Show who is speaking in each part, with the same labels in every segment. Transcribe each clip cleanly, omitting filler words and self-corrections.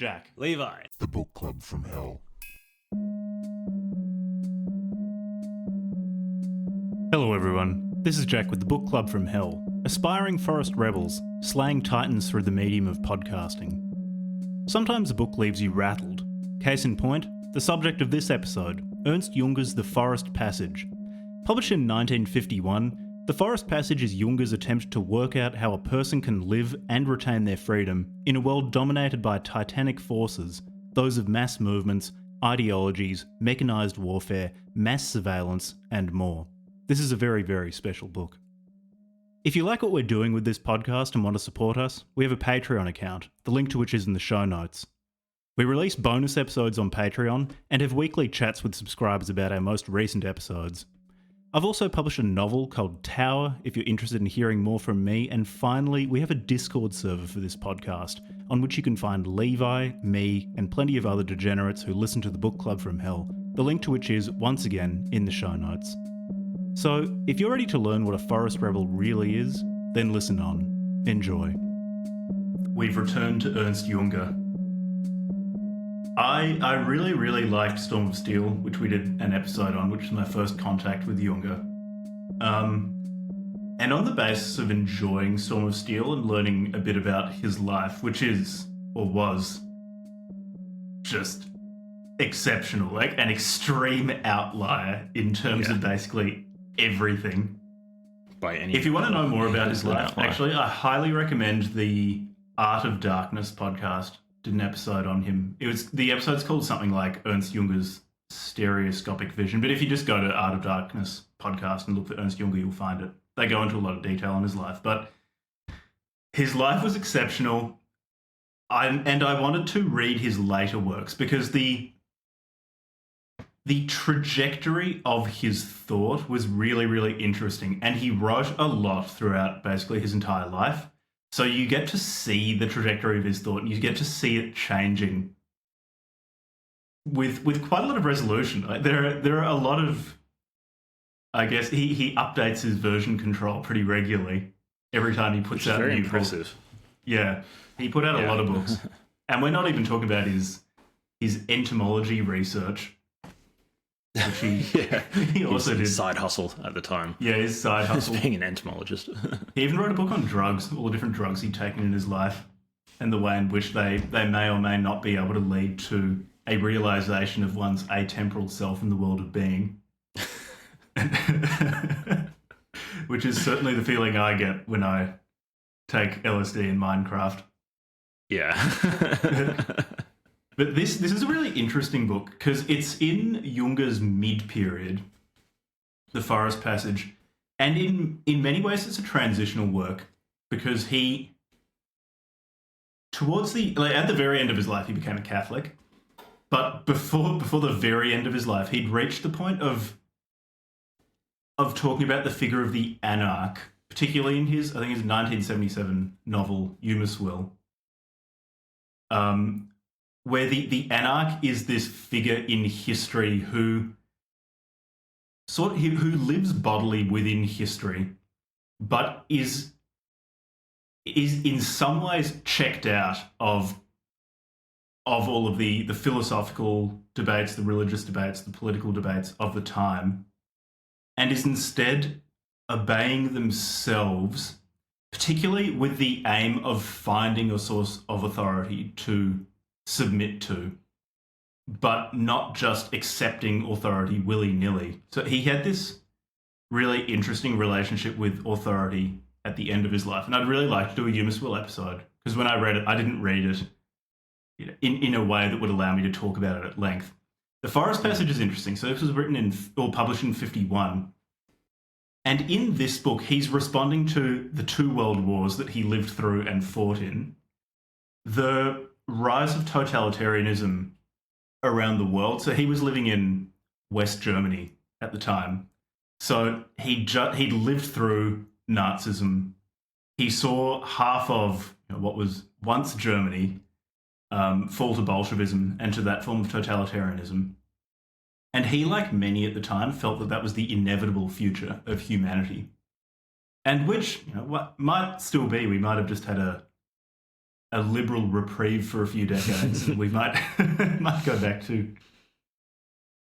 Speaker 1: Jack.
Speaker 2: Levi.
Speaker 3: The Book Club from Hell.
Speaker 1: Hello everyone, this is Jack with the Book Club from Hell, aspiring forest rebels, slaying titans through the medium of podcasting. Sometimes a book leaves you rattled. Case in point, the subject of this episode, Ernst Junger's The Forest Passage. Published in 1951, The Forest Passage is Junger's attempt to work out how a person can live and retain their freedom in a world dominated by titanic forces, those of mass movements, ideologies, mechanised warfare, mass surveillance, and more. This is a very, very special book. If you like what we're doing with this podcast and want to support us, we have a Patreon account, the link to which is in the show notes. We release bonus episodes on Patreon and have weekly chats with subscribers about our most recent episodes. I've also published a novel called Tower if you're interested in hearing more from me, and finally, we have a Discord server for this podcast, on which you can find Levi, me, and plenty of other degenerates who listen to the Book Club from Hell, the link to which is, once again, in the show notes. So, if you're ready to learn what a forest rebel really is, then listen on. Enjoy. We've returned to Ernst Jünger. I really liked Storm of Steel, which we did an episode on, which was my first contact with Junger. And on the basis of enjoying Storm of Steel and learning a bit about his life, which is, or was, just exceptional, like an extreme outlier in terms of basically everything. If you want to know more about his life, actually, I highly recommend the Art of Darkness podcast. Did an episode on him. The episode's called something like Ernst Junger's Stereoscopic Vision, but if you just go to Art of Darkness podcast and look for Ernst Junger, you'll find it. They go into a lot of detail on his life, but his life was exceptional. I wanted to read his later works because the trajectory of his thought was really interesting, and he wrote a lot throughout basically his entire life. So you get to see the trajectory of his thought, and you get to see it changing with quite a lot of resolution. Like there are a lot of, I guess he updates his version control pretty regularly every time he puts out a new book. Yeah, he put out a lot of books, and we're not even talking about his entomology research, which he also did.
Speaker 2: Side hustle at the time.
Speaker 1: Yeah, his side hustle.
Speaker 2: Being an entomologist.
Speaker 1: He even wrote a book on drugs, all the different drugs he'd taken in his life, and the way in which they may or may not be able to lead to a realisation of one's atemporal self in the world of being. Which is certainly the feeling I get when I take LSD in Minecraft.
Speaker 2: Yeah.
Speaker 1: But this is a really interesting book because it's in Junger's mid-period, The Forest Passage, and in many ways it's a transitional work because he, at the very end of his life, he became a Catholic, but before the very end of his life, he'd reached the point of talking about the figure of the anarch, particularly in his 1977 novel Humus Will. Where the anarch is this figure in history who lives bodily within history, but is in some ways checked out of all of the philosophical debates, the religious debates, the political debates of the time, and is instead obeying themselves, particularly with the aim of finding a source of authority to submit to, but not just accepting authority willy-nilly. So he had this really interesting relationship with authority at the end of his life, and I'd really like to do a Humus Will episode, because when I read it, I didn't read it in a way that would allow me to talk about it at length. The Forest Passage is interesting. So this was written or published in 51, and in this book, he's responding to the two world wars that he lived through and fought in, the rise of totalitarianism around the world. So he was living in West Germany at the time. So he'd lived through Nazism. He saw half of what was once Germany fall to Bolshevism and to that form of totalitarianism. And he, like many at the time, felt that was the inevitable future of humanity. And which, what might still be, we might have just had a liberal reprieve for a few decades. We might might go back to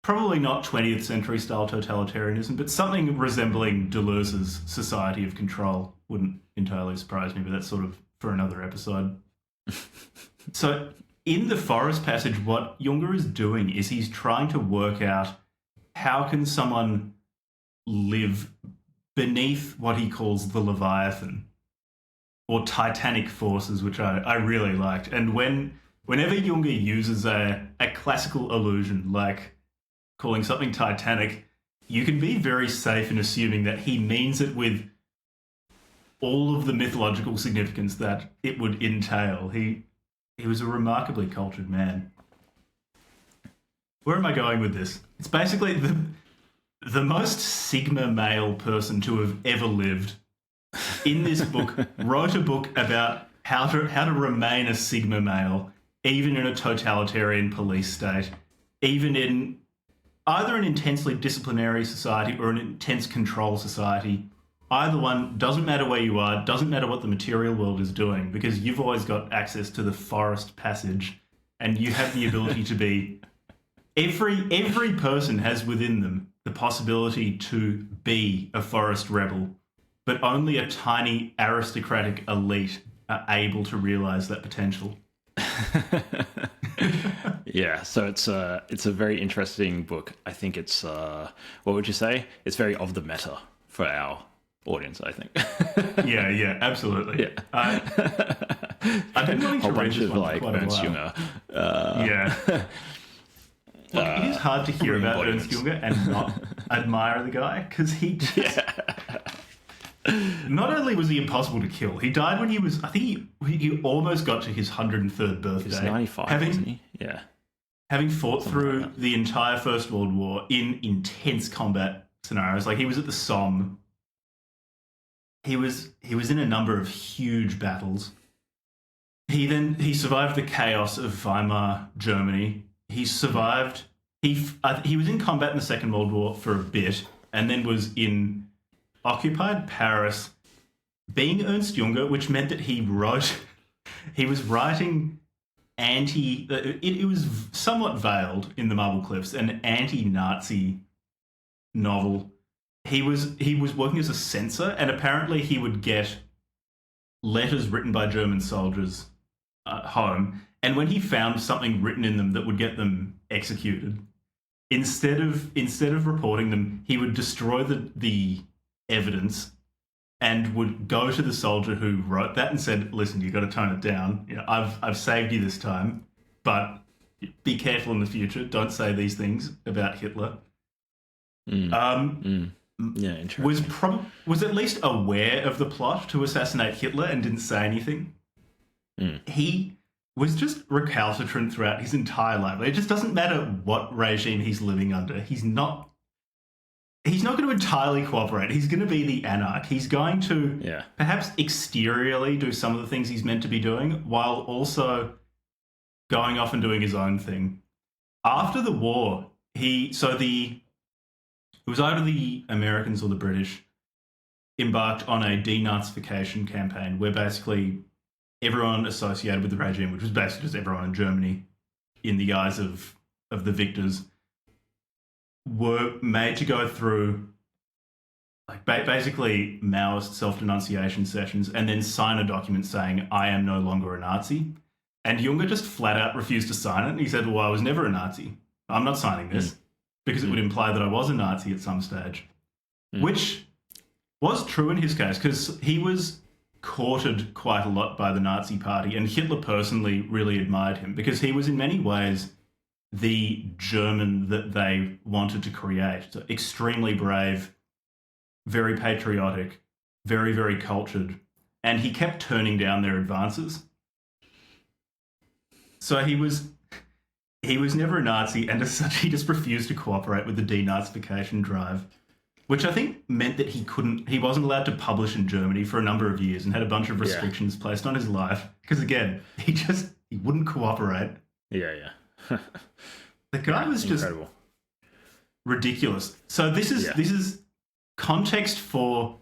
Speaker 1: probably not 20th century style totalitarianism, but something resembling Deleuze's society of control. Wouldn't entirely surprise me, but that's sort of for another episode. So in the forest passage, what Junger is doing is he's trying to work out how can someone live beneath what he calls the leviathan, or titanic forces, which I really liked. And whenever Junger uses a classical illusion, like calling something titanic, you can be very safe in assuming that he means it with all of the mythological significance that it would entail. He was a remarkably cultured man. Where am I going with this? It's basically the most Sigma male person to have ever lived in this book wrote a book about how to remain a Sigma male, even in a totalitarian police state, even in either an intensely disciplinary society or an intense control society. Either one, doesn't matter where you are, doesn't matter what the material world is doing, because you've always got access to the forest passage and you have the ability to be... Every person has within them the possibility to be a forest rebel, but only a tiny aristocratic elite are able to realise that potential.
Speaker 2: Yeah, so it's a very interesting book. I think it's what would you say? It's very of the meta for our audience, I think.
Speaker 1: yeah, absolutely.
Speaker 2: Yeah.
Speaker 1: I've been wanting to read
Speaker 2: bunch
Speaker 1: this
Speaker 2: of
Speaker 1: one
Speaker 2: like
Speaker 1: for quite a
Speaker 2: Ernst
Speaker 1: while.
Speaker 2: Jünger.
Speaker 1: Yeah. Look, it is hard to hear about
Speaker 2: embodiments.
Speaker 1: Ernst Jünger and not admire the guy, because he just... Not only was he impossible to kill, he died when he was... I think he almost got to his 103rd birthday.
Speaker 2: He's 95, wasn't he? Yeah.
Speaker 1: Having fought through the entire First World War in intense combat scenarios. Like, he was at the Somme. He was in a number of huge battles. He survived the chaos of Weimar Germany. He survived... He was in combat in the Second World War for a bit, and then was in occupied Paris, being Ernst Jünger, which meant that he was writing it was somewhat veiled in the Marble Cliffs, an anti-Nazi novel. He was working as a censor, and apparently he would get letters written by German soldiers home, and when he found something written in them that would get them executed, instead of reporting them, he would destroy the evidence and would go to the soldier who wrote that and said, "Listen, you got to tone it down. You know, I've saved you this time, but be careful in the future. Don't say these things about Hitler."
Speaker 2: Yeah, interesting.
Speaker 1: Was at least aware of the plot to assassinate Hitler and didn't say anything. He was just recalcitrant throughout his entire life. It just doesn't matter what regime he's living under. He's not going to entirely cooperate. He's going to be the anarch. He's going to perhaps exteriorly do some of the things he's meant to be doing, while also going off and doing his own thing. After the war, it was either the Americans or the British embarked on a denazification campaign where basically everyone associated with the regime, which was basically just everyone in Germany, in the eyes of the victors, were made to go through like basically Maoist self-denunciation sessions and then sign a document saying, "I am no longer a Nazi." And Junger just flat out refused to sign it. And he said, "Well, I was never a Nazi. I'm not signing this because it would imply that I was a Nazi at some stage," which was true in his case, because he was courted quite a lot by the Nazi Party, and Hitler personally really admired him because he was in many ways the German that they wanted to create. So extremely brave, very patriotic, very, very cultured, and he kept turning down their advances. So he was never a Nazi, and as such he just refused to cooperate with the denazification drive, which I think meant that he wasn't allowed to publish in Germany for a number of years and had a bunch of restrictions placed on his life because, again, he wouldn't cooperate.
Speaker 2: Yeah.
Speaker 1: The guy was just
Speaker 2: incredible.
Speaker 1: Ridiculous. So this is context for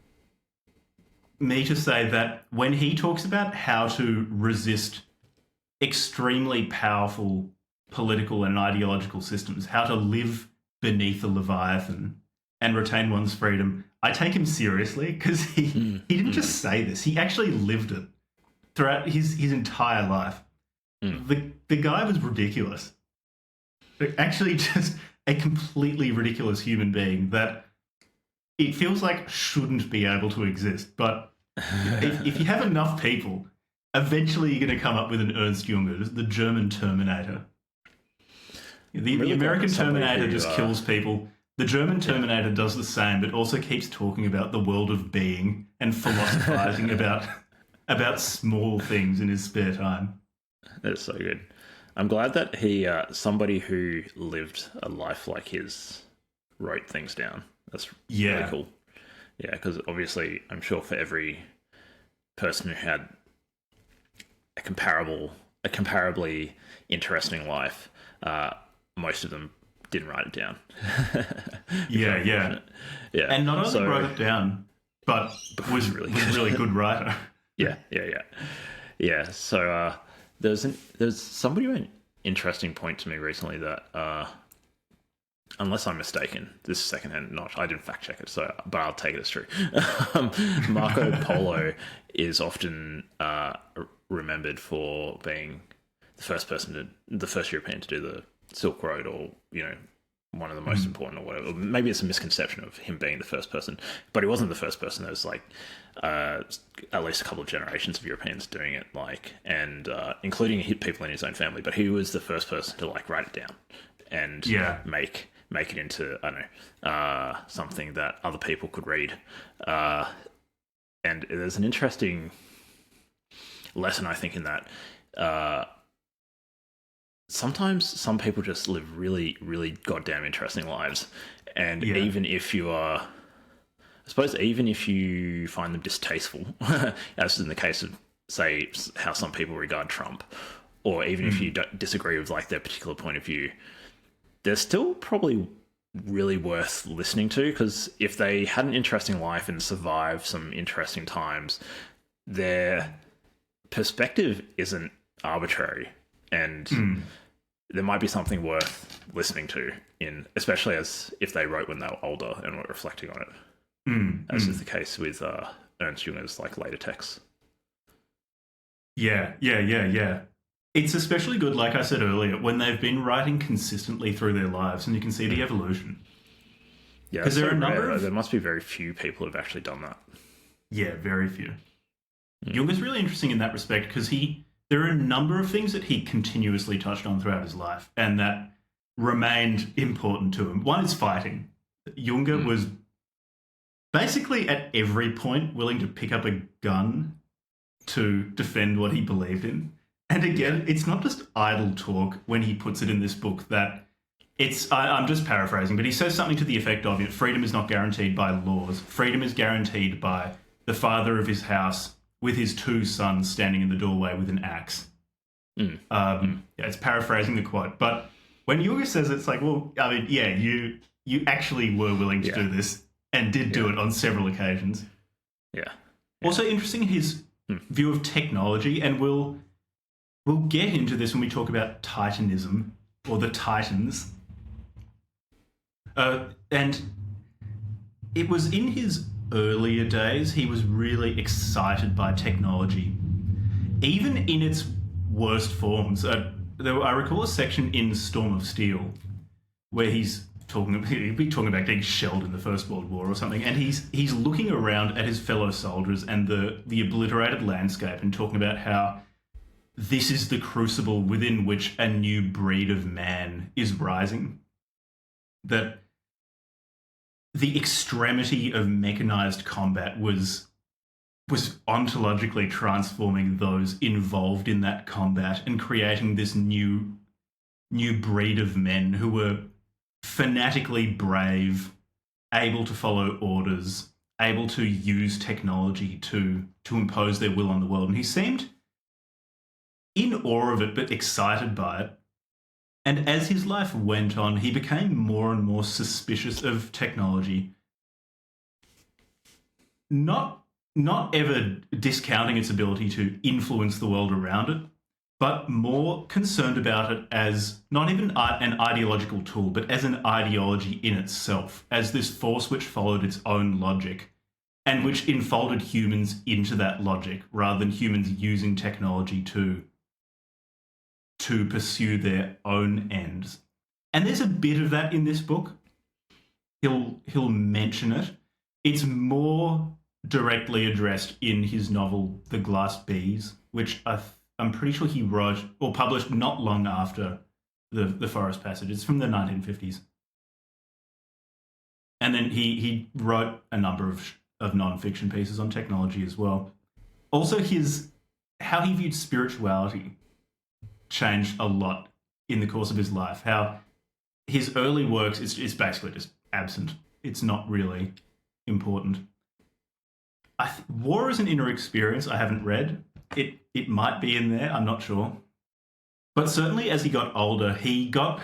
Speaker 1: me to say that when he talks about how to resist extremely powerful political and ideological systems, how to live beneath a leviathan and retain one's freedom, I take him seriously because he didn't just say this, he actually lived it throughout his entire life. The guy was ridiculous. Actually, just a completely ridiculous human being that it feels like shouldn't be able to exist. But if you have enough people, eventually you're going to come up with an Ernst Jünger, the German Terminator. The American Terminator just kills people. The German Terminator does the same, but also keeps talking about the world of being and philosophizing about small things in his spare time.
Speaker 2: That's so good. I'm glad that he, somebody who lived a life like his, wrote things down. That's really cool. Yeah, because obviously, I'm sure for every person who had a comparably interesting life, most of them didn't write it down.
Speaker 1: Yeah. And not only wrote it down, but was a really good writer.
Speaker 2: Yeah. So there's somebody made an interesting point to me recently that, unless I'm mistaken, this is secondhand. Not, I didn't fact check it, but I'll take it as true. Marco Polo is often remembered for being the first European to do the Silk Road, or one of the most important, or whatever. Maybe it's a misconception of him being the first person, but he wasn't the first person. There was at least a couple of generations of Europeans doing it, and including people in his own family. But he was the first person to write it down and make it into, I don't know, something that other people could read. And there's an interesting lesson, I think, in that. Sometimes some people just live really, really goddamn interesting lives. And even if you are, I suppose, even if you find them distasteful, as in the case of, say, how some people regard Trump, or even if you don't disagree with their particular point of view, they're still probably really worth listening to, because if they had an interesting life and survived some interesting times, their perspective isn't arbitrary, and there might be something worth listening to, especially as if they wrote when they were older and were reflecting on it, as is the case with Ernst Junger's later texts.
Speaker 1: Yeah. It's especially good, like I said earlier, when they've been writing consistently through their lives, and you can see the evolution.
Speaker 2: Yeah, because there must be very few people who've actually done that. Yeah,
Speaker 1: very few. Junger's really interesting in that respect, because there are a number of things that he continuously touched on throughout his life, and that remained important to him. One is fighting. Junger was basically at every point willing to pick up a gun to defend what he believed in. And again, it's not just idle talk when he puts it in this book that I'm just paraphrasing, but he says something to the effect of, freedom is not guaranteed by laws. Freedom is guaranteed by the father of his house with his two sons standing in the doorway with an axe. It's paraphrasing the quote. But when Junger says it, it's you actually were willing to do this and did do it on several occasions.
Speaker 2: Yeah.
Speaker 1: Also interesting in his view of technology, and we'll get into this when we talk about Titanism, or the Titans. And it was in his earlier days, he was really excited by technology, even in its worst forms. I recall a section in Storm of Steel where he'd be talking about getting shelled in the First World War or something, and he's looking around at his fellow soldiers and the obliterated landscape, and talking about how this is the crucible within which a new breed of man is rising. That the extremity of mechanized combat was ontologically transforming those involved in that combat and creating this new breed of men who were fanatically brave, able to follow orders, able to use technology to impose their will on the world. And he seemed in awe of it, but excited by it. And as his life went on, he became more and more suspicious of technology. Not not ever discounting its ability to influence the world around it, but more concerned about it as not even an ideological tool, but as an ideology in itself, as this force which followed its own logic and which enfolded humans into that logic rather than humans using technology to pursue their own ends. And there's a bit of that in this book. He'll mention it. It's more directly addressed in his novel The Glass Bees, which I'm pretty sure he wrote or published not long after the Forest Passage. It's from the 1950s. And then he wrote a number of non-fiction pieces on technology as well. Also, how he viewed spirituality changed a lot in the course of his life. How his early works is basically just absent. It's not really important. War is an Inner Experience I haven't read. It might be in there, I'm not sure. But certainly as he got older, he got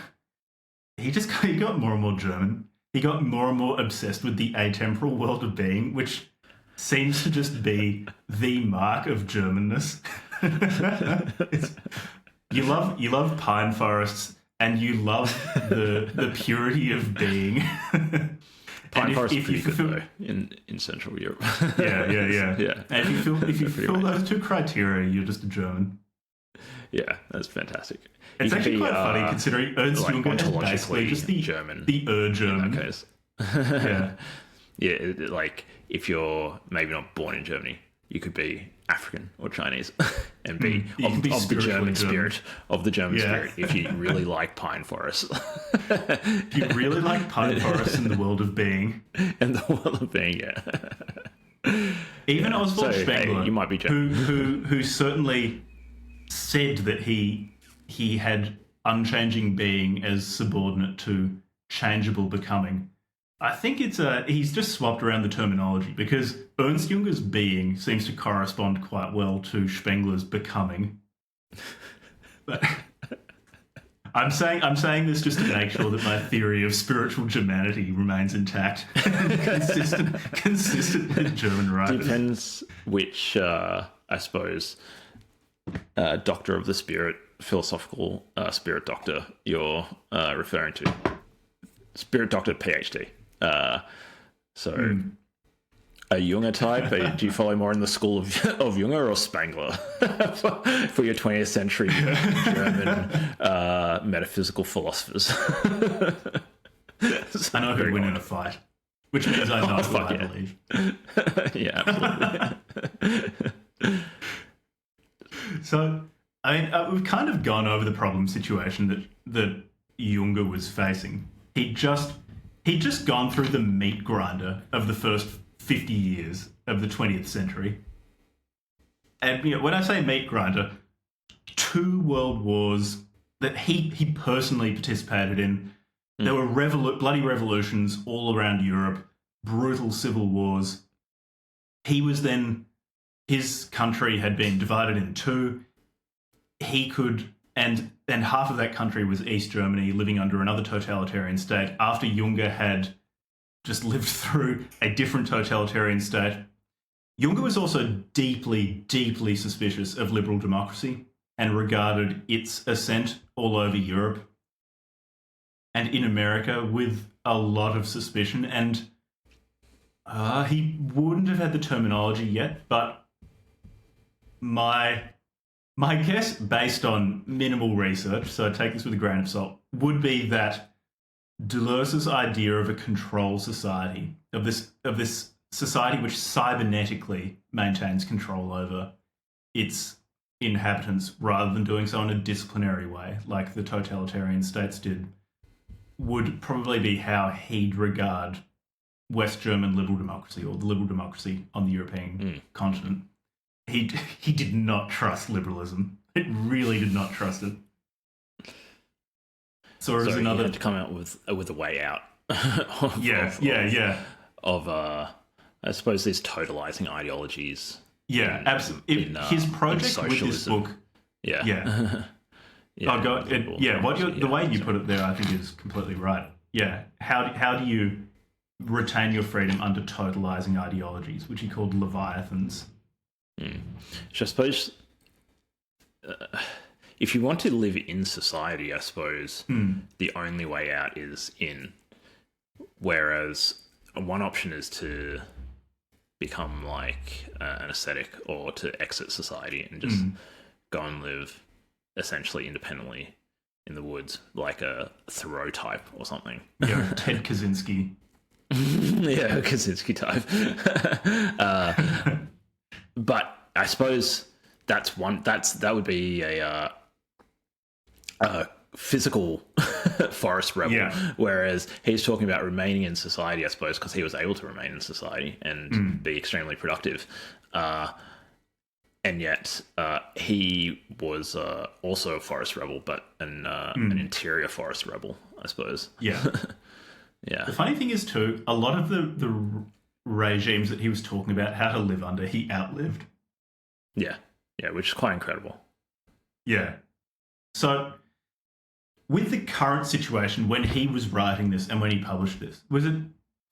Speaker 1: more and more German. He got more and more obsessed with the atemporal world of being, which seems to just be the mark of Germanness. You love pine forests and you love the purity of being.
Speaker 2: Pine forests are pretty good though in Central Europe.
Speaker 1: Yeah. And if you fill those two criteria, you're just a German.
Speaker 2: Yeah, that's fantastic.
Speaker 1: It's actually quite funny considering Ernst Jünger is basically just the
Speaker 2: German.
Speaker 1: The German.
Speaker 2: In that case.
Speaker 1: Yeah.
Speaker 2: Yeah, like if you're maybe not born in Germany, you could be African or Chinese and be of the German spirit, of the German spirit, if you really like pine forests.
Speaker 1: If you really like pine forests and the world of being.
Speaker 2: And the world of being, yeah.
Speaker 1: Even Oswald Spengler,
Speaker 2: you might be German.
Speaker 1: who certainly said that he had unchanging being as subordinate to changeable becoming. I think he's just swapped around the terminology because Ernst Junger's being seems to correspond quite well to Spengler's becoming. But I'm saying this just to make sure that my theory of spiritual Germanity remains intact, consistent with German writers.
Speaker 2: Depends which, I suppose, doctor of the spirit, philosophical spirit doctor you're referring to. Spirit doctor, PhD. A Junger type. Do you follow more in the school of Junger or Spengler for your 20th century German metaphysical philosophers?
Speaker 1: I know who'd win in a fight, which means I know what I believe.
Speaker 2: Yeah, absolutely.
Speaker 1: So, I mean, we've kind of gone over the problem situation that Junger was facing. He'd just gone through the meat grinder of the first 50 years of the 20th century. And when I say meat grinder, 2 world wars that he personally participated in. There were bloody revolutions all around Europe, brutal civil wars. His country had been divided in 2. And half of that country was East Germany, living under another totalitarian state. After Junger had just lived through a different totalitarian state, Junger was also deeply, deeply suspicious of liberal democracy and regarded its ascent all over Europe and in America with a lot of suspicion. And he wouldn't have had the terminology yet, but my guess, based on minimal research, so take this with a grain of salt, would be that Deleuze's idea of a control society, of this society which cybernetically maintains control over its inhabitants rather than doing so in a disciplinary way, like the totalitarian states did, would probably be how he'd regard West German liberal democracy or the liberal democracy on the European continent. He did not trust liberalism. It really did not trust it. So
Speaker 2: he had to come out with a way out. Of I suppose these totalizing ideologies.
Speaker 1: Yeah, absolutely. His project with this book.
Speaker 2: Yeah.
Speaker 1: The way you put it there, I think, is completely right. Yeah. How do you retain your freedom under totalizing ideologies, which he called leviathans.
Speaker 2: So I suppose if you want to live in society, I suppose the only way out is in. Whereas one option is to become like an ascetic or to exit society and just go and live essentially independently in the woods, like a Thoreau type or something.
Speaker 1: Yeah, Ted Kaczynski.
Speaker 2: Yeah, Kaczynski type. But I suppose that would be a physical forest rebel, whereas he's talking about remaining in society, I suppose, because he was able to remain in society and be extremely productive. And yet he was also a forest rebel, but an interior forest rebel, I suppose.
Speaker 1: Yeah.
Speaker 2: Yeah.
Speaker 1: The funny thing is, too, a lot of the regimes that he was talking about how to live under, he outlived.
Speaker 2: Yeah. Yeah, which is quite incredible.
Speaker 1: Yeah. So, with the current situation, when he was writing this and when he published this, was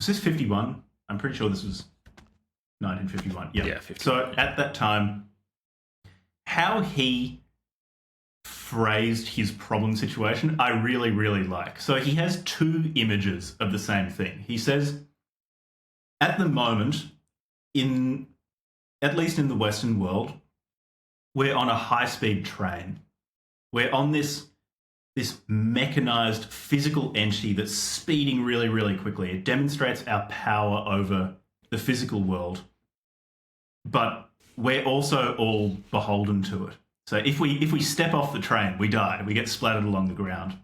Speaker 1: this 51? I'm pretty sure this was 1951. Yeah, 51. So, at that time, how he phrased his problem situation, I really, really like. So he has two images of the same thing. He says, at the moment, at least in the Western world, we're on a high-speed train. We're on this mechanized physical entity that's speeding really, really quickly. It demonstrates our power over the physical world, but we're also all beholden to it. So if we step off the train, we die. We get splattered along the ground.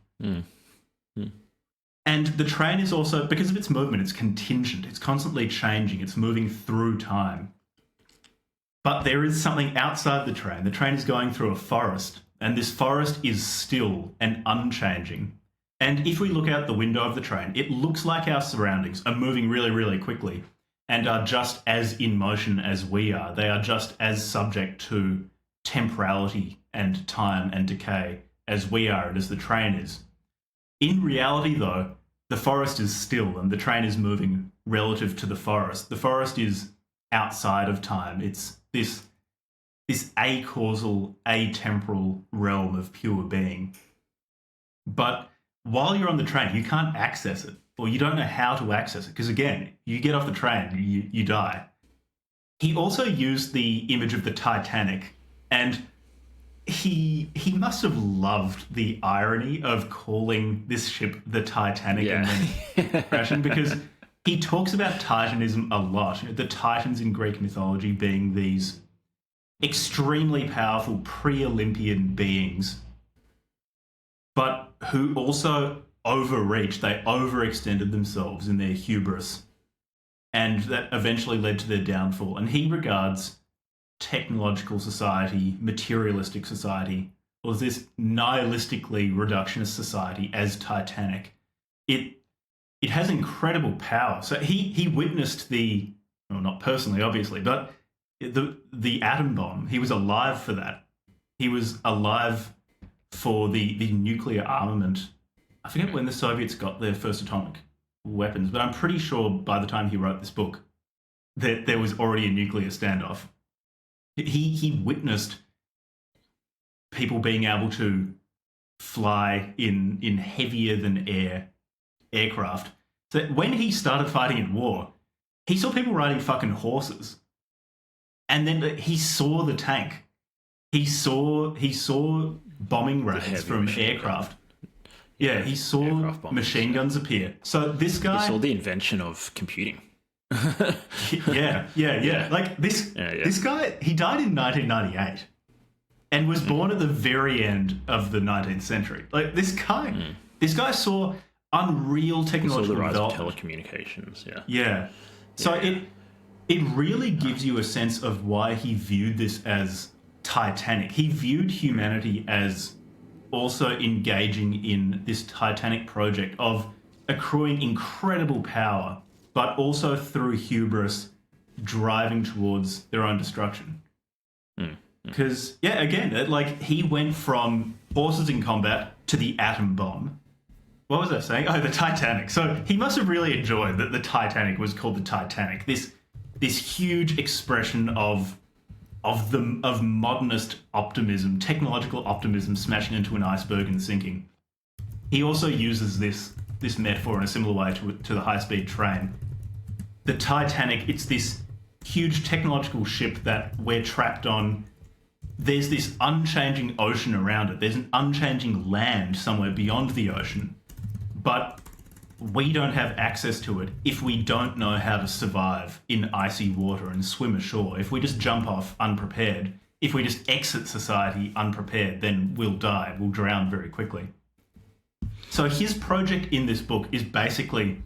Speaker 1: And the train is also, because of its movement, it's contingent. It's constantly changing. It's moving through time. But there is something outside the train. The train is going through a forest, and this forest is still and unchanging. And if we look out the window of the train, it looks like our surroundings are moving really, really quickly and are just as in motion as we are. They are just as subject to temporality and time and decay as we are and as the train is. In reality, though, the forest is still and the train is moving relative to the forest. The forest is outside of time. It's this acausal, atemporal realm of pure being. But while you're on the train, you can't access it, or you don't know how to access it, because again, you get off the train, you die. He also used the image of the Titanic, and he must have loved the irony of calling this ship the Titanic and then crashing, because he talks about Titanism a lot. The Titans in Greek mythology being these extremely powerful pre-Olympian beings, but who also overreached. They overextended themselves in their hubris, and that eventually led to their downfall. And he regards technological society, materialistic society, or this nihilistically reductionist society as Titanic. It has incredible power. So he witnessed well, not personally, obviously, but the atom bomb. He was alive for that. He was alive for the nuclear armament. I forget when the Soviets got their first atomic weapons, but I'm pretty sure by the time he wrote this book that there was already a nuclear standoff. He witnessed people being able to fly in heavier than air aircraft. So when he started fighting in war, he saw people riding fucking horses. And then he saw the tank. He saw bombing raids from aircraft. Yeah, he saw machine guns appear. So this guy...
Speaker 2: He saw the invention of computing.
Speaker 1: Yeah. Like this guy, he died in 1998 and was born at the very end of the 19th century. Like this guy saw unreal technological
Speaker 2: development. He saw the rise of telecommunications,
Speaker 1: Yeah. So it really gives you a sense of why he viewed this as Titanic. He viewed humanity as also engaging in this Titanic project of accruing incredible power, but also through hubris driving towards their own destruction. Because, again, he went from horses in combat to the atom bomb. what was I saying? Oh, the Titanic. So he must have really enjoyed that the Titanic was called the Titanic. This huge expression of modernist optimism, technological optimism, smashing into an iceberg and sinking. He also uses this metaphor in a similar way to the high-speed train. The Titanic, it's this huge technological ship that we're trapped on. There's this unchanging ocean around it. There's an unchanging land somewhere beyond the ocean. But we don't have access to it if we don't know how to survive in icy water and swim ashore. If we just jump off unprepared, if we just exit society unprepared, then we'll die. We'll drown very quickly. So his project in this book is basically,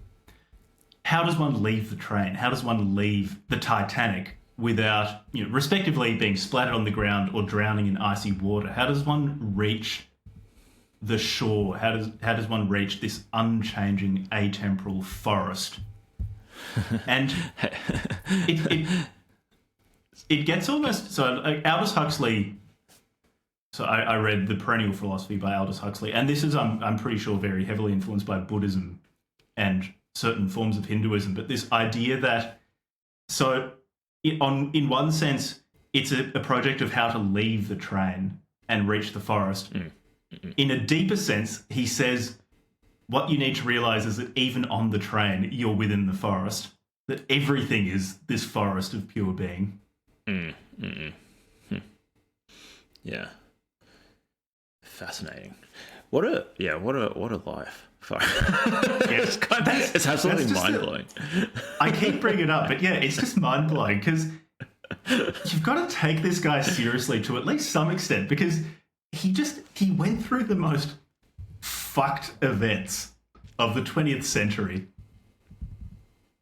Speaker 1: how does one leave the train? How does one leave the Titanic without, respectively being splattered on the ground or drowning in icy water? How does one reach the shore? How does one reach this unchanging atemporal forest? And it gets almost so. Aldous Huxley. So I read The Perennial Philosophy by Aldous Huxley, and this is I'm pretty sure very heavily influenced by Buddhism and certain forms of Hinduism. But this idea that in one sense it's a project of how to leave the train and reach the forest. In a deeper sense, he says what you need to realize is that even on the train, you're within the forest, that everything is this forest of pure being.
Speaker 2: Yeah. Fascinating. What a life. It's absolutely mind-blowing.
Speaker 1: I keep bringing it up, but yeah, it's just mind-blowing because you've got to take this guy seriously to at least some extent, because he went through the most fucked events of the 20th century,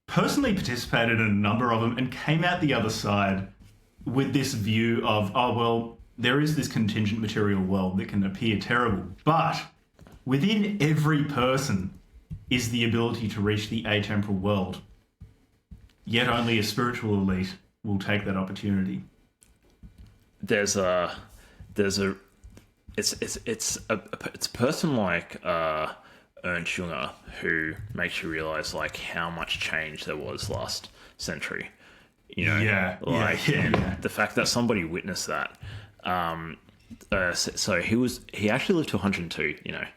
Speaker 1: personally participated in a number of them, and came out the other side with this view of, oh, well, there is this contingent material world that can appear terrible, but within every person is the ability to reach the atemporal world. Yet only a spiritual elite will take that opportunity.
Speaker 2: It's a person like Ernst Jünger who makes you realize like how much change there was last century. The fact that somebody witnessed that. So he actually lived to 102.
Speaker 1: And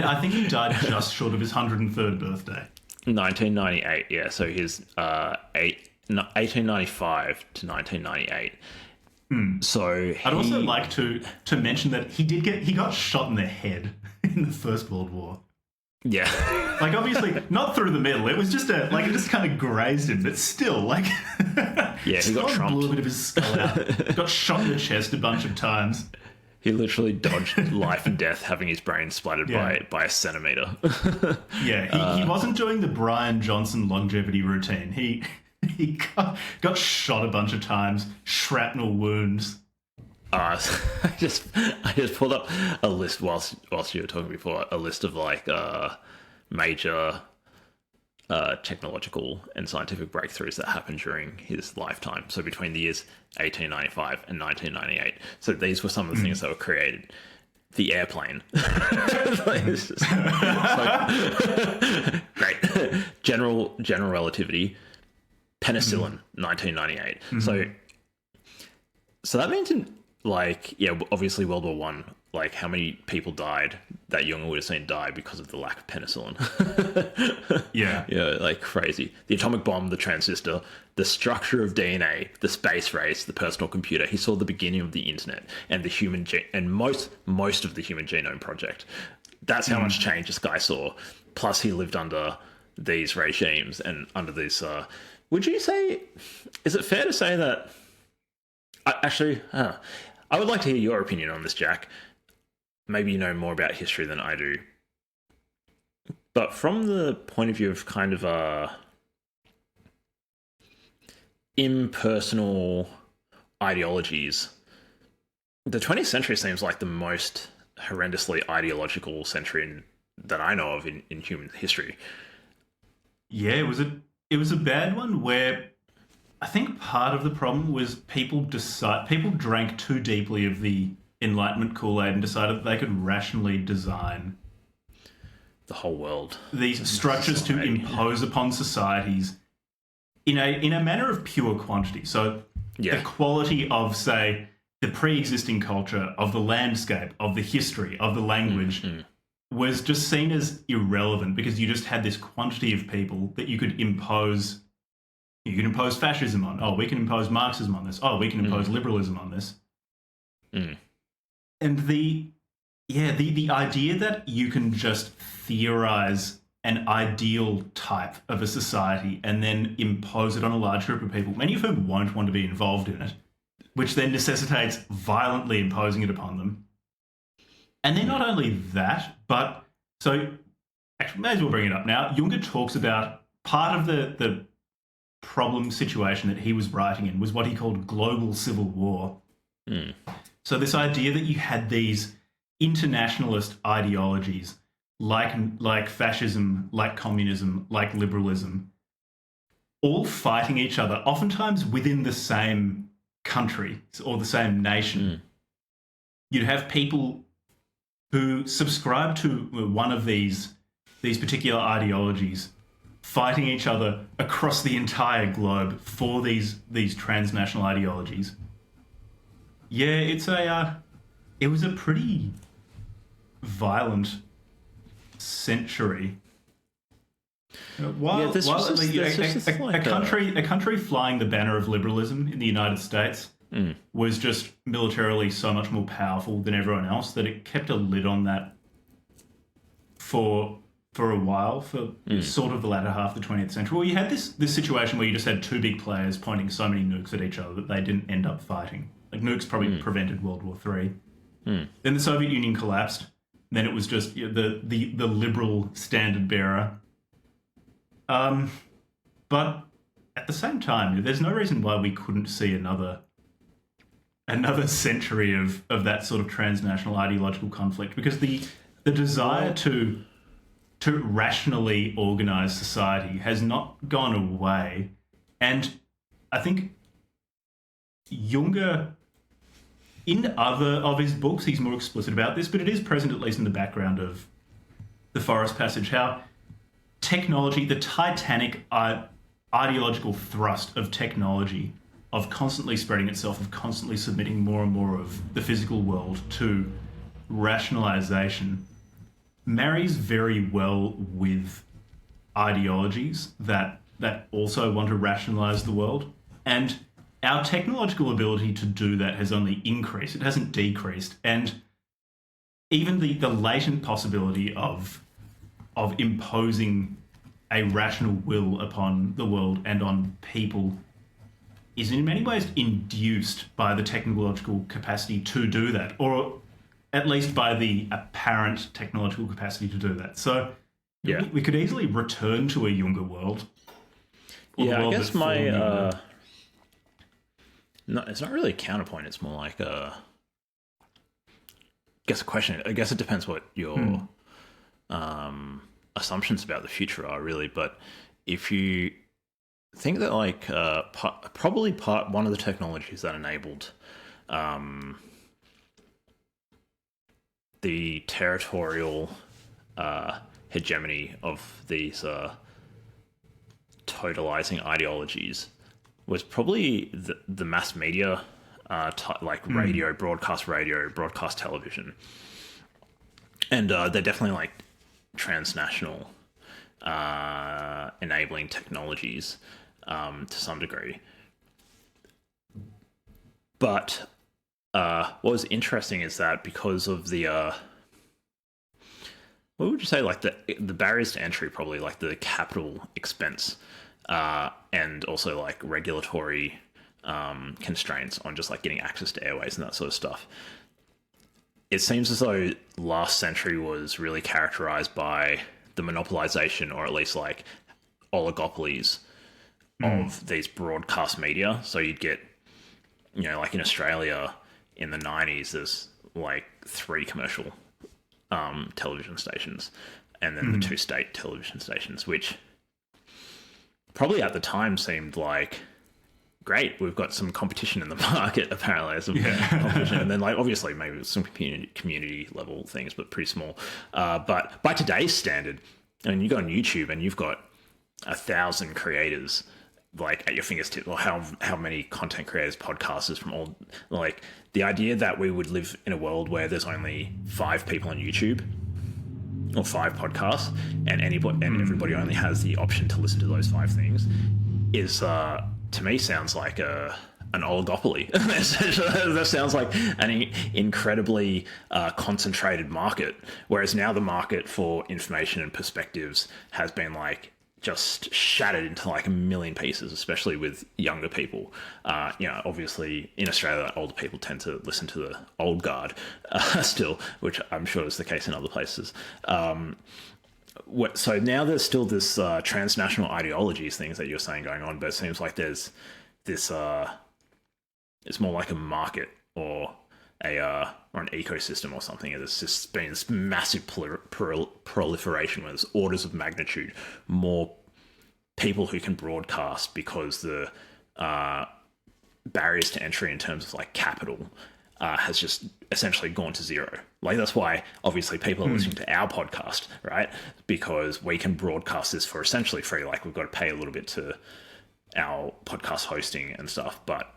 Speaker 1: I think he died just short of his 103rd birthday.
Speaker 2: 1998. Yeah, so his 1895 to 1998. So
Speaker 1: I'd also like to mention that he got shot in the head in the First World War.
Speaker 2: Yeah.
Speaker 1: Like, obviously, not through the middle. It was just it just kind of grazed him, but still, like...
Speaker 2: Yeah, he got trumped.
Speaker 1: Blew a bit of his skull out. Got shot in the chest a bunch of times.
Speaker 2: He literally dodged life and death, having his brain splattered by a centimetre.
Speaker 1: He wasn't doing the Brian Johnson longevity routine. He got shot a bunch of times, shrapnel wounds.
Speaker 2: I just pulled up a list whilst you were talking before, a list of like major technological and scientific breakthroughs that happened during his lifetime. So between the years 1895 and 1998. So these were some of the things that were created. The airplane. Great. General relativity. Penicillin, 1998. So that means obviously World War One, like how many people died that Junger would have seen die because of the lack of penicillin. Like crazy. The atomic bomb, the transistor, the structure of DNA, the space race, the personal computer. He saw the beginning of the internet and the human and most of the Human Genome Project. That's how much change this guy saw. Plus, he lived under these regimes and under these. Would you say? Is it fair to say that? I would like to hear your opinion on this, Jack. Maybe you know more about history than I do. But from the point of view of kind of impersonal ideologies, the 20th century seems like the most horrendously ideological century that I know of in human history. Yeah,
Speaker 1: it was a bad one where I think part of the problem was people drank too deeply of the Enlightenment Kool-Aid and decided that they could rationally design
Speaker 2: the whole world.
Speaker 1: These structures to impose upon societies in a manner of pure quantity. So the quality of, say, the pre-existing culture, of the landscape, of the history, of the language was just seen as irrelevant because you just had this quantity of people that you could impose. You can impose fascism on. Oh, we can impose Marxism on this. Oh, we can impose liberalism on this. And the idea that you can just theorize an ideal type of a society and then impose it on a large group of people, many of whom won't want to be involved in it, which then necessitates violently imposing it upon them. And then not only that, but so actually may as well bring it up now. Junger talks about part of the problem situation that he was writing in was what he called global civil war. So this idea that you had these internationalist ideologies like fascism, like communism, like liberalism, all fighting each other, oftentimes within the same country or the same nation. You'd have people who subscribe to one of these particular ideologies fighting each other across the entire globe for these transnational ideologies. Yeah, it was a pretty violent century. A country flying the banner of liberalism in the United States was just militarily so much more powerful than everyone else that it kept a lid on that for a while, for sort of the latter half of the 20th century. Well, you had this situation where you just had two big players pointing so many nukes at each other that they didn't end up fighting. Like nukes probably prevented World War III. Then the Soviet Union collapsed. Then it was just the liberal standard bearer. But at the same time, there's no reason why we couldn't see another century of that sort of transnational ideological conflict, because the desire to rationally organize society has not gone away. And I think Junger, in other of his books, he's more explicit about this, but it is present at least in the background of The Forest Passage, how technology, the titanic ideological thrust of technology, of constantly spreading itself, of constantly submitting more and more of the physical world to rationalization, marries very well with ideologies that also want to rationalize the world. And our technological ability to do that has only increased. It hasn't decreased. And even the latent possibility of imposing a rational will upon the world and on people is in many ways induced by the technological capacity to do that, or at least by the apparent technological capacity to do that. So we could easily return to a Junger world.
Speaker 2: I guess my... No, it's not really a counterpoint. It's more like a question. I guess it depends what your assumptions about the future are, really. But if you think that, like, one of the technologies that enabled the territorial hegemony of these totalizing ideologies was probably the mass media, radio, broadcast television. And they're definitely like transnational enabling technologies to some degree. But what was interesting is that because of the... what would you say, like the barriers to entry, probably like the capital expense, and also like regulatory constraints on just like getting access to airways and that sort of stuff. It seems as though last century was really characterized by the monopolization, or at least like oligopolies of these broadcast media. So you'd get, like in Australia in the 90s, there's like 3 commercial television stations, and then the 2 state television stations, which probably at the time seemed like great, we've got some competition in the market, apparently. Some competition. And then, like, obviously, maybe some community level things, but pretty small. But by today's standard, I mean, you go on YouTube and you've got 1,000 creators, like, at your fingertips, or how many content creators, podcasters from all, like, the idea that we would live in a world where there's only 5 people on YouTube or 5 podcasts, and everybody only has the option to listen to those 5 things is, to me, sounds like an oligopoly. That sounds like an incredibly concentrated market, whereas now the market for information and perspectives has been, like, just shattered into, like, a million pieces, especially with younger people. Obviously in Australia, older people tend to listen to the old guard still, which I'm sure is the case in other places. So now there's still this transnational ideologies things that you're saying going on, but it seems like there's this it's more like a market or an ecosystem or something. There's just been this massive proliferation where there's orders of magnitude more people who can broadcast, because the barriers to entry in terms of, like, capital has just essentially gone to zero. Like, that's why obviously people are listening to our podcast, right? Because we can broadcast this for essentially free. Like, we've got to pay a little bit to our podcast hosting and stuff, but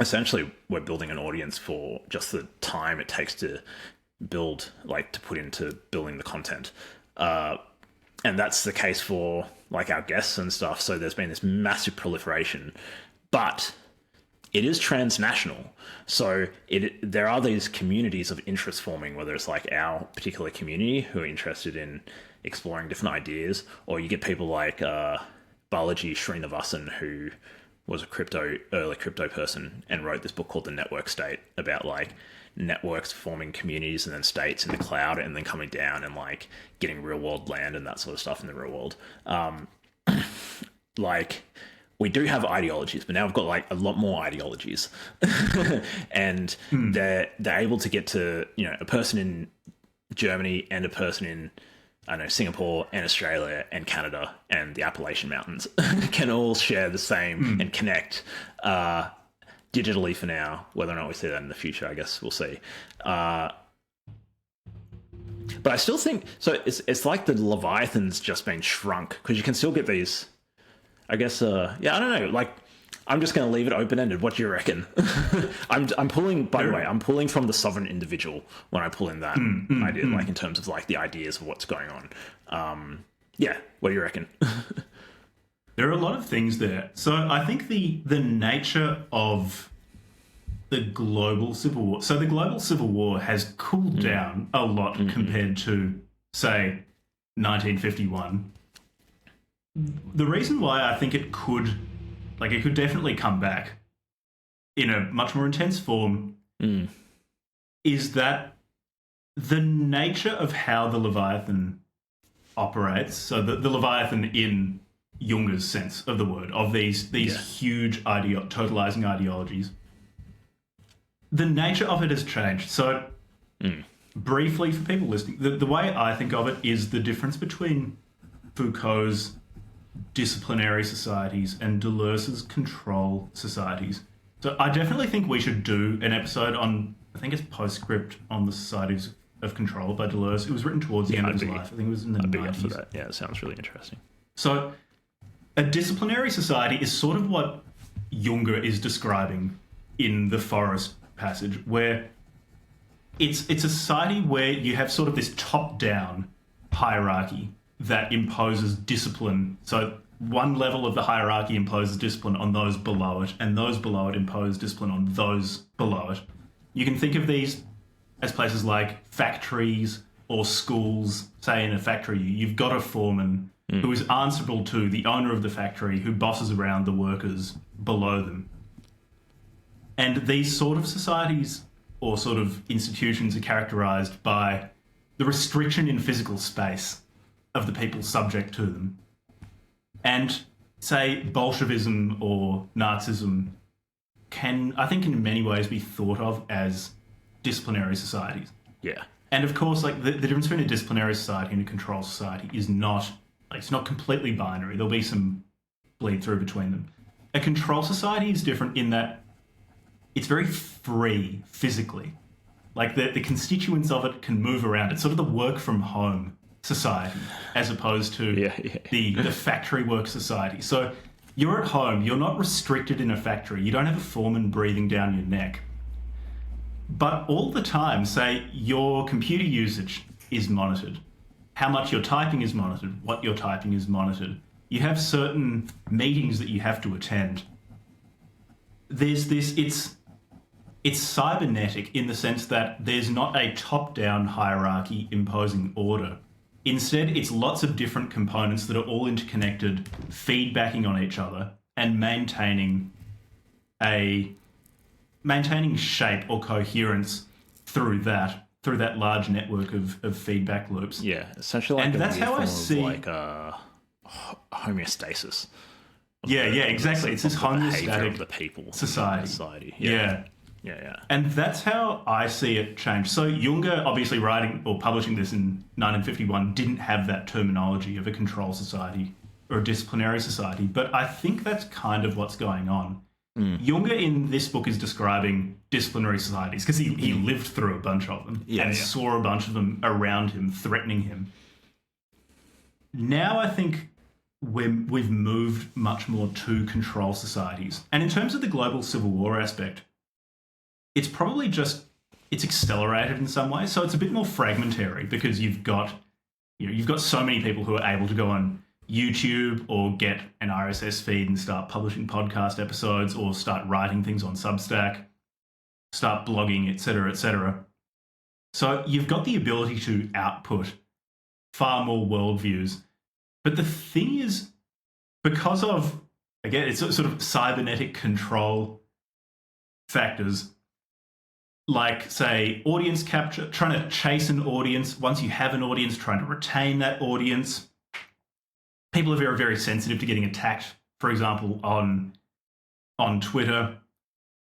Speaker 2: essentially we're building an audience for just the time it takes to build, like, to put into building the content. And that's the case for, like, our guests and stuff. So there's been this massive proliferation, but it is transnational. So there are these communities of interest forming, whether it's like our particular community who are interested in exploring different ideas, or you get people like Balaji Srinivasan, who was a early crypto person and wrote this book called The Network State, about, like, networks forming communities and then states in the cloud, and then coming down and, like, getting real world land and that sort of stuff in the real world. Like, we do have ideologies, but now we've got, like, a lot more ideologies. And they're able to get to, a person in Germany and a person in, I don't know, Singapore and Australia and Canada and the Appalachian Mountains can all share the same and connect digitally for now. Whether or not we see that in the future, I guess we'll see. But I still think, so it's like the leviathans just been shrunk, because you can still get these, I guess, I don't know, like, I'm just going to leave it open-ended. What do you reckon? I'm pulling, by the way, I'm pulling from the sovereign individual when I pull in that idea, like, in terms of, like, the ideas of what's going on. What do you reckon?
Speaker 1: There are a lot of things there. So I think the nature of the global civil war. So the global civil war has cooled down a lot compared to, say, 1951. The reason why I think it could definitely come back in a much more intense form is that the nature of how the Leviathan operates, so the Leviathan in Junger's sense of the word, of these huge totalizing ideologies, the nature of it has changed. So briefly, for people listening, the way I think of it is the difference between Foucault's disciplinary societies and Deleuze's control societies. So I definitely think we should do an episode on, I think it's Postscript on the Societies of Control by Deleuze. It was written towards the end of his life. I think it was in the 90s.
Speaker 2: For that. Yeah, it sounds really interesting. So a disciplinary society is sort of what Junger is describing in the Forest passage, where it's a society where you have sort of this top-down hierarchy that imposes discipline. So one level of the hierarchy imposes discipline on those below it, and those below it impose discipline on those below it. You can think of these as places like factories or schools. Say in a factory, you've got a foreman who is answerable to the owner of the factory, who bosses around the workers below them. And these sort of societies or sort of institutions are characterized by the restriction in physical space of the people subject to them. And, say, Bolshevism or Nazism can, I think, in many ways be thought of as disciplinary societies. Yeah.
Speaker 1: And, of course, like, the difference between a disciplinary society and a control society is not, like, it's not completely binary. There'll be some bleed through between them. a control society is different in that it's very free physically. Like the constituents of it can move around. It's sort of the work from home society as opposed to the factory work society. So you're at home, you're not restricted in a factory. You don't have a foreman breathing down your neck. But all the time, say, your computer usage is monitored. How much you're typing is monitored. What you're typing is monitored. You have certain meetings that you have to attend. There's this, it's cybernetic in the sense that there's not a top-down hierarchy imposing order. Instead, it's lots of different components that are all interconnected, feedbacking on each other and maintaining shape or coherence through that large network of feedback loops.
Speaker 2: Yeah, essentially, like,
Speaker 1: and that's how I see
Speaker 2: like homeostasis.
Speaker 1: Yeah, exactly. It's this homeostatic
Speaker 2: of the people
Speaker 1: society.
Speaker 2: Yeah.
Speaker 1: And that's how I see it change. So Junger, obviously writing or publishing this in 1951, didn't have that terminology of a control society or a disciplinary society, but I think that's kind of what's going on. Junger in this book is describing disciplinary societies because he lived through a bunch of them and saw a bunch of them around him, threatening him. Now I think we've moved much more to control societies. And in terms of the global civil war aspect, it's probably just, it's accelerated in some ways. So it's a bit more fragmentary because you've got so many people who are able to go on YouTube or get an RSS feed and start publishing podcast episodes or start writing things on Substack, start blogging, etc., etc. So you've got the ability to output far more worldviews. But the thing is, because of, again, it's sort of cybernetic control factors, like, say, audience capture, trying to chase an audience. Once you have an audience, trying to retain that audience. People are very, very sensitive to getting attacked, for example, on Twitter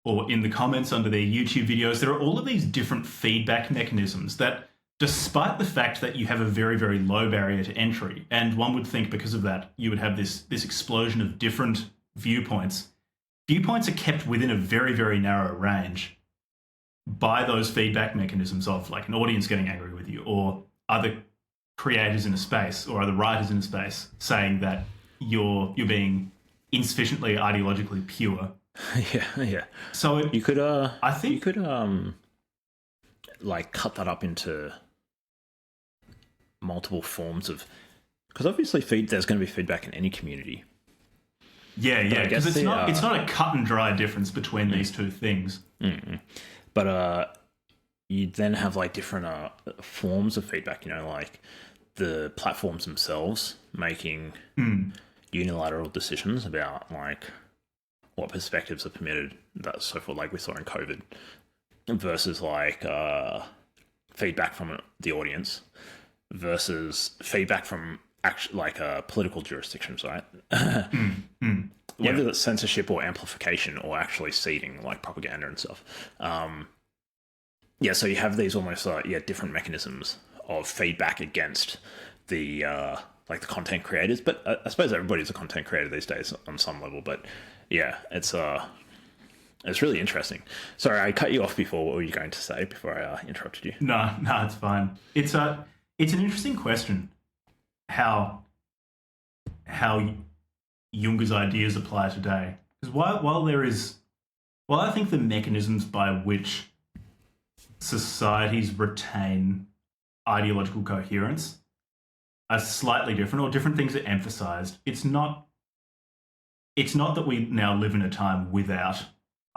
Speaker 1: or in the comments under their YouTube videos. There are all of these different feedback mechanisms that, despite the fact that you have a very, very low barrier to entry, and one would think because of that you would have this explosion of different viewpoints are kept within a very, very narrow range by those feedback mechanisms of, like, an audience getting angry with you or other creators in a space or other writers in a space saying that you're being insufficiently ideologically pure.
Speaker 2: Yeah.
Speaker 1: So
Speaker 2: you could
Speaker 1: I think
Speaker 2: you could like cut that up into multiple forms of, because obviously there's going to be feedback in any community.
Speaker 1: Yeah, because it's not a cut and dry difference between these two things.
Speaker 2: But you then have, like, different forms of feedback, like the platforms themselves making unilateral decisions about, like, what perspectives are permitted, that so forth, like we saw in COVID, versus, like, feedback from the audience versus feedback from political jurisdictions, right? Whether that's censorship or amplification or actually seeding, like propaganda and stuff. So you have these almost different mechanisms of feedback against the the content creators. But I suppose everybody's a content creator these days on some level. But yeah, it's really interesting. Sorry, I cut you off before. What were you going to say before I interrupted you?
Speaker 1: No, it's fine. It's an interesting question how Junger's ideas apply today. Because while I think the mechanisms by which societies retain ideological coherence are slightly different, or different things are emphasized, it's not that we now live in a time without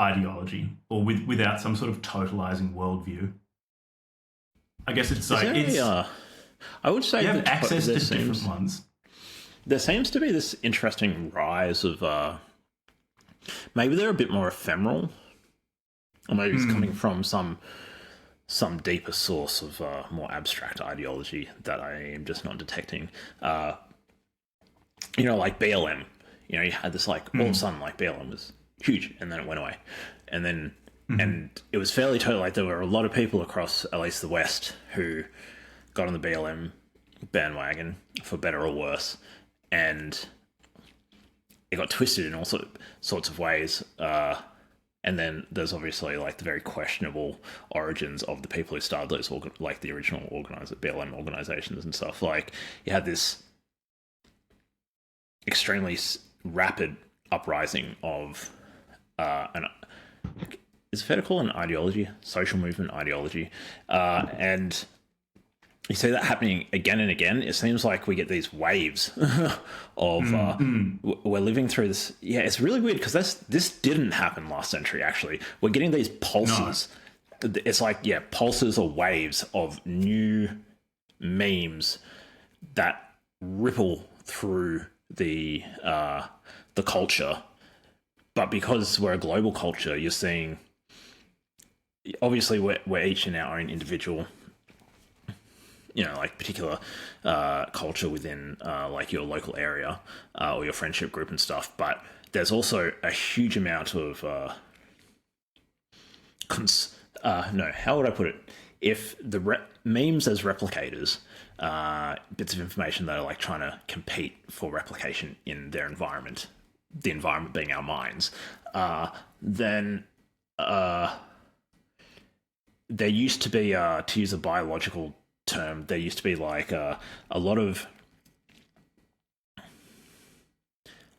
Speaker 1: ideology or without some sort of totalizing worldview. I guess it's like
Speaker 2: I would say
Speaker 1: you have access to different ones.
Speaker 2: There seems to be this interesting rise of maybe they're a bit more ephemeral, or maybe it's coming from some deeper source of more abstract ideology that I am just not detecting. Like BLM. You had this, like, all of a sudden, like, BLM was huge, and then it went away, and then and it was fairly total. Like, there were a lot of people across at least the West who got on the BLM bandwagon, for better or worse, and it got twisted in all sorts of ways. And then there's obviously like the very questionable origins of the people who started those, like the original BLM organizations and stuff. Like you had this extremely rapid uprising of is it fair to call it an ideology, social movement ideology, and you see that happening again and again. It seems like we get these waves of we're living through this. Yeah, it's really weird because this didn't happen last century. Actually, we're getting these pulses. No. It's like pulses or waves of new memes that ripple through the culture. But because we're a global culture, you're seeing. Obviously, we're each in our own individual. Like particular culture within like your local area or your friendship group and stuff. But there's also a huge amount of how would I put it? If the memes as replicators, bits of information that are like trying to compete for replication in their environment, the environment being our minds, then there used to be, to use a biological term, there used to be like a lot of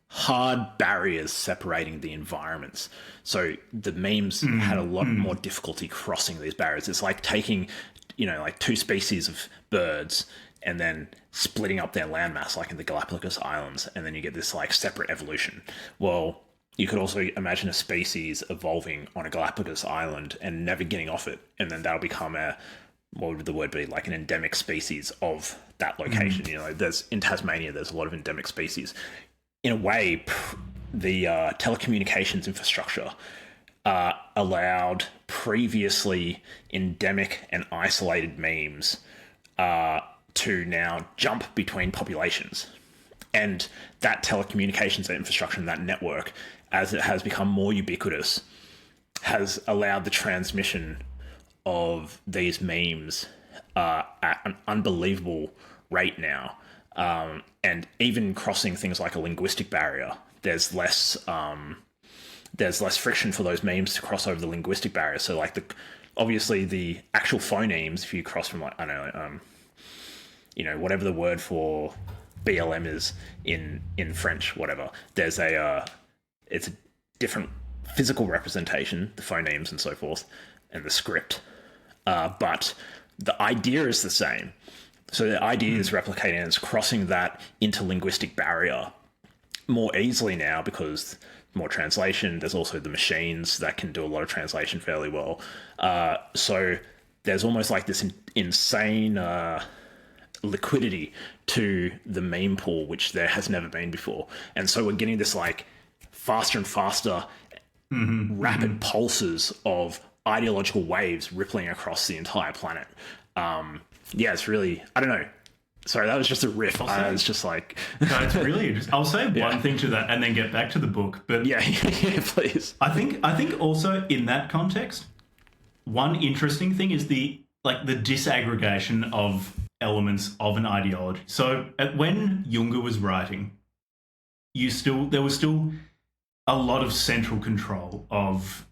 Speaker 2: hard barriers separating the environments. So the memes had a lot more difficulty crossing these barriers. It's like taking, like two species of birds and then splitting up their landmass, like in the Galapagos Islands, and then you get this like separate evolution. Well, you could also imagine a species evolving on a Galapagos Island and never getting off it, and then that'll become what would the word be, like an endemic species of that location. There's in Tasmania, there's a lot of endemic species. In a way, the telecommunications infrastructure allowed previously endemic and isolated memes to now jump between populations. And that telecommunications infrastructure and that network, as it has become more ubiquitous, has allowed the transmission of these memes at an unbelievable rate now. And even crossing things like a linguistic barrier, there's less friction for those memes to cross over the linguistic barrier. So like obviously the actual phonemes, if you cross from like, I don't know, whatever the word for BLM is in French, whatever, there's it's a different physical representation, the phonemes and so forth, and the script. But the idea is the same. So the idea is replicating, and it's crossing that interlinguistic barrier more easily now because more translation. There's also the machines that can do a lot of translation fairly well. So there's almost like this insane liquidity to the meme pool, which there has never been before. And so we're getting this like faster and faster rapid pulses of ideological waves rippling across the entire planet. It's really, I don't know. Sorry, that was just a riff. It's just like...
Speaker 1: No, it's really interesting. I'll say one thing to that and then get back to the book. But
Speaker 2: yeah, please.
Speaker 1: I think also in that context, one interesting thing is the disaggregation of elements of an ideology. So when Junger was writing, there was still a lot of central control of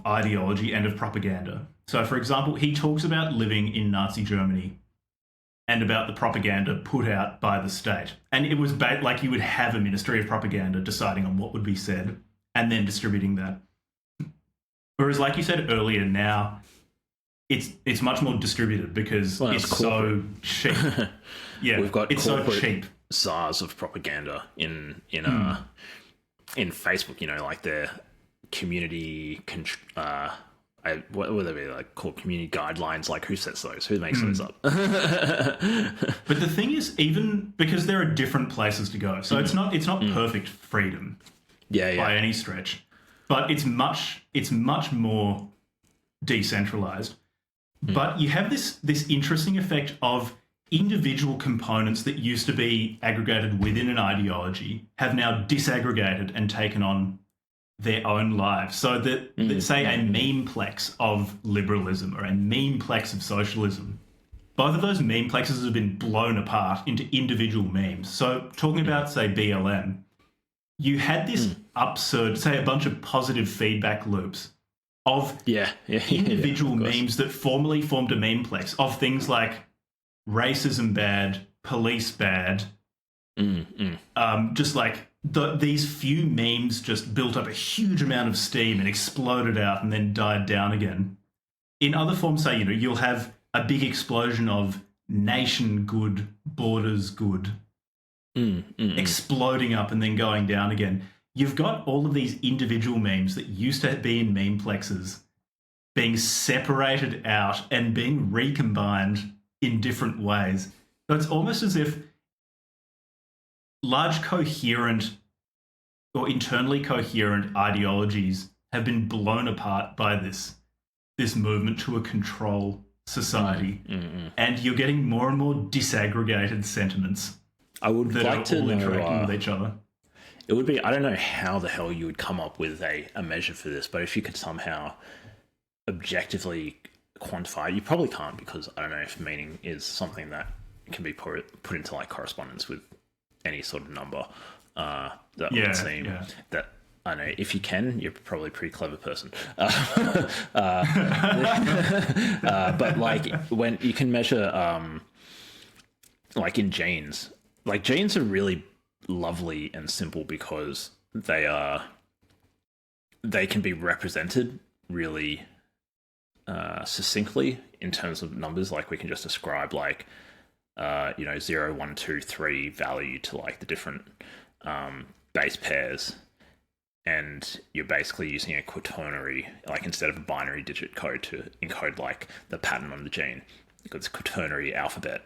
Speaker 1: ideology and of propaganda. So, for example, he talks about living in Nazi Germany and about the propaganda put out by the state. And it was like you would have a ministry of propaganda deciding on what would be said and then distributing that. Whereas, like you said earlier, now it's much more distributed because it's so cheap. Yeah,
Speaker 2: we've got
Speaker 1: it's so cheap.
Speaker 2: SARS of propaganda in Facebook. Like their community. What would they be like called? Community guidelines. Like who sets those? Who makes those up?
Speaker 1: But the thing is, even because there are different places to go, so it's not perfect freedom, by any stretch, but it's much more decentralized. But you have this interesting effect of individual components that used to be aggregated within an ideology have now disaggregated and taken on their own lives. So that say a memeplex of liberalism or a memeplex of socialism, both of those memeplexes have been blown apart into individual memes. So talking about, say, BLM, you had this absurd, say, a bunch of positive feedback loops of individual memes that formerly formed a memeplex of things like racism bad, police bad, just like these few memes just built up a huge amount of steam and exploded out and then died down again. In other forms, say, you'll have a big explosion of nation good, borders good, exploding up and then going down again. You've got all of these individual memes that used to be in memeplexes being separated out and being recombined in different ways. So it's almost as if large coherent or internally coherent ideologies have been blown apart by this movement to a control society. And you're getting more and more disaggregated sentiments
Speaker 2: I would
Speaker 1: that
Speaker 2: like
Speaker 1: are
Speaker 2: to
Speaker 1: all
Speaker 2: know,
Speaker 1: interacting with each other.
Speaker 2: It would be, I don't know how the hell you would come up with a measure for this, but if you could somehow objectively quantify, you probably can't, because I don't know if meaning is something that can be put into like correspondence with any sort of number. That would seem that, I don't know, if you can, you're probably a pretty clever person. But like when you can measure, like in genes, like genes are really lovely and simple because they can be represented really succinctly in terms of numbers. Like we can just ascribe like 0, 1, 2, 3 value to like the different base pairs, and you're basically using a quaternary, like instead of a binary digit code, to encode like the pattern on the gene. It's a quaternary alphabet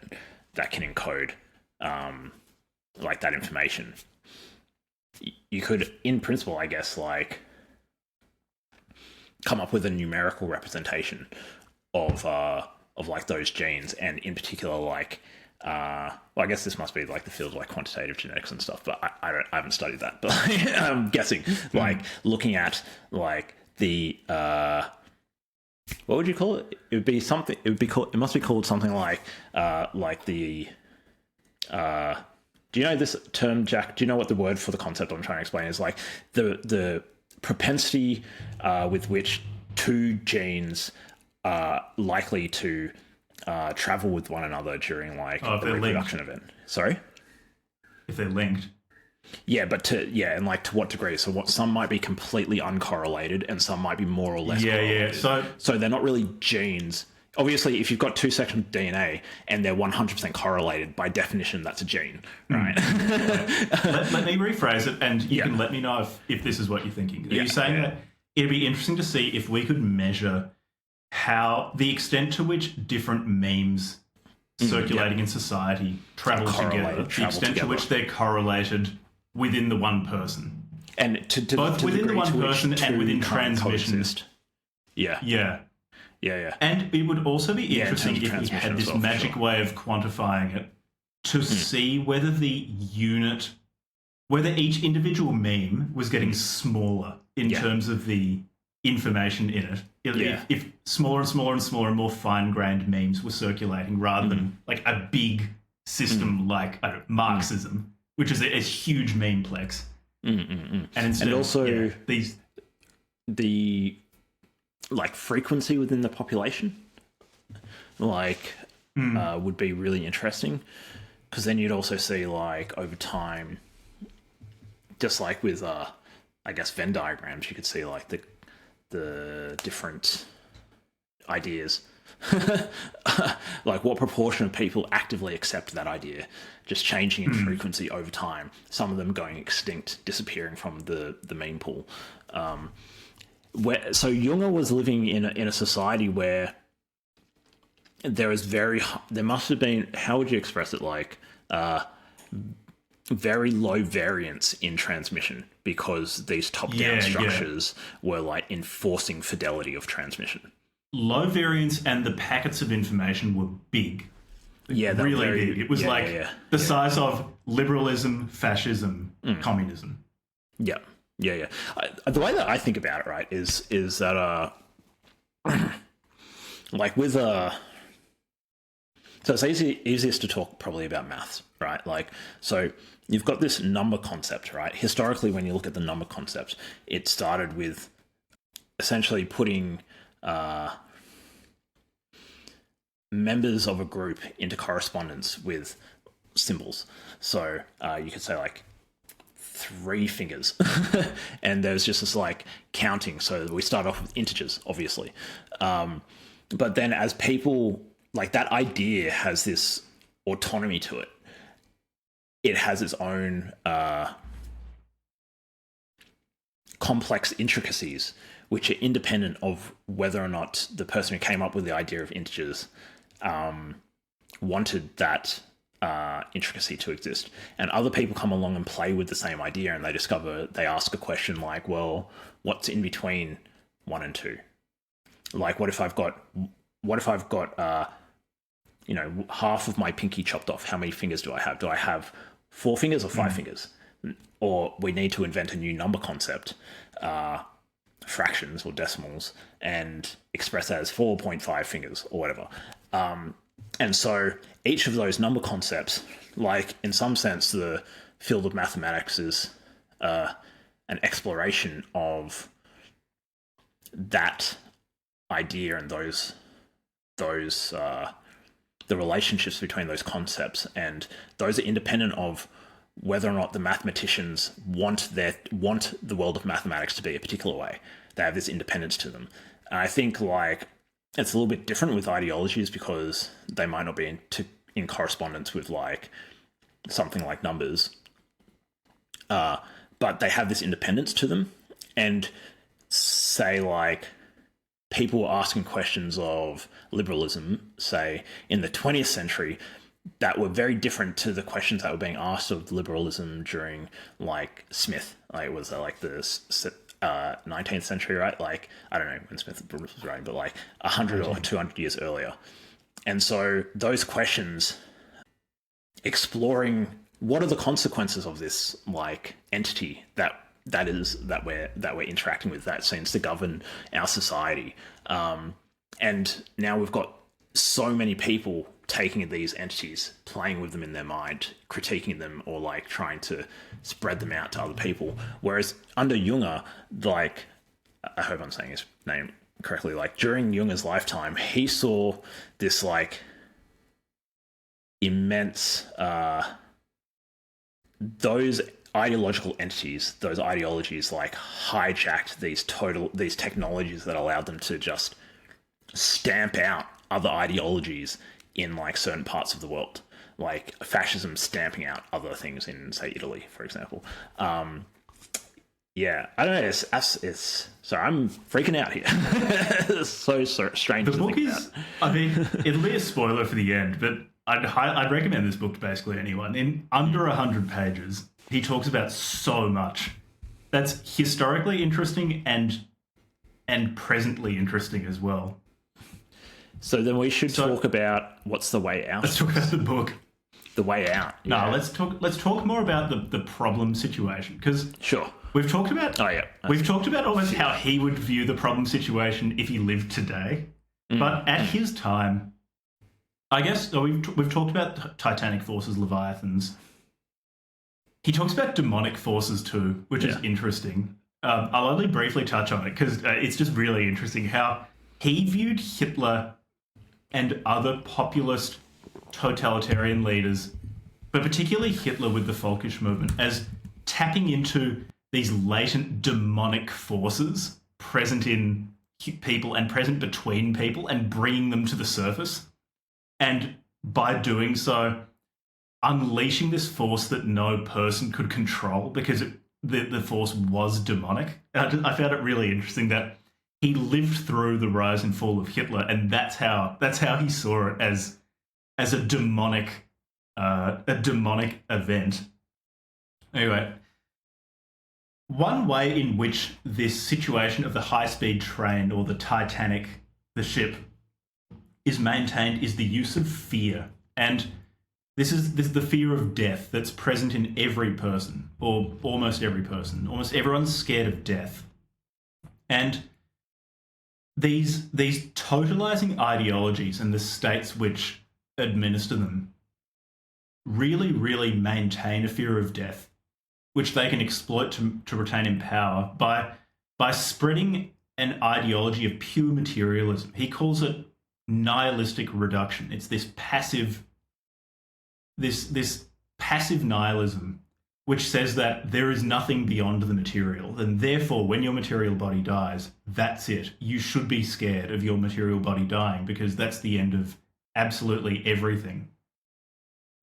Speaker 2: that can encode like that information. You could, in principle, I guess, like come up with a numerical representation of like those genes, and in particular, like well, I guess this must be like the field of like quantitative genetics and stuff, but I haven't studied that. But I'm guessing, like looking at like the what would you call it? It would be something. It would be called. It must be called something like the. Do you know this term, Jack? Do you know what the word for the concept I'm trying to explain is? Like the propensity with which two genes are likely to travel with one another during like a reproduction event. Sorry?
Speaker 1: If they're linked.
Speaker 2: Yeah, but and like to what degree? So some might be completely uncorrelated and some might be more or less correlated. So they're not really genes. Obviously, if you've got two sections of DNA and they're 100% correlated, by definition, that's a gene, right?
Speaker 1: Let me rephrase it, and you can let me know if this is what you're thinking. Are you saying that it'd be interesting to see if we could measure how the extent to which different memes circulating in society travel together, the extent to which they're correlated within the one person,
Speaker 2: and to
Speaker 1: both
Speaker 2: to
Speaker 1: within the one person and within transmission.
Speaker 2: Coexist. Yeah.
Speaker 1: And it would also be interesting if we had this magic way of quantifying it to see whether whether each individual meme was getting smaller in terms of the information in it. If smaller and smaller and smaller and more fine-grained memes were circulating rather than like a big system like Marxism, which is a huge memeplex. And instead
Speaker 2: and also
Speaker 1: the
Speaker 2: like frequency within the population like would be really interesting, because then you'd also see like over time, just like with I guess Venn diagrams, you could see like the different ideas like what proportion of people actively accept that idea, just changing in frequency over time, some of them going extinct, disappearing from the meme pool. So Junger was living in a society where there must have been, how would you express it, like very low variance in transmission, because these top-down structures were like enforcing fidelity of transmission. Low
Speaker 1: variance, and the packets of information were big.
Speaker 2: Yeah,
Speaker 1: really big. It was the size of liberalism, fascism, communism.
Speaker 2: Yeah. The way that I think about it, right, is that like with So it's easiest to talk probably about maths, right? Like, so you've got this number concept, right? Historically, when you look at the number concept, it started with essentially putting members of a group into correspondence with symbols. So you could say like 3 fingers, and there's just this like counting. So we start off with integers, obviously, but then as people, like, that idea has this autonomy to it. It has its own complex intricacies, which are independent of whether or not the person who came up with the idea of integers wanted that intricacy to exist. And other people come along and play with the same idea, and they ask a question like, well, what's in between 1 and 2? Like, what if I've got half of my pinky chopped off? How many fingers do I have? Do I have 4 fingers or 5 fingers? Or we need to invent a new number concept, fractions or decimals, and express that as 4.5 fingers or whatever. And so each of those number concepts, like, in some sense, the field of mathematics is an exploration of that idea and the relationships between those concepts, and those are independent of whether or not the mathematicians want the world of mathematics to be a particular way. They have this independence to them. And I think, like, it's a little bit different with ideologies because they might not be in correspondence with, like, something like numbers, but they have this independence to them. And say, like, people were asking questions of liberalism, say, in the 20th century, that were very different to the questions that were being asked of liberalism during, like, Smith. Like, it was like the 19th century, right? Like, I don't know when Smith was writing, but like 100 or 200 years earlier. And so those questions, exploring what are the consequences of this, like, entity that we're interacting with, that seems to govern our society. And now we've got so many people taking these entities, playing with them in their mind, critiquing them, or like trying to spread them out to other people. Whereas under Junger, like, I hope I'm saying his name correctly, like, during Junger's lifetime, he saw this, like, immense, those ideological entities, those ideologies, like, hijacked these technologies that allowed them to just stamp out other ideologies in, like, certain parts of the world, like fascism stamping out other things in, say, Italy, for example. Yeah, I don't know. It's so I'm freaking out here. It's so strange.
Speaker 1: The book is, I mean, it'll be a spoiler for the end, but I'd recommend this book to basically anyone. In under 100 pages, he talks about so much that's historically interesting and presently interesting as well.
Speaker 2: So then we should talk about what's the way out.
Speaker 1: Let's talk about the book.
Speaker 2: The way out.
Speaker 1: No, let's talk more about the problem situation, because
Speaker 2: sure.
Speaker 1: We've talked about we've talked about almost how he would view the problem situation if he lived today. But at his time, I guess we've talked about titanic forces, leviathans. He talks about demonic forces too, which is interesting. I'll only briefly touch on it because it's just really interesting how he viewed Hitler and other populist totalitarian leaders, but particularly Hitler with the Völkisch movement, as tapping into these latent demonic forces present in people and present between people and bringing them to the surface. And by doing so, unleashing this force that no person could control because the force was demonic. And I found it really interesting that he lived through the rise and fall of Hitler, and that's how he saw it as a demonic event. Anyway, one way in which this situation of the high-speed train or the Titanic, the ship, is maintained is the use of fear. And this is the fear of death that's present in every person, or almost every person. Almost everyone's scared of death. And these totalizing ideologies and the states which administer them really, really maintain a fear of death, which they can exploit to retain in power by spreading an ideology of pure materialism. He calls it nihilistic reduction. It's this passive nihilism which says that there is nothing beyond the material, and therefore when your material body dies, that's it. You should be scared of your material body dying because that's the end of absolutely everything.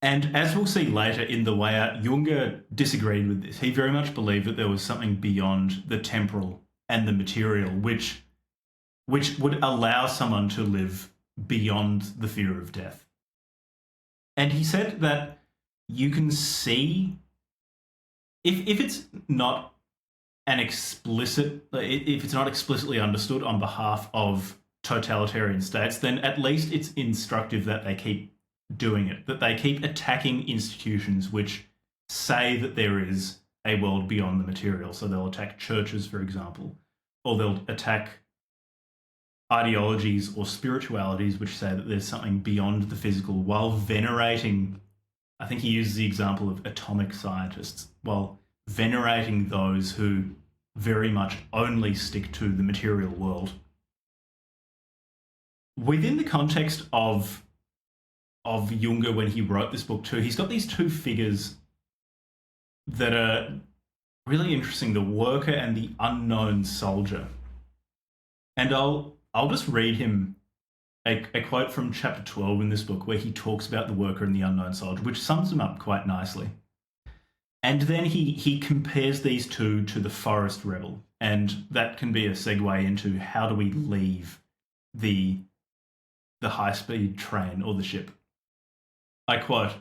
Speaker 1: And as we'll see later in the way out, Junger disagreed with this. He very much believed that there was something beyond the temporal and the material, which would allow someone to live beyond the fear of death. And he said that you can see, if it's not if it's not explicitly understood on behalf of totalitarian states, then at least it's instructive that they keep doing it, that they keep attacking institutions which say that there is a world beyond the material. So they'll attack churches, for example, or they'll attack ideologies or spiritualities which say that there's something beyond the physical, while venerating, I think he uses the example of atomic scientists, while venerating those who very much only stick to the material world. Within the context of Junger, when he wrote this book too, he's got these two figures that are really interesting, the worker and the unknown soldier. And I'll just read him a quote from chapter 12 in this book where he talks about the worker and the unknown soldier, which sums them up quite nicely. And then he compares these two to the forest rebel, and that can be a segue into how do we leave the high-speed train or the ship. I quote,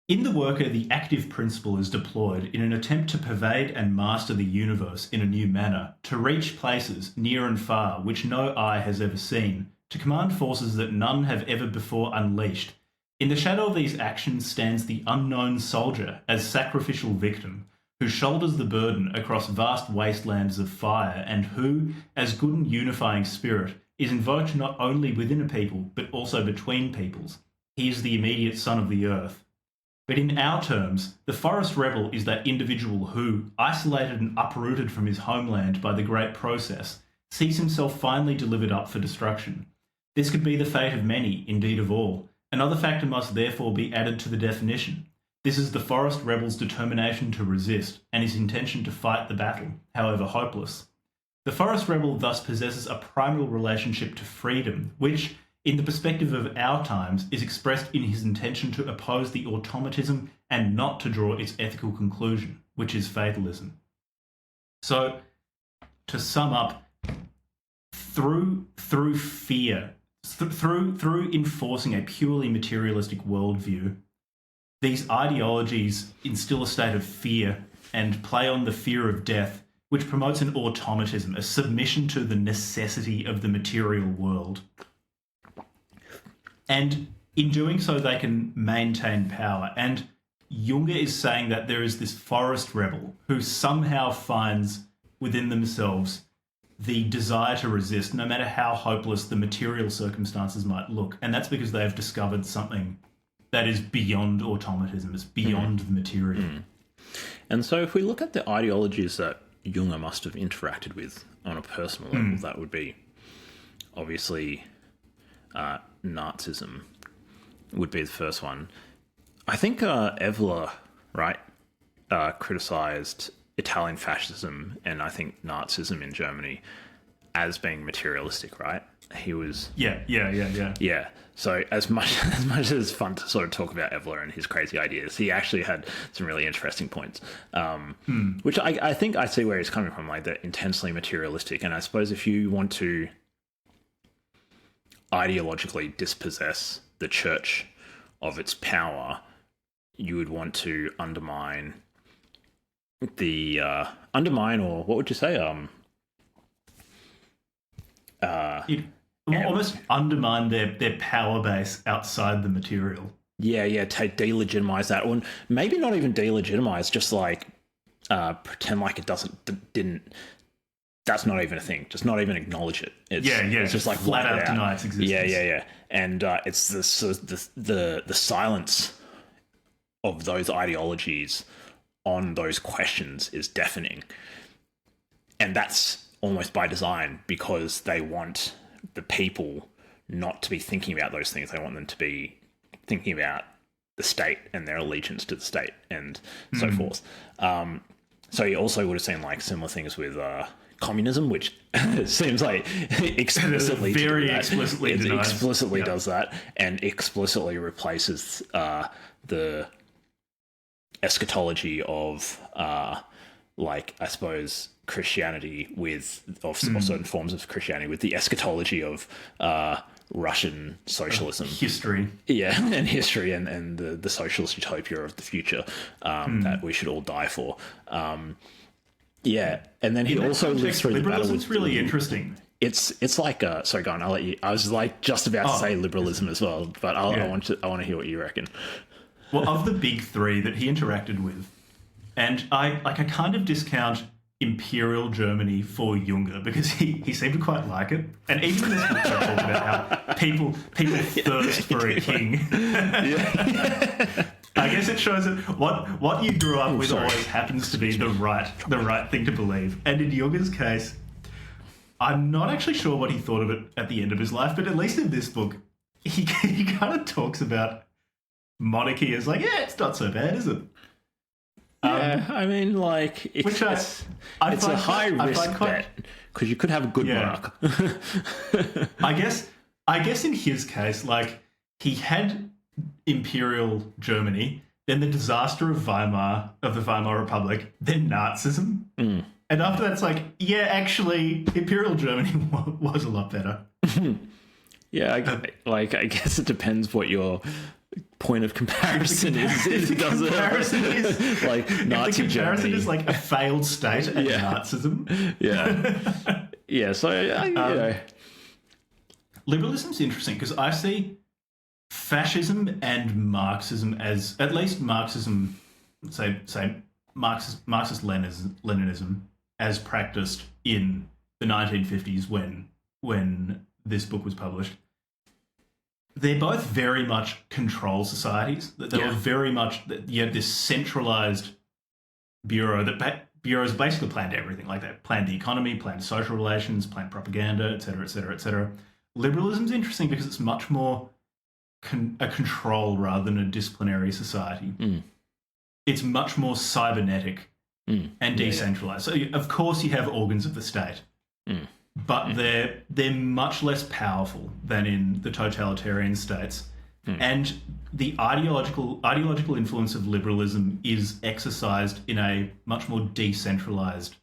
Speaker 1: "In the worker, the active principle is deployed in an attempt to pervade and master the universe in a new manner, to reach places near and far which no eye has ever seen, to command forces that none have ever before unleashed. In the shadow of these actions stands the unknown soldier as sacrificial victim, who shoulders the burden across vast wastelands of fire, and who, as good and unifying spirit, is invoked not only within a people, but also between peoples. He is the immediate son of the earth. But in our terms, the forest rebel is that individual who, isolated and uprooted from his homeland by the great process, sees himself finally delivered up for destruction. This could be the fate of many, indeed of all. Another factor must therefore be added to the definition. This is the forest rebel's determination to resist, and his intention to fight the battle, however hopeless. The forest rebel thus possesses a primal relationship to freedom, which, in the perspective of our times, is expressed in his intention to oppose the automatism and not to draw its ethical conclusion, which is fatalism." So, to sum up, through fear, through enforcing a purely materialistic worldview, these ideologies instill a state of fear and play on the fear of death, which promotes an automatism, a submission to the necessity of the material world. And in doing so, they can maintain power. And Junger is saying that there is this forest rebel who somehow finds within themselves the desire to resist, no matter how hopeless the material circumstances might look. And that's because they have discovered something that is beyond automatism, it's beyond the material.
Speaker 2: And so if we look at the ideologies that Junger must have interacted with on a personal level, that would be obviously Nazism would be the first one. I think Evler, right, criticised Italian fascism and I think Nazism in Germany as being materialistic, right? He was... Yeah. So as much as it's fun to sort of talk about Evler and his crazy ideas, he actually had some really interesting points, which I think I see where he's coming from, like the intensely materialistic. And I suppose if you want to ideologically dispossess the church of its power, you would want to undermine or what would you say?
Speaker 1: Almost undermine their power base outside the material.
Speaker 2: Yeah, to delegitimize that, or maybe not even delegitimize, just like pretend like it didn't. That's not even a thing. Just not even acknowledge it. It's just like
Speaker 1: flat out deny its existence.
Speaker 2: Yeah. and it's the silence of those ideologies on those questions is deafening, and that's almost by design, because they want the people not to be thinking about those things. They want them to be thinking about the state and their allegiance to the state and so forth. So you also would have seen like similar things with communism, which seems like explicitly explicitly does that, and explicitly replaces the eschatology of like, I suppose, Christianity with or certain forms of Christianity with the eschatology of Russian socialism
Speaker 1: history,
Speaker 2: and history, and the socialist utopia of the future that we should all die for. And then he also lives through the battle with...
Speaker 1: It's really interesting.
Speaker 2: It's like sorry, go on. I'll let you. I was like just about to say liberalism as well, but I want to hear what you reckon.
Speaker 1: Well, of the big three that he interacted with, and I kind of discount Imperial Germany for Junger, because he seemed to quite like it. And even in this book, I talk about how people thirst for a king. I guess it shows that what you grew up with always happens to be the right thing to believe. And in Junger's case, I'm not actually sure what he thought of it at the end of his life, but at least in this book, he kind of talks about monarchy as like, it's not so bad, is it?
Speaker 2: I mean, like, it's a high risk bet, because you could have a good monarch.
Speaker 1: I guess in his case, like, he had Imperial Germany, then the disaster of the Weimar Republic, then Nazism, and after that's like, actually, Imperial Germany was a lot better.
Speaker 2: I guess it depends what your point of comparison is. Like Nazi Germany
Speaker 1: is like a failed state and Nazism.
Speaker 2: So
Speaker 1: liberalism's interesting, because I see fascism and Marxism as, at least Marxism, say Marxist Leninism as practiced in the 1950s when this book was published. They're both very much control societies. They were very much, you had this centralized bureau bureaus basically planned everything. Like, they planned the economy, planned social relations, planned propaganda, etc., etc., etc. Liberalism's interesting because it's much more a control rather than a disciplinary society. It's much more cybernetic and decentralized. So, of course, you have organs of the state. But they're much less powerful than in the totalitarian states. And the ideological influence of liberalism is exercised in a much more decentralized,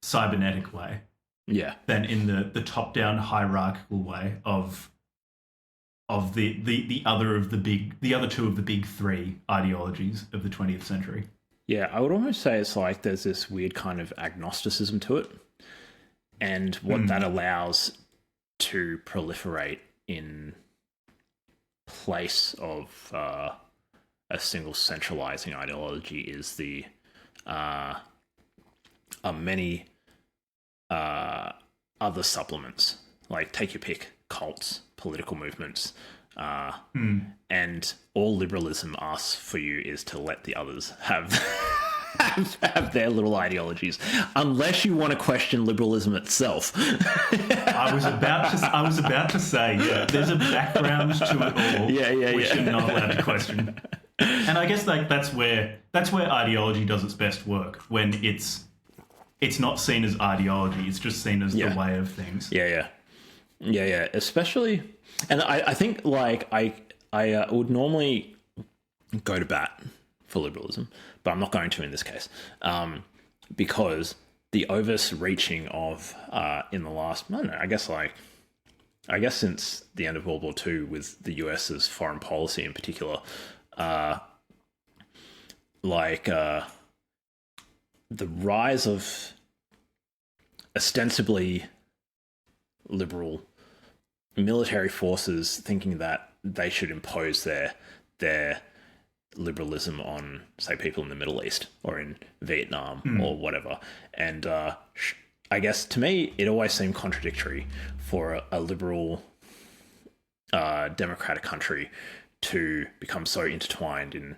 Speaker 1: cybernetic way than in the top-down hierarchical way of the other two of the big three ideologies of the 20th century.
Speaker 2: Yeah, I would almost say it's like there's this weird kind of agnosticism to it. And what that allows to proliferate in place of a single centralizing ideology is the many other supplements. Like, take your pick: cults, political movements, and all liberalism asks for you is to let the others have have their little ideologies, unless you want to question liberalism itself.
Speaker 1: I was about to say, there's a background to it all, which you're not allowed to question. And I guess like that's where ideology does its best work, when it's not seen as ideology, it's just seen as the way of things.
Speaker 2: Especially, and I think like I would normally go to bat for liberalism, but I'm not going to in this case, because the overreaching of in the last, I don't know, I guess since the end of World War II, with the US's foreign policy in particular, the rise of ostensibly liberal military forces thinking that they should impose their liberalism on, say, people in the Middle East or in Vietnam or whatever. And I guess to me, it always seemed contradictory for a liberal democratic country to become so intertwined in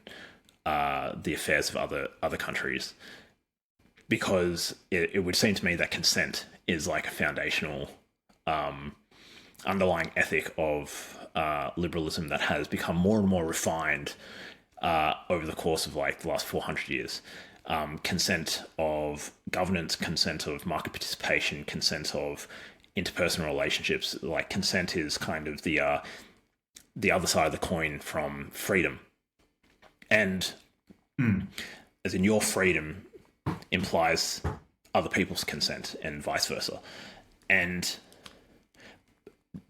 Speaker 2: the affairs of other countries, because it would seem to me that consent is like a foundational underlying ethic of liberalism that has become more and more refined over the course of like the last 400 years. Consent of governance, consent of market participation, consent of interpersonal relationships. Like consent is kind of the other side of the coin from freedom. And as in, your freedom implies other people's consent and vice versa. And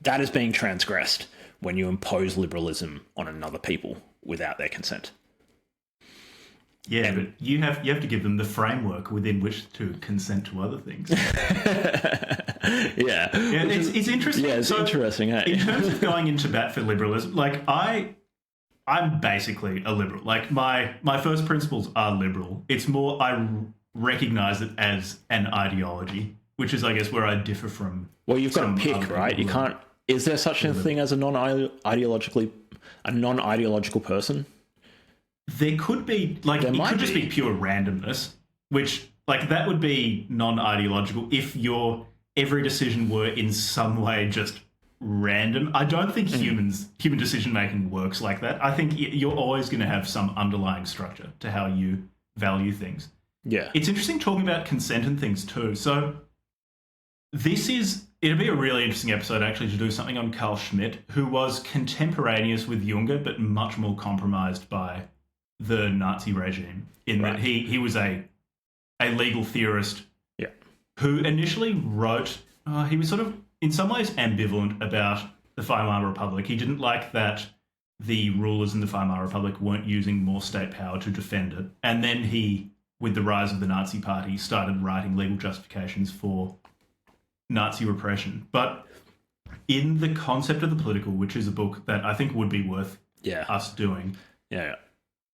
Speaker 2: that is being transgressed when you impose liberalism on another people without their consent.
Speaker 1: Yeah, and but you have to give them the framework within which to consent to other things.
Speaker 2: Yeah,
Speaker 1: it's interesting.
Speaker 2: Yeah, it's interesting. Hey?
Speaker 1: In terms of going into bat for liberalism, like I'm basically a liberal. Like my first principles are liberal. It's more I recognize it as an ideology, which is, I guess, where I differ from.
Speaker 2: Well, you've got to pick, right? You can't. Is there such a thing as a non-ideological person?
Speaker 1: There could be, like, it could just be pure randomness, which, like, that would be non-ideological if your every decision were in some way just random. I don't think human decision making works like that. I think you're always going to have some underlying structure to how you value things.
Speaker 2: Yeah.
Speaker 1: It's interesting talking about consent and things too. So it'll be a really interesting episode actually to do something on Carl Schmitt, who was contemporaneous with Junger, but much more compromised by the Nazi regime in that he was a legal theorist who initially wrote, he was sort of in some ways ambivalent about the Weimar Republic. He didn't like that the rulers in the Weimar Republic weren't using more state power to defend it. And then he, with the rise of the Nazi Party, started writing legal justifications for Nazi repression. But in The Concept of the Political, which is a book that I think would be worth us doing,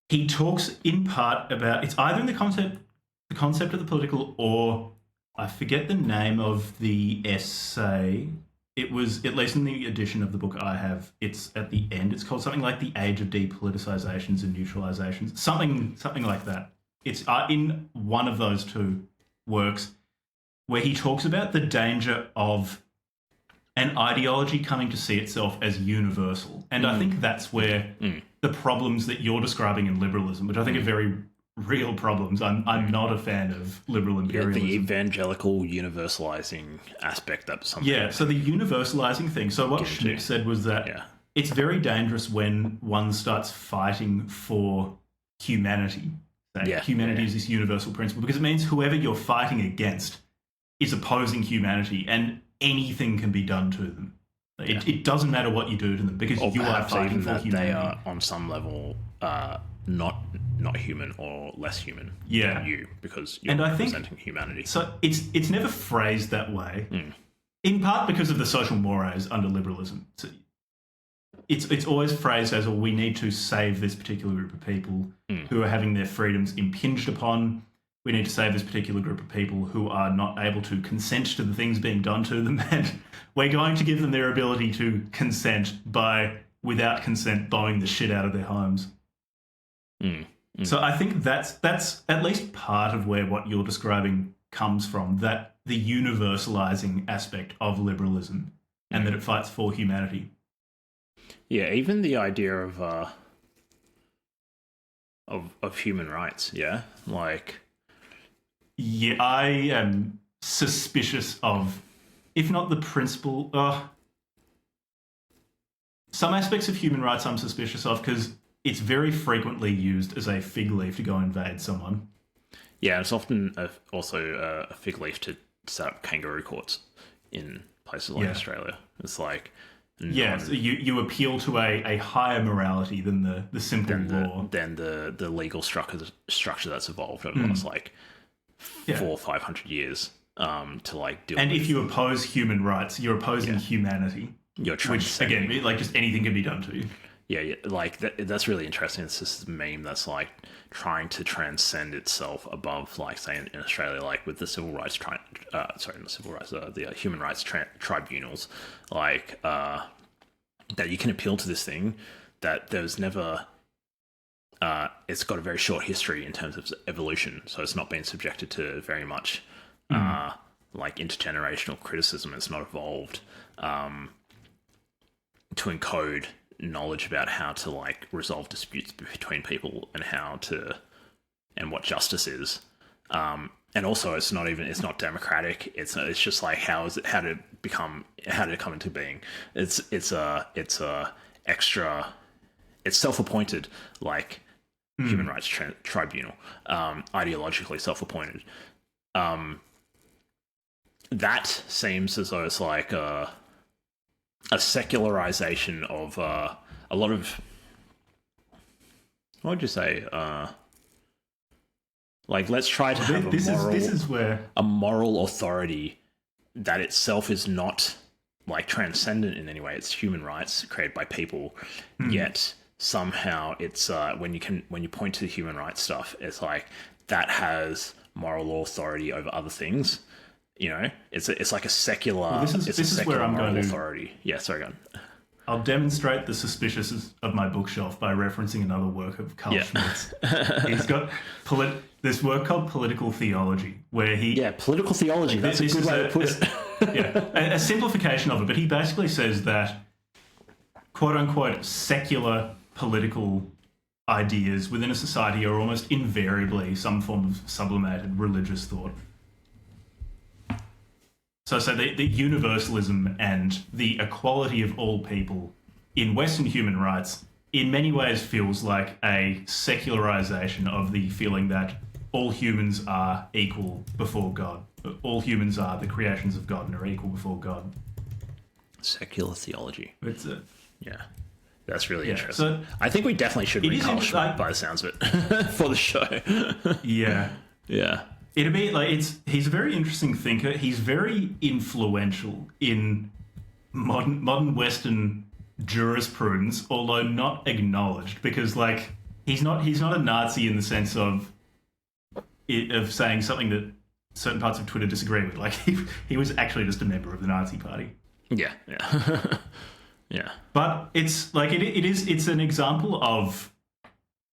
Speaker 1: he talks in part about, it's either in the concept of the political, or I forget the name of the essay. It was, at least in the edition of the book I have, it's at the end. It's called something like The Age of Depoliticizations and Neutralizations, something like that. It's in one of those two works where he talks about the danger of an ideology coming to see itself as universal. And I think that's where the problems that you're describing in liberalism, which I think are very real problems. I'm not a fan of liberal imperialism.
Speaker 2: The evangelical universalizing aspect that something.
Speaker 1: Yeah, so the universalizing thing. So what Schmitt said was that it's very dangerous when one starts fighting for humanity. Humanity is this universal principle, because it means whoever you're fighting against is opposing humanity, and anything can be done to them. It doesn't matter what you do to them, because you are fighting for humanity.
Speaker 2: They are on some level not human or less human than you, because you're representing humanity.
Speaker 1: So it's never phrased that way, in part because of the social mores under liberalism. So it's always phrased as, we need to save this particular group of people who are having their freedoms impinged upon. We need to save this particular group of people who are not able to consent to the things being done to them, and we're going to give them their ability to consent by, without consent, blowing the shit out of their homes. So I think that's at least part of where what you're describing comes from, that the universalizing aspect of liberalism, and that it fights for humanity.
Speaker 2: Yeah, even the idea of human rights, like...
Speaker 1: Yeah, I am suspicious of, if not the principle, some aspects of human rights I'm suspicious of, because it's very frequently used as a fig leaf to go invade someone.
Speaker 2: Yeah, it's often also a fig leaf to set up kangaroo courts in places like Australia. It's like... so you appeal to a higher morality than the simple law. Than the legal structure that's evolved over the last, like... 400 or 500 years to like deal. And
Speaker 1: if you oppose human rights, you're opposing humanity. Which again, like, just anything can be done to you.
Speaker 2: Yeah, like that's really interesting. It's this meme that's like trying to transcend itself above, like, say in Australia, like with the civil rights the human rights tribunals, like that you can appeal to this thing that there's never. It's got a very short history in terms of evolution, so it's not been subjected to very much like intergenerational criticism. It's not evolved to encode knowledge about how to like resolve disputes between people and what justice is. And also, it's not democratic. It's just like how did it come into being? It's self-appointed, like human rights tribunal, ideologically self-appointed. That seems as though it's like a secularization of a lot of, what would you say? Like, let's try to have a moral authority that itself is not like transcendent in any way. It's human rights created by people, yet somehow it's when you point to the human rights stuff, it's like that has moral authority over other things. You know, it's like a secular. Well, this is where I'm going authority. Yeah, sorry, go on.
Speaker 1: I'll demonstrate the suspiciousness of my bookshelf by referencing another work of Carl Schmitt's. He's got this work called Political Theology, where he...
Speaker 2: Yeah, political theology, that's a good way to put it.
Speaker 1: A simplification of it, but he basically says that, quote-unquote, secular political ideas within a society are almost invariably some form of sublimated religious thought. So the universalism and the equality of all people in Western human rights in many ways feels like a secularization of the feeling that all humans are equal before God. All humans are the creations of God and are equal before God.
Speaker 2: Secular theology. Yeah. That's really
Speaker 1: So
Speaker 2: interesting. I think we definitely should read Carl Schmitt by the sounds of it for the show.
Speaker 1: Yeah.
Speaker 2: Yeah.
Speaker 1: It'd be like he's a very interesting thinker. He's very influential in modern Western jurisprudence, although not acknowledged, because like he's not a Nazi in the sense of saying something that certain parts of Twitter disagree with. Like he was actually just a member of the Nazi Party.
Speaker 2: Yeah. Yeah.
Speaker 1: But it's like it's an example of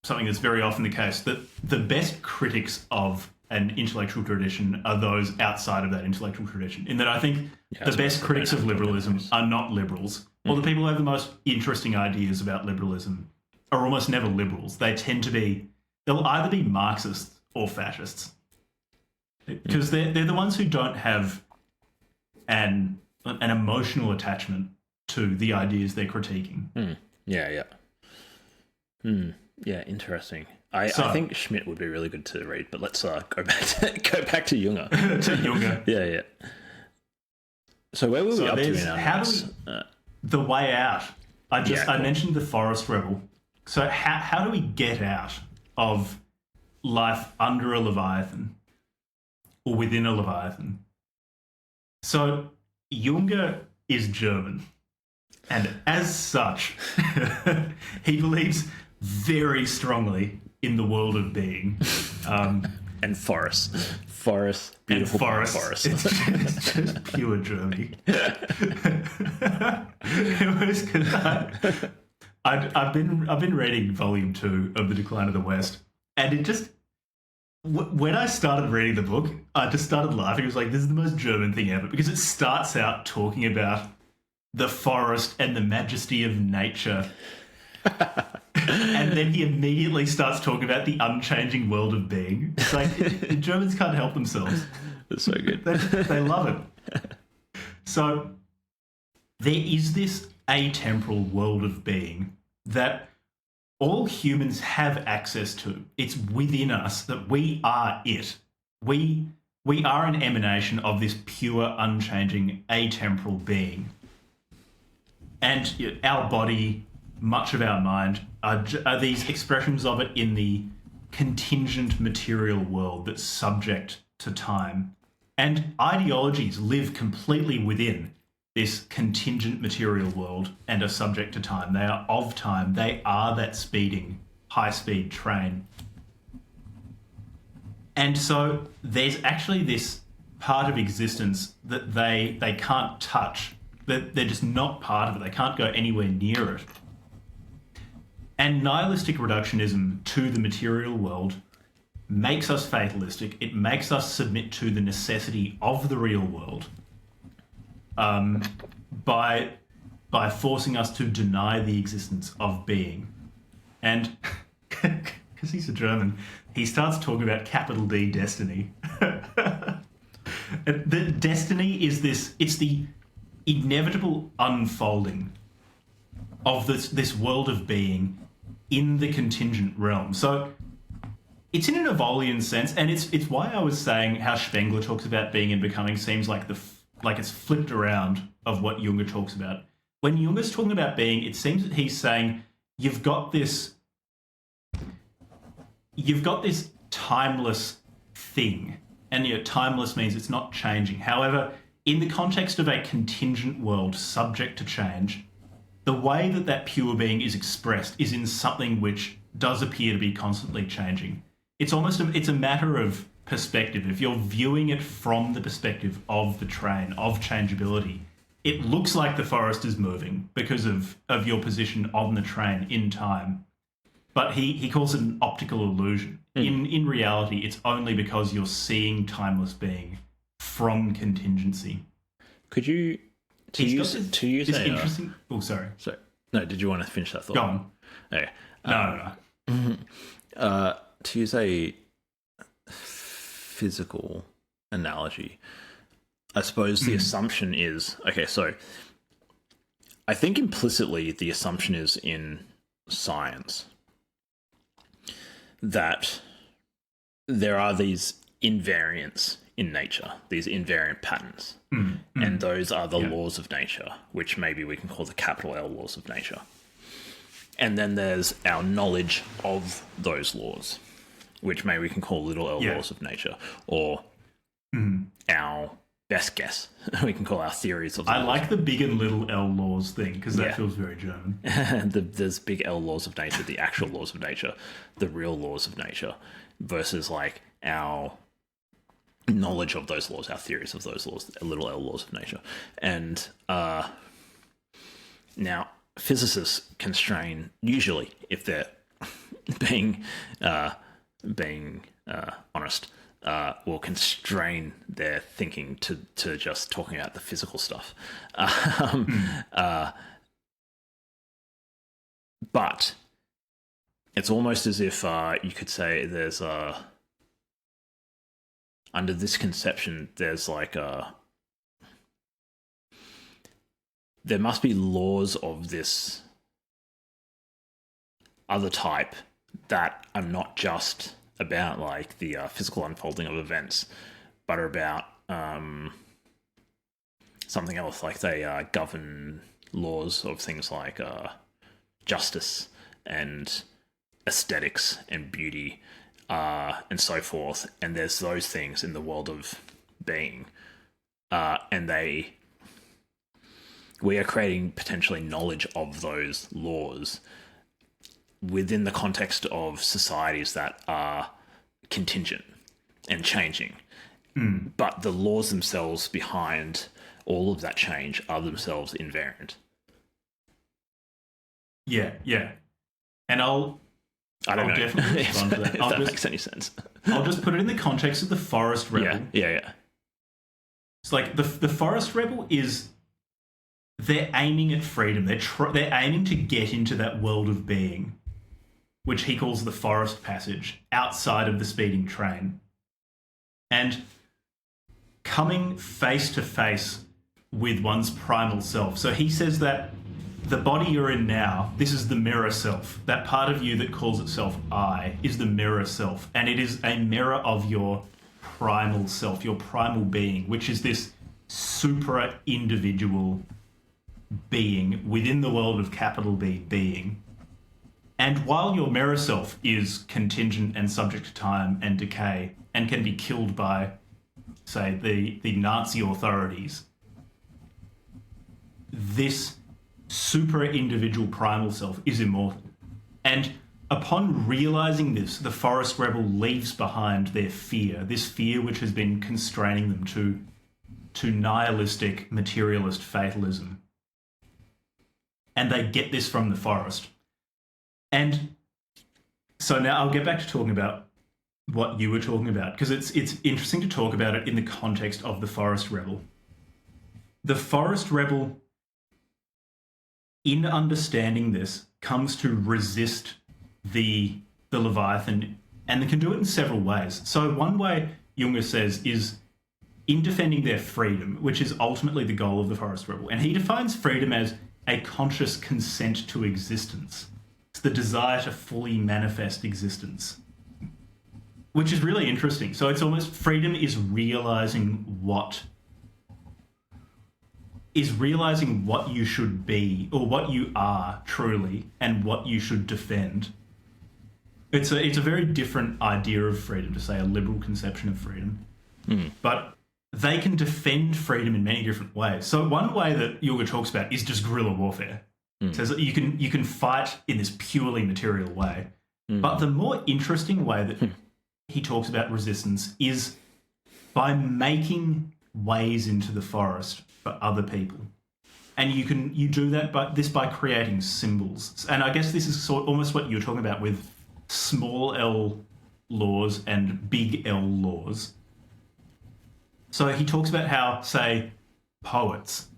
Speaker 1: something that's very often the case, that the best critics of an intellectual tradition are those outside of that intellectual tradition. In that I think the best critics of liberalism are not liberals, or the people who have the most interesting ideas about liberalism are almost never liberals. They'll either be Marxists or fascists. Because they're the ones who don't have an emotional attachment to the ideas they're critiquing.
Speaker 2: Yeah. Yeah, interesting. I think Schmitt would be really good to read, but let's go back to Junger.
Speaker 1: To Junger.
Speaker 2: Yeah. So where were we up to in our notes?
Speaker 1: The way out. I mentioned the forest rebel. So how do we get out of life under a leviathan or within a leviathan? So Junger is German, and as such, he believes very strongly in the world of being.
Speaker 2: And forests, beautiful forests.
Speaker 1: It's just pure Germany. It was because I've been reading Volume 2 of The Decline of the West, and it just, when I started reading the book, I just started laughing. It was like, this is the most German thing ever, because it starts out talking about the forest and the majesty of nature. And then he immediately starts talking about the unchanging world of being. It's like, the Germans can't help themselves.
Speaker 2: That's so good.
Speaker 1: They love it. So there is this atemporal world of being that all humans have access to. It's within us, that we are it. We are an emanation of this pure, unchanging, atemporal being. And our body, much of our mind, are these expressions of it in the contingent material world that's subject to time. And ideologies live completely within this contingent material world and are subject to time. They are of time. They are that speeding, high-speed train. And so there's actually this part of existence that they can't touch, they're just not part of it. They can't go anywhere near it. And nihilistic reductionism to the material world makes us fatalistic. It makes us submit to the necessity of the real world by forcing us to deny the existence of being. And because he's a German, he starts talking about capital D destiny. The destiny is this, it's the inevitable unfolding of this world of being in the contingent realm. So it's in an Evolean sense, and it's why I was saying how Spengler talks about being and becoming seems like it's flipped around of what Junger talks about. When Junger's talking about being, it seems that he's saying you've got this timeless thing, and timeless means it's not changing. However, in the context of a contingent world subject to change, the way that pure being is expressed is in something which does appear to be constantly changing. It's a matter of perspective. If you're viewing it from the perspective of the train, of changeability, it looks like the forest is moving because of your position on the train in time. But he calls it an optical illusion. In reality, it's only because you're seeing timeless being from contingency.
Speaker 2: Could you use
Speaker 1: interesting? Oh, sorry.
Speaker 2: So no, did you want to finish that thought?
Speaker 1: Go on.
Speaker 2: Okay.
Speaker 1: No.
Speaker 2: To use a physical analogy, I suppose the assumption is okay. So I think implicitly the assumption is in science that there are these invariants in nature, these invariant patterns, and those are the laws of nature, which maybe we can call the capital L laws of nature. And then there's our knowledge of those laws, which maybe we can call little L laws of nature, or our best guess. We can call our theories of the laws.
Speaker 1: Like the big and little L laws thing, because that feels very German.
Speaker 2: There's big L laws of nature, the actual laws of nature, the real laws of nature, versus like our knowledge of those laws, our theories of those laws, little L laws of nature. And now physicists constrain, usually, if they're being honest, will constrain their thinking to just talking about the physical stuff. But it's almost as if you could say there's under this conception, there's like there must be laws of this other type that are not just about like the physical unfolding of events, but are about something else, like they govern laws of things like justice and aesthetics and beauty and so forth. And there's those things in the world of being, and we are creating potentially knowledge of those laws within the context of societies that are contingent and changing. But the laws themselves behind all of that change are themselves invariant.
Speaker 1: Yeah. And I'll definitely respond to that.
Speaker 2: If that makes any sense.
Speaker 1: I'll just put it in the context of the forest rebel.
Speaker 2: Yeah.
Speaker 1: It's like the forest rebel is, they're aiming at freedom. They're aiming to get into that world of being, which he calls the forest passage, outside of the speeding train. And coming face to face with one's primal self. So he says that the body you're in now, this is the mirror self. That part of you that calls itself I is the mirror self. And it is a mirror of your primal self, your primal being, which is this super individual being within the world of capital B being. And while your mirror self is contingent and subject to time and decay and can be killed by, say, the Nazi authorities, this super individual primal self is immortal. And upon realizing this, the forest rebel leaves behind their fear, this fear which has been constraining them to to nihilistic materialist fatalism. And they get this from the forest. And so now I'll get back to talking about what you were talking about, because it's interesting to talk about it in the context of the forest rebel. The forest rebel, in understanding this, comes to resist the Leviathan, and they can do it in several ways. So one way Junger says is in defending their freedom, which is ultimately the goal of the forest rebel. And he defines freedom as a conscious consent to existence. It's the desire to fully manifest existence, which is really interesting. So it's almost freedom is realizing what you should be, or what you are truly, and what you should defend. It's a very different idea of freedom to say a liberal conception of freedom. But they can defend freedom in many different ways. So one way that Junger talks about is just guerrilla warfare. Says that you can fight in this purely material way. But the more interesting way that he talks about resistance is by making ways into the forest for other people. And you do that by creating symbols. And I guess this is almost what you're talking about with small L laws and big L laws. So he talks about how, say, poets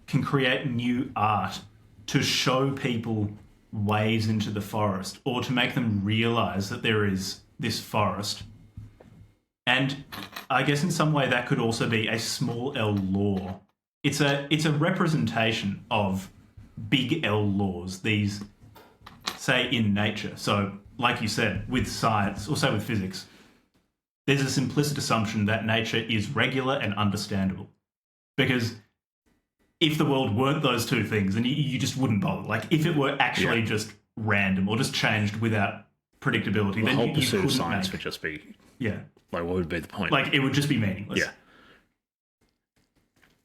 Speaker 1: can create new art to show people ways into the forest, or to make them realize that there is this forest. And I guess in some way that could also be a small L law. It's a representation of big L laws, these, say, in nature. So, like you said, with science, or say with physics, there's a implicit assumption that nature is regular and understandable. Because if the world weren't those two things, then you just wouldn't bother. Like, if it were actually just random or just changed without predictability,
Speaker 2: the
Speaker 1: then
Speaker 2: whole
Speaker 1: you
Speaker 2: pursuit
Speaker 1: couldn't
Speaker 2: of science
Speaker 1: make...
Speaker 2: would just be...
Speaker 1: Yeah.
Speaker 2: Like, what would be the point?
Speaker 1: Like, it would just be meaningless.
Speaker 2: Yeah.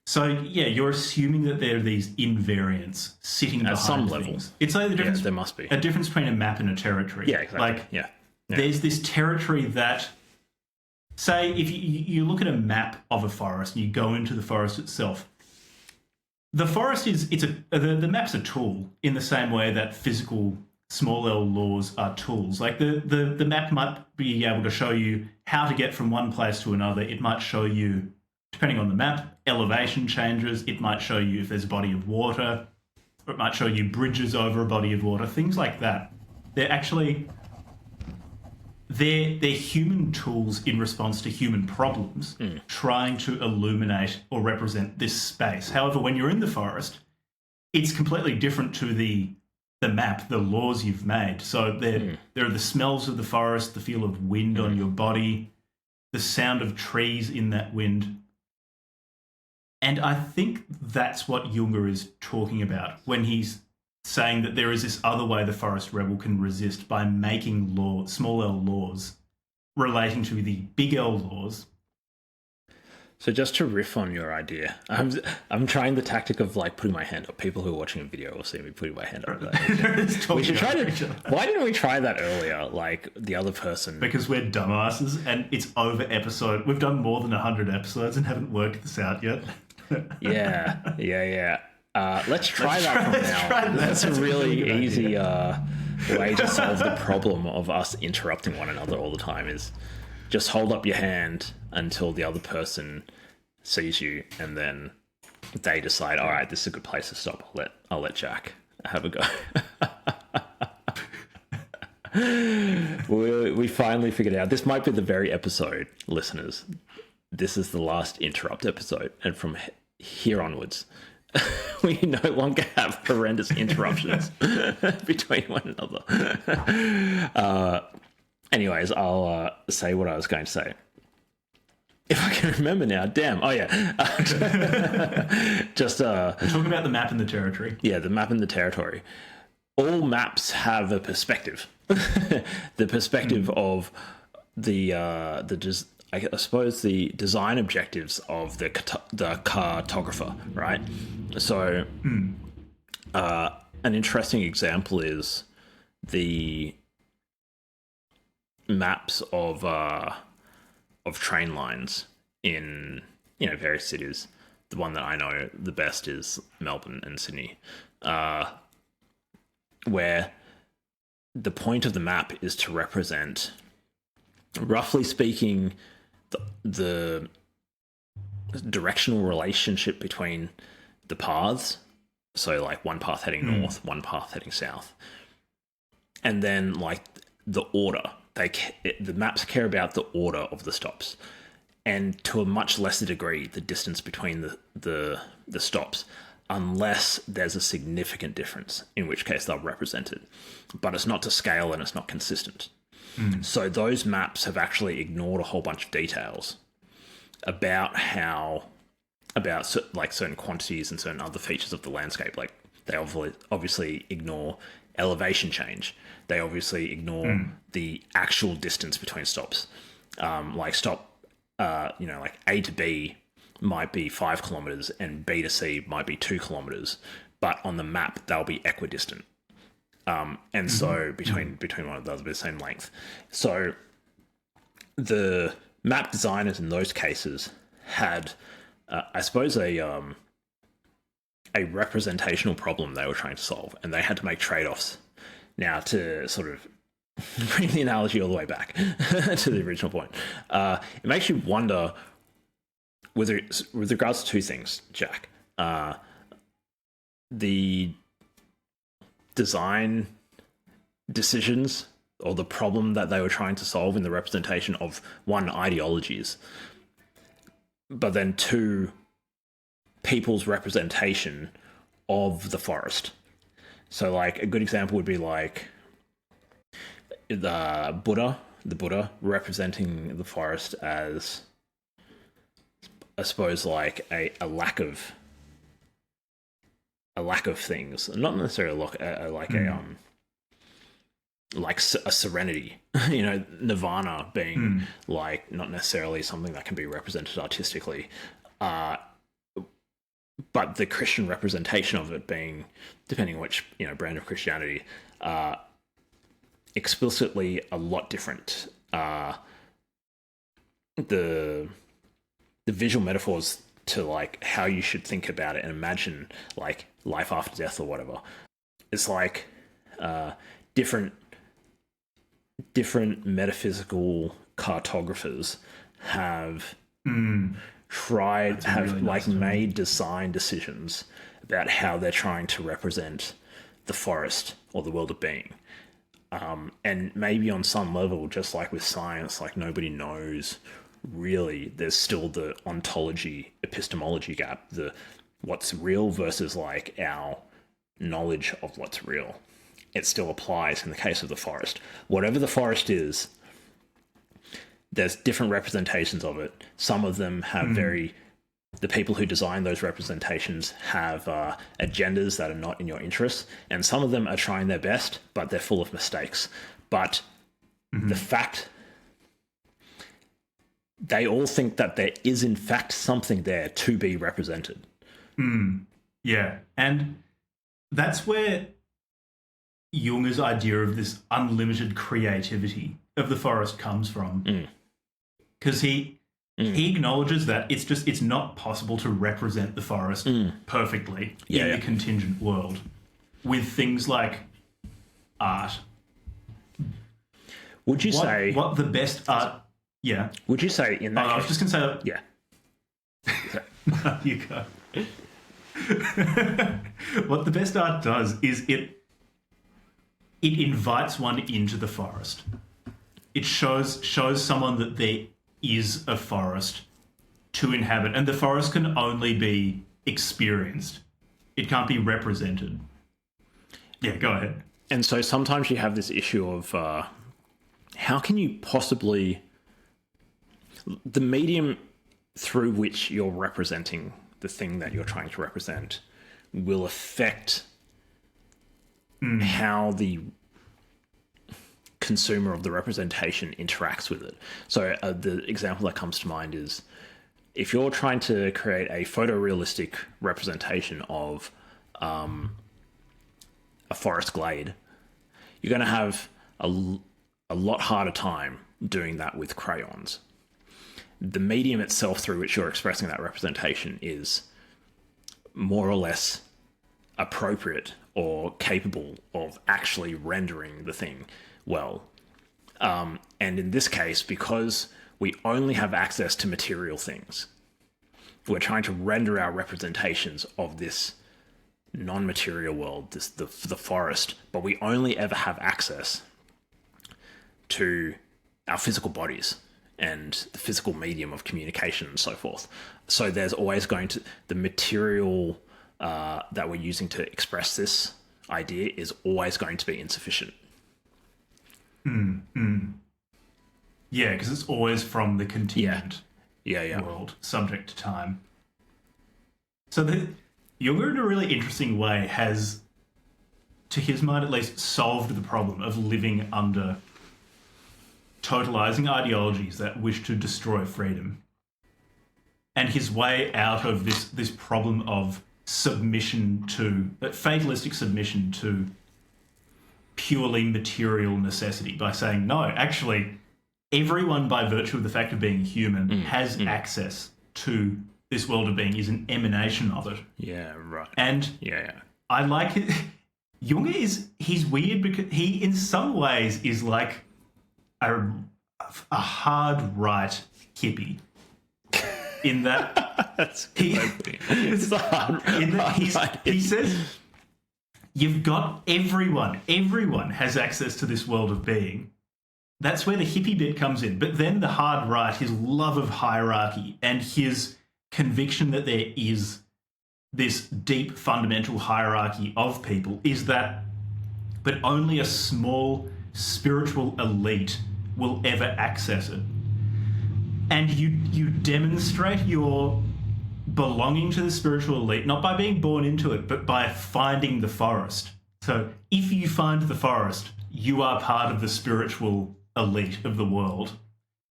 Speaker 1: So, yeah, you're assuming that there are these invariants sitting behind
Speaker 2: some
Speaker 1: things.
Speaker 2: level.
Speaker 1: It's like the difference...
Speaker 2: there must be.
Speaker 1: A difference between a map and a territory.
Speaker 2: Yeah, exactly.
Speaker 1: Like, there's this territory that... Say, if you look at a map of a forest and you go into the forest itself, the forest the map's a tool in the same way that physical small L laws are tools. Like the map might be able to show you how to get from one place to another. It might show you, depending on the map, elevation changes. It might show you if there's a body of water, or it might show you bridges over a body of water, things like that. They're actually... They're human tools in response to human problems, trying to illuminate or represent this space. However, when you're in the forest, it's completely different to the map, the laws you've made. So there are the smells of the forest, the feel of wind on your body, the sound of trees in that wind. And I think that's what Junger is talking about when he's saying that there is this other way the forest rebel can resist, by making small L laws relating to the big L laws.
Speaker 2: So just to riff on your idea, I'm trying the tactic of like putting my hand up. People who are watching a video will see me putting my hand up. We should try to. Why didn't we try that earlier? Like the other person.
Speaker 1: Because we're dumbasses, and it's over episode. We've done more than 100 episodes and haven't worked this out yet.
Speaker 2: Yeah. Let's try that from now. That's a really easy way to solve the problem of us interrupting one another all the time, is just hold up your hand until the other person sees you, and then they decide, all right, this is a good place to stop. I'll let Jack have a go. We finally figured it out. This might be the very episode, listeners. This is the last interrupt episode, and from here onwards, we no longer have horrendous interruptions between one another. Anyways, I'll say what I was going to say. If I can remember now, damn. Oh, yeah. Just
Speaker 1: we're talking about the map and the territory.
Speaker 2: Yeah, the map and the territory. All maps have a perspective. The perspective of I suppose the design objectives of the cartographer, right? So, an interesting example is the maps of train lines in various cities. The one that I know the best is Melbourne and Sydney, where the point of the map is to represent, roughly speaking, the directional relationship between the paths. So like one path heading north, one path heading south. And then like the order. The maps care about the order of the stops. And to a much lesser degree, the distance between the stops, unless there's a significant difference, in which case they'll represent it. But it's not to scale and it's not consistent. So those maps have actually ignored a whole bunch of details about like certain quantities and certain other features of the landscape. Like they obviously ignore elevation change. They obviously ignore the actual distance between stops. Like A to B might be 5 kilometers and B to C might be 2 kilometers, but on the map they'll be equidistant. And so between one of those, the same length. So the map designers in those cases had, I suppose, a representational problem they were trying to solve, and they had to make trade-offs. Now, to sort of bring the analogy all the way back to the original point, it makes you wonder with regards to two things, Jack. The design decisions or the problem that they were trying to solve in the representation of, one, ideologies, but then two, people's representation of the forest. So like a good example would be like the Buddha representing the forest as, I suppose, like a lack of things, not necessarily like a serenity, nirvana being like not necessarily something that can be represented artistically, but the Christian representation of it being, depending on which brand of Christianity, explicitly a lot different. The visual metaphors to like how you should think about it and imagine like life after death or whatever. It's like different metaphysical cartographers have made design decisions about how they're trying to represent the forest or the world of being. And maybe on some level, just like with science, like nobody knows really. There's still the ontology epistemology gap, the what's real versus like our knowledge of what's real. It still applies in the case of the forest. Whatever the forest is, there's different representations of it. Some of them have the people who design those representations have agendas that are not in your interest, and some of them are trying their best, but they're full of mistakes. But the fact, they all think that there is in fact something there to be represented.
Speaker 1: Yeah, and that's where Junger's idea of this unlimited creativity of the forest comes from. Because he acknowledges that it's not possible to represent the forest perfectly in the contingent world with things like art.
Speaker 2: Would you say
Speaker 1: what the best art? Yeah.
Speaker 2: Would you say in that case,
Speaker 1: I was just going to say
Speaker 2: yeah.
Speaker 1: You go. What the best art does is it invites one into the forest. It shows someone that there is a forest to inhabit, and the forest can only be experienced. It can't be represented. Yeah, go ahead.
Speaker 2: And so sometimes you have this issue of how can you possibly, the medium through which you're representing the thing that you're trying to represent will affect how the consumer of the representation interacts with it. So the example that comes to mind is if you're trying to create a photorealistic representation of a forest glade, you're going to have a lot harder time doing that with crayons. the medium itself through which you're expressing that representation is more or less appropriate or capable of actually rendering the thing well. And in this case, because we only have access to material things, we're trying to render our representations of this non-material world, the forest, but we only ever have access to our physical bodies and the physical medium of communication and so forth. So there's always going to, the material that we're using to express this idea is always going to be insufficient.
Speaker 1: Yeah, because it's always from the contingent
Speaker 2: Yeah.
Speaker 1: world, subject to time. So Junger, in a really interesting way, has, to his mind at least, solved the problem of living under totalizing ideologies that wish to destroy freedom. And his way out of this problem of submission to, fatalistic submission to purely material necessity, by saying, no, actually, everyone, by virtue of the fact of being human, has access to this world of being, is an emanation of it.
Speaker 2: Yeah, right.
Speaker 1: And I like it. Junger he's weird because he, in some ways, is like a hard right hippie. In that,
Speaker 2: that's it's a hard right.
Speaker 1: He says, you've got everyone has access to this world of being. That's where the hippie bit comes in. But then the hard right, his love of hierarchy and his conviction that there is this deep fundamental hierarchy of people, is that, but only a small spiritual elite will ever access it. And you demonstrate your belonging to the spiritual elite, not by being born into it, but by finding the forest. So if you find the forest, you are part of the spiritual elite of the world,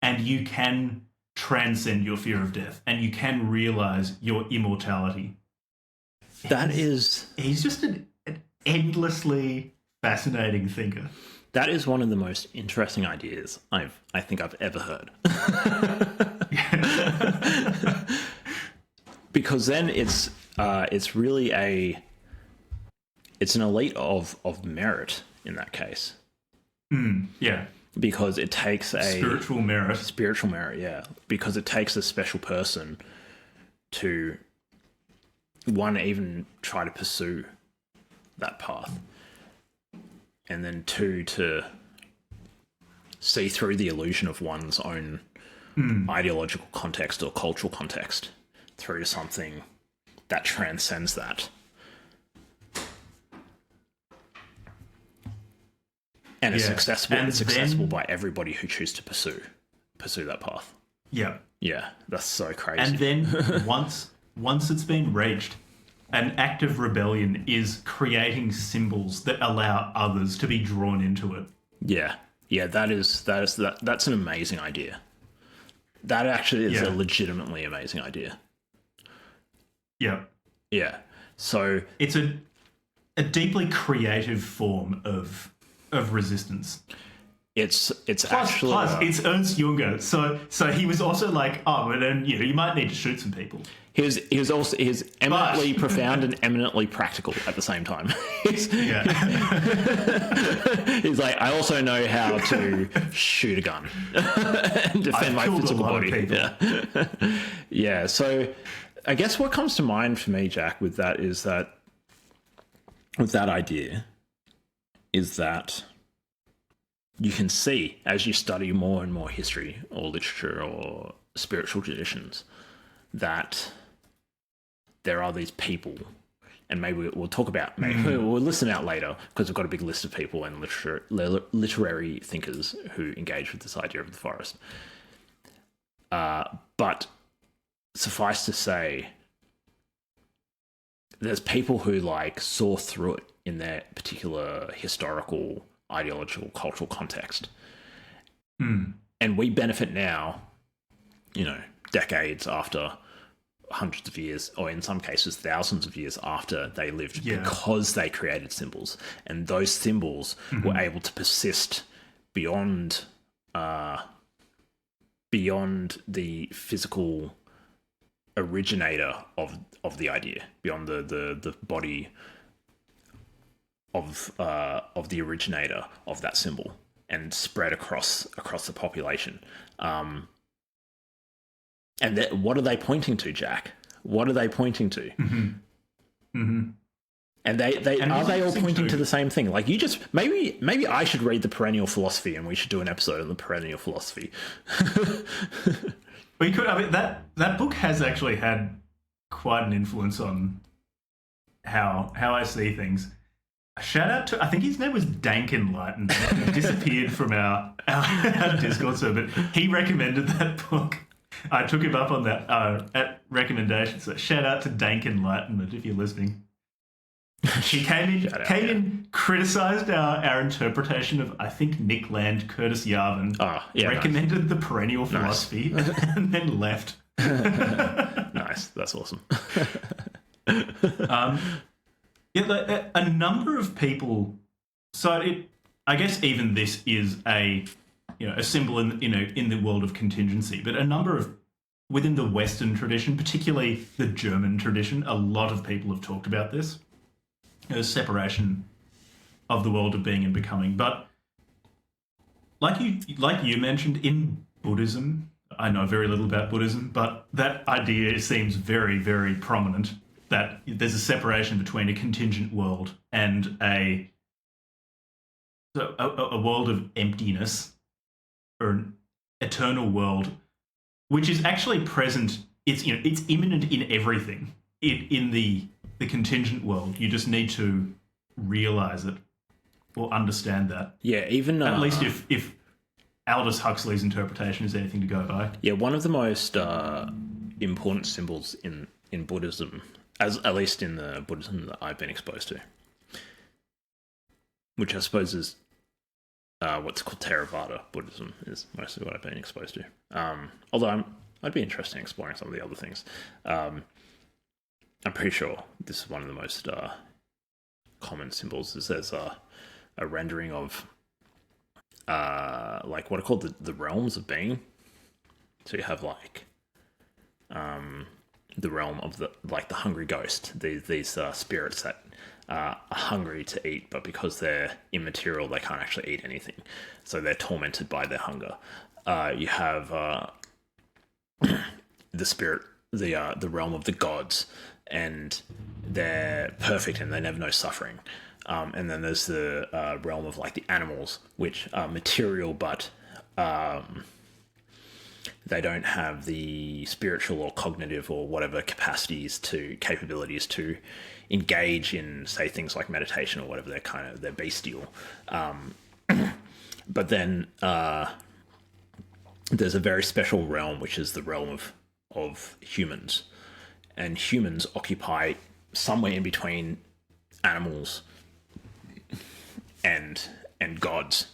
Speaker 1: and you can transcend your fear of death, and you can realize your immortality. He's just an endlessly fascinating thinker.
Speaker 2: That is one of the most interesting ideas I think I've ever heard. Because then it's really it's an elite of merit in that case.
Speaker 1: Yeah.
Speaker 2: Because it takes a
Speaker 1: spiritual merit,
Speaker 2: yeah. Because it takes a special person to, one, even try to pursue that path, and then two, to see through the illusion of one's own ideological context or cultural context through to something that transcends that. And it's accessible. And it's accessible by everybody who chooses to pursue that path.
Speaker 1: Yeah.
Speaker 2: Yeah, that's so crazy.
Speaker 1: And then once it's been reached, an act of rebellion is creating symbols that allow others to be drawn into it.
Speaker 2: Yeah. That's an amazing idea. That actually is a legitimately amazing idea.
Speaker 1: Yeah.
Speaker 2: Yeah. So
Speaker 1: it's a deeply creative form of resistance.
Speaker 2: It's
Speaker 1: plus it's Ernst Jünger, so he was also like, oh, but then you might need to shoot some people.
Speaker 2: He's eminently profound and eminently practical at the same time. He's like, I also know how to shoot a gun and defend my physical body. Yeah. So I guess what comes to mind for me, Jack, with that idea is that you can see, as you study more and more history or literature or spiritual traditions, that there are these people, and maybe we'll talk about, we'll listen out later, because we've got a big list of people and literary thinkers who engage with this idea of the forest. But suffice to say, there's people who saw through it in their particular historical, ideological, cultural context. And we benefit now, decades after, hundreds of years, or in some cases thousands of years after they lived, because they created symbols. And those symbols were able to persist beyond beyond the physical originator of the idea, beyond the body of the originator of that symbol, and spread across the population. And what are they pointing to, Jack? What are they pointing to?
Speaker 1: Mm-hmm. Mm-hmm.
Speaker 2: And are they all pointing to the same thing? Like, you just maybe I should read the Perennial Philosophy, and we should do an episode on the Perennial Philosophy.
Speaker 1: We could. I mean, that book has actually had quite an influence on how I see things. A shout out to, I think his name was Dank Enlightened. He disappeared from our Discord server, but he recommended that book. I took him up on that at recommendation. So shout out to Dank Enlightenment if you're listening. He came in, criticised our interpretation of, I think, Nick Land, Curtis Yarvin, recommended the Perennial Philosophy, and then left.
Speaker 2: Nice, that's awesome.
Speaker 1: A number of people. So I guess even this is a symbol in the world of contingency, but a number of within the Western tradition, particularly the German tradition, a lot of people have talked about this. Separation of the world of being and becoming. But like you mentioned, in Buddhism, I know very little about Buddhism, but that idea seems very, very prominent, that there's a separation between a contingent world and a world of emptiness, or an eternal world, which is actually present. It's imminent in everything. In the contingent world, you just need to realize it or understand that.
Speaker 2: Yeah, even
Speaker 1: at least if Aldous Huxley's interpretation is anything to go by.
Speaker 2: Yeah, one of the most important symbols in Buddhism, at least in the Buddhism that I've been exposed to, which I suppose is what's called Theravada Buddhism, is mostly what I've been exposed to. Although I'd be interested in exploring some of the other things. I'm pretty sure this is one of the most common symbols. There's a rendering of like what are called the realms of being. So you have like the realm of the hungry ghost. These spirits that are hungry to eat, but because they're immaterial, they can't actually eat anything. So they're tormented by their hunger. You have the spirit, the realm of the gods, and they're perfect and they never know suffering. And then there's the realm of like the animals, which are material, but they don't have the spiritual or cognitive or whatever capabilities to engage in, say, things like meditation or whatever. They're bestial. But then there's a very special realm, which is the realm of humans. And humans occupy somewhere in between animals and gods.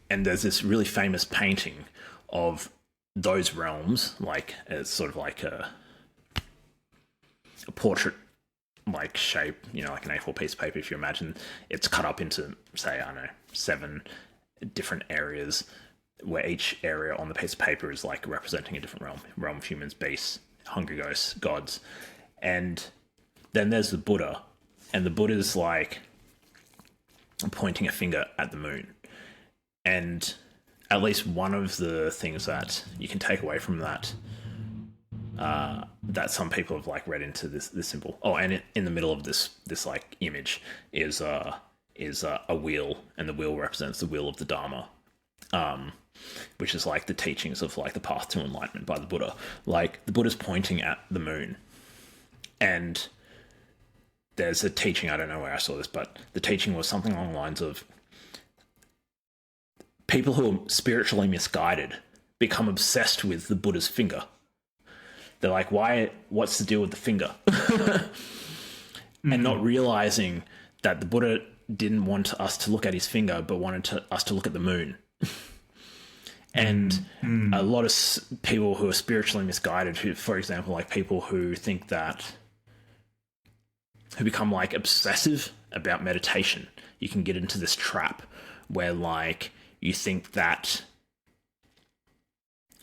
Speaker 2: And there's this really famous painting of those realms, like as sort of like a portrait like shape, like an A4 piece of paper. If you imagine, it's cut up into, say, 7 different areas, where each area on the piece of paper is like representing a different realm of humans, beasts, hungry ghosts, gods. And then there's the Buddha, and the Buddha's like pointing a finger at the moon. And at least one of the things that you can take away from that, that some people have like read into this symbol. Oh, and in the middle of this like image is a wheel, and the wheel represents the wheel of the Dharma, which is like the teachings of like the path to enlightenment by the Buddha. Like the Buddha's pointing at the moon, and there's a teaching, I don't know where I saw this, but the teaching was something along the lines of people who are spiritually misguided become obsessed with the Buddha's finger. They're like, what's the deal with the finger? And not realizing that the Buddha didn't want us to look at his finger, but wanted us to look at the moon. And a lot of people who are spiritually misguided, who, for example, like people who become like obsessive about meditation, you can get into this trap where like you think that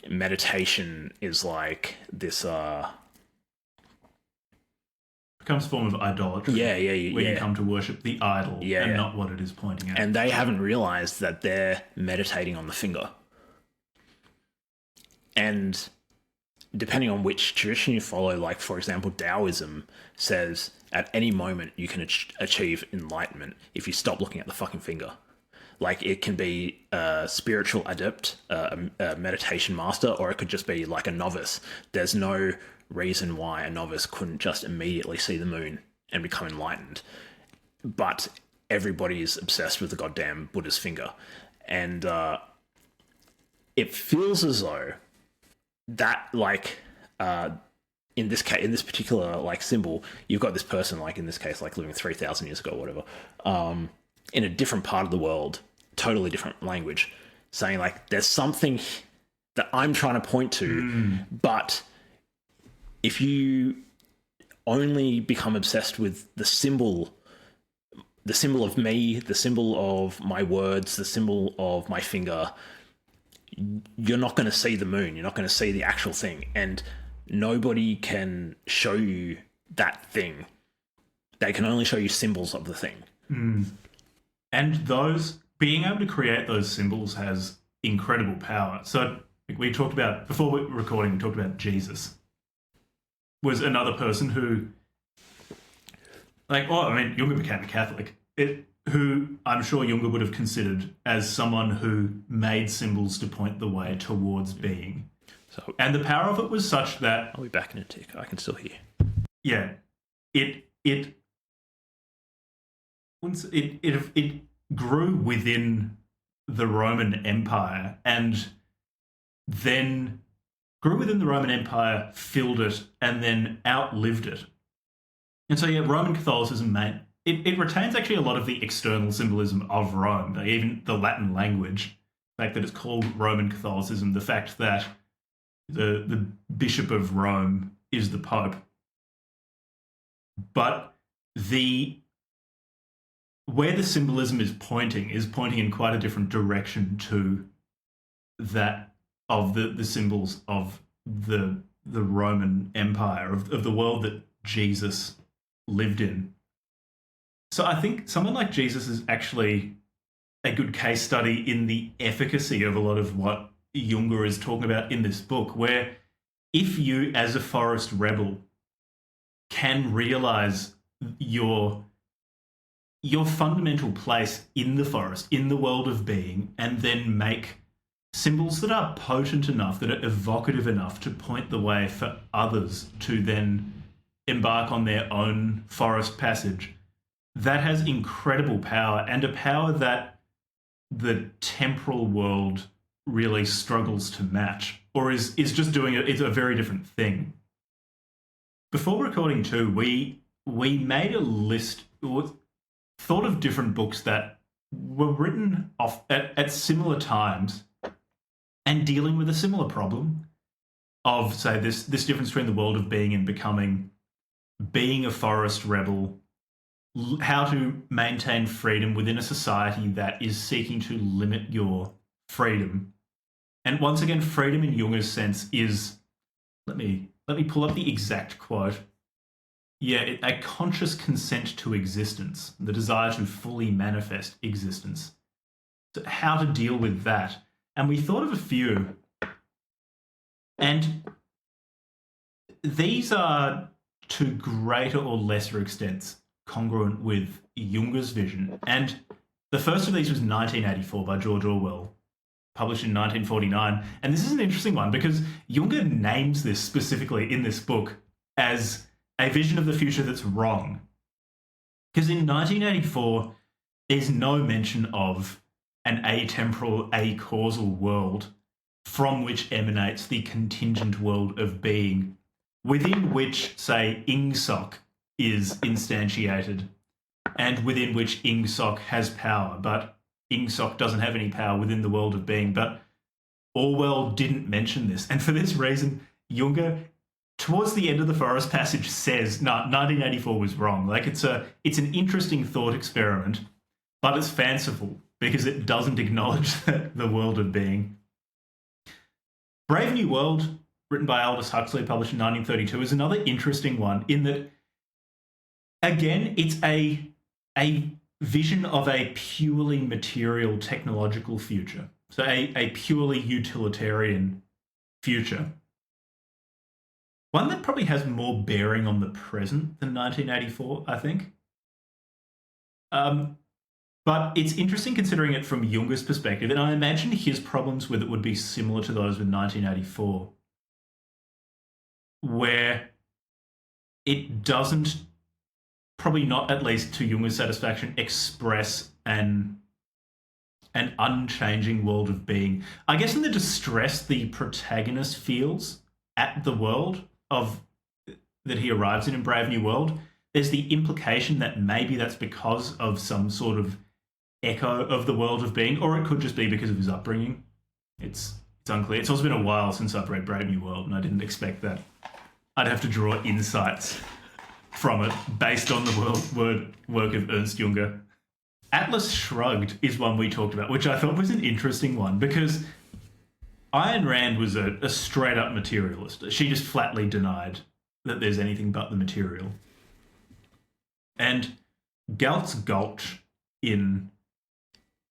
Speaker 2: meditation is like this
Speaker 1: becomes a form of idolatry.
Speaker 2: where
Speaker 1: you come to worship the idol and not what it is pointing at.
Speaker 2: And they haven't realized that they're meditating on the finger. And depending on which tradition you follow, like, for example, Taoism says at any moment you can achieve enlightenment if you stop looking at the fucking finger. Like, it can be a spiritual adept, a meditation master, or it could just be like a novice. There's no reason why a novice couldn't just immediately see the moon and become enlightened. But everybody is obsessed with the goddamn Buddha's finger. And it feels as though that, like, in this case, in this particular, like, symbol, you've got this person, like, in this case, like, living 3,000 years ago or whatever, in a different part of the world, totally different language, saying, like, there's something that I'm trying to point to, but if you only become obsessed with the symbol of me, the symbol of my words, the symbol of my finger, you're not going to see the moon. You're not going to see the actual thing. And nobody can show you that thing. They can only show you symbols of the thing.
Speaker 1: And those, being able to create those symbols has incredible power. So we talked about, before we were recording, we talked about Jesus. Was another person who, like, Junger became a Catholic, who I'm sure Junger would have considered as someone who made symbols to point the way towards being.
Speaker 2: So,
Speaker 1: and the power of it was such that...
Speaker 2: I'll be back in a tick. I can still hear.
Speaker 1: Yeah. It grew within the Roman Empire, and then grew within the Roman Empire, filled it, and then outlived it. And so, Roman Catholicism, it retains actually a lot of the external symbolism of Rome, even the Latin language, the fact that it's called Roman Catholicism, the fact that the Bishop of Rome is the Pope. But where the symbolism is pointing in quite a different direction to that of the symbols of the Roman Empire, of the world that Jesus lived in. So I think someone like Jesus is actually a good case study in the efficacy of a lot of what Junger is talking about in this book, where if you, as a forest rebel, can realize your fundamental place in the forest, in the world of being, and then make symbols that are potent enough, that are evocative enough to point the way for others to then embark on their own forest passage, that has incredible power, and a power that the temporal world really struggles to match, or is just doing it. It's a very different thing. Before recording too, we made a list, or thought of different books that were written off at similar times and dealing with a similar problem of, say, this difference between the world of being and becoming, being a forest rebel, how to maintain freedom within a society that is seeking to limit your freedom. And once again, freedom in Junger's sense is, let me pull up the exact quote. A conscious consent to existence, the desire to fully manifest existence. So how to deal with that. And we thought of a few. And these are, to greater or lesser extents, congruent with Junger's vision. And the first of these was 1984 by George Orwell, published in 1949. And this is an interesting one because Junger names this specifically in this book as a vision of the future that's wrong. Because in 1984, there's no mention of an atemporal, acausal world from which emanates the contingent world of being, within which, say, Ingsoc is instantiated, and within which Ingsoc has power, but Ingsoc doesn't have any power within the world of being. But Orwell didn't mention this, and for this reason, Junger, towards the end of the Forest Passage, says, no, 1984 was wrong. Like, it's an interesting thought experiment, but it's fanciful because it doesn't acknowledge the world of being. Brave New World, written by Aldous Huxley, published in 1932, is another interesting one in that, again, it's a vision of a purely material technological future. So a purely utilitarian future. One that probably has more bearing on the present than 1984, I think. But it's interesting considering it from Junger's perspective, and I imagine his problems with it would be similar to those with 1984, where it doesn't, probably not at least to Junger's satisfaction, express an unchanging world of being. I guess in the distress the protagonist feels at the world of that he arrives in Brave New World, there's the implication that maybe that's because of some sort of echo of the world of being, or it could just be because of his upbringing. It's unclear. It's also been a while since I've read Brave New World, and I didn't expect that I'd have to draw insights from it based on the work of Ernst Jünger. Atlas Shrugged is one we talked about, which I thought was an interesting one because Ayn Rand was a straight-up materialist. She just flatly denied that there's anything but the material. And Galt's Gulch in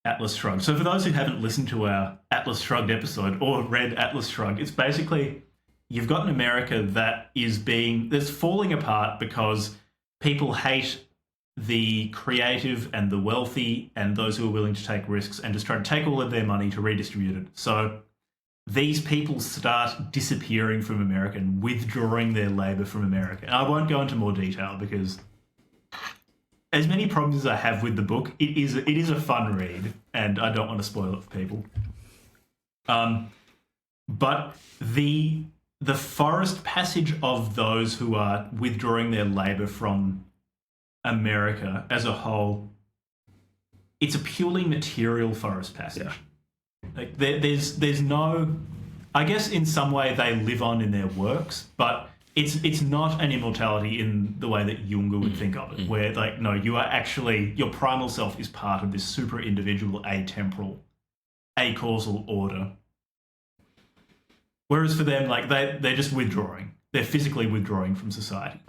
Speaker 1: Atlas Shrugged. So for those who haven't listened to our Atlas Shrugged episode or read Atlas Shrugged, it's basically you've got an America that's falling apart because people hate the creative and the wealthy and those who are willing to take risks and just try to take all of their money to redistribute it. So these people start disappearing from America and withdrawing their labor from America. And I won't go into more detail because as many problems as I have with the book, it is a fun read, and I don't want to spoil it for people. But the forest passage of those who are withdrawing their labor from America as a whole, it's a purely material forest passage. Yeah. Like there's no, I guess in some way they live on in their works, but it's not an immortality in the way that Junger would think of it, where like, no, you are actually, your primal self is part of this super individual, atemporal, acausal order. Whereas for them, like they're just withdrawing. They're physically withdrawing from society.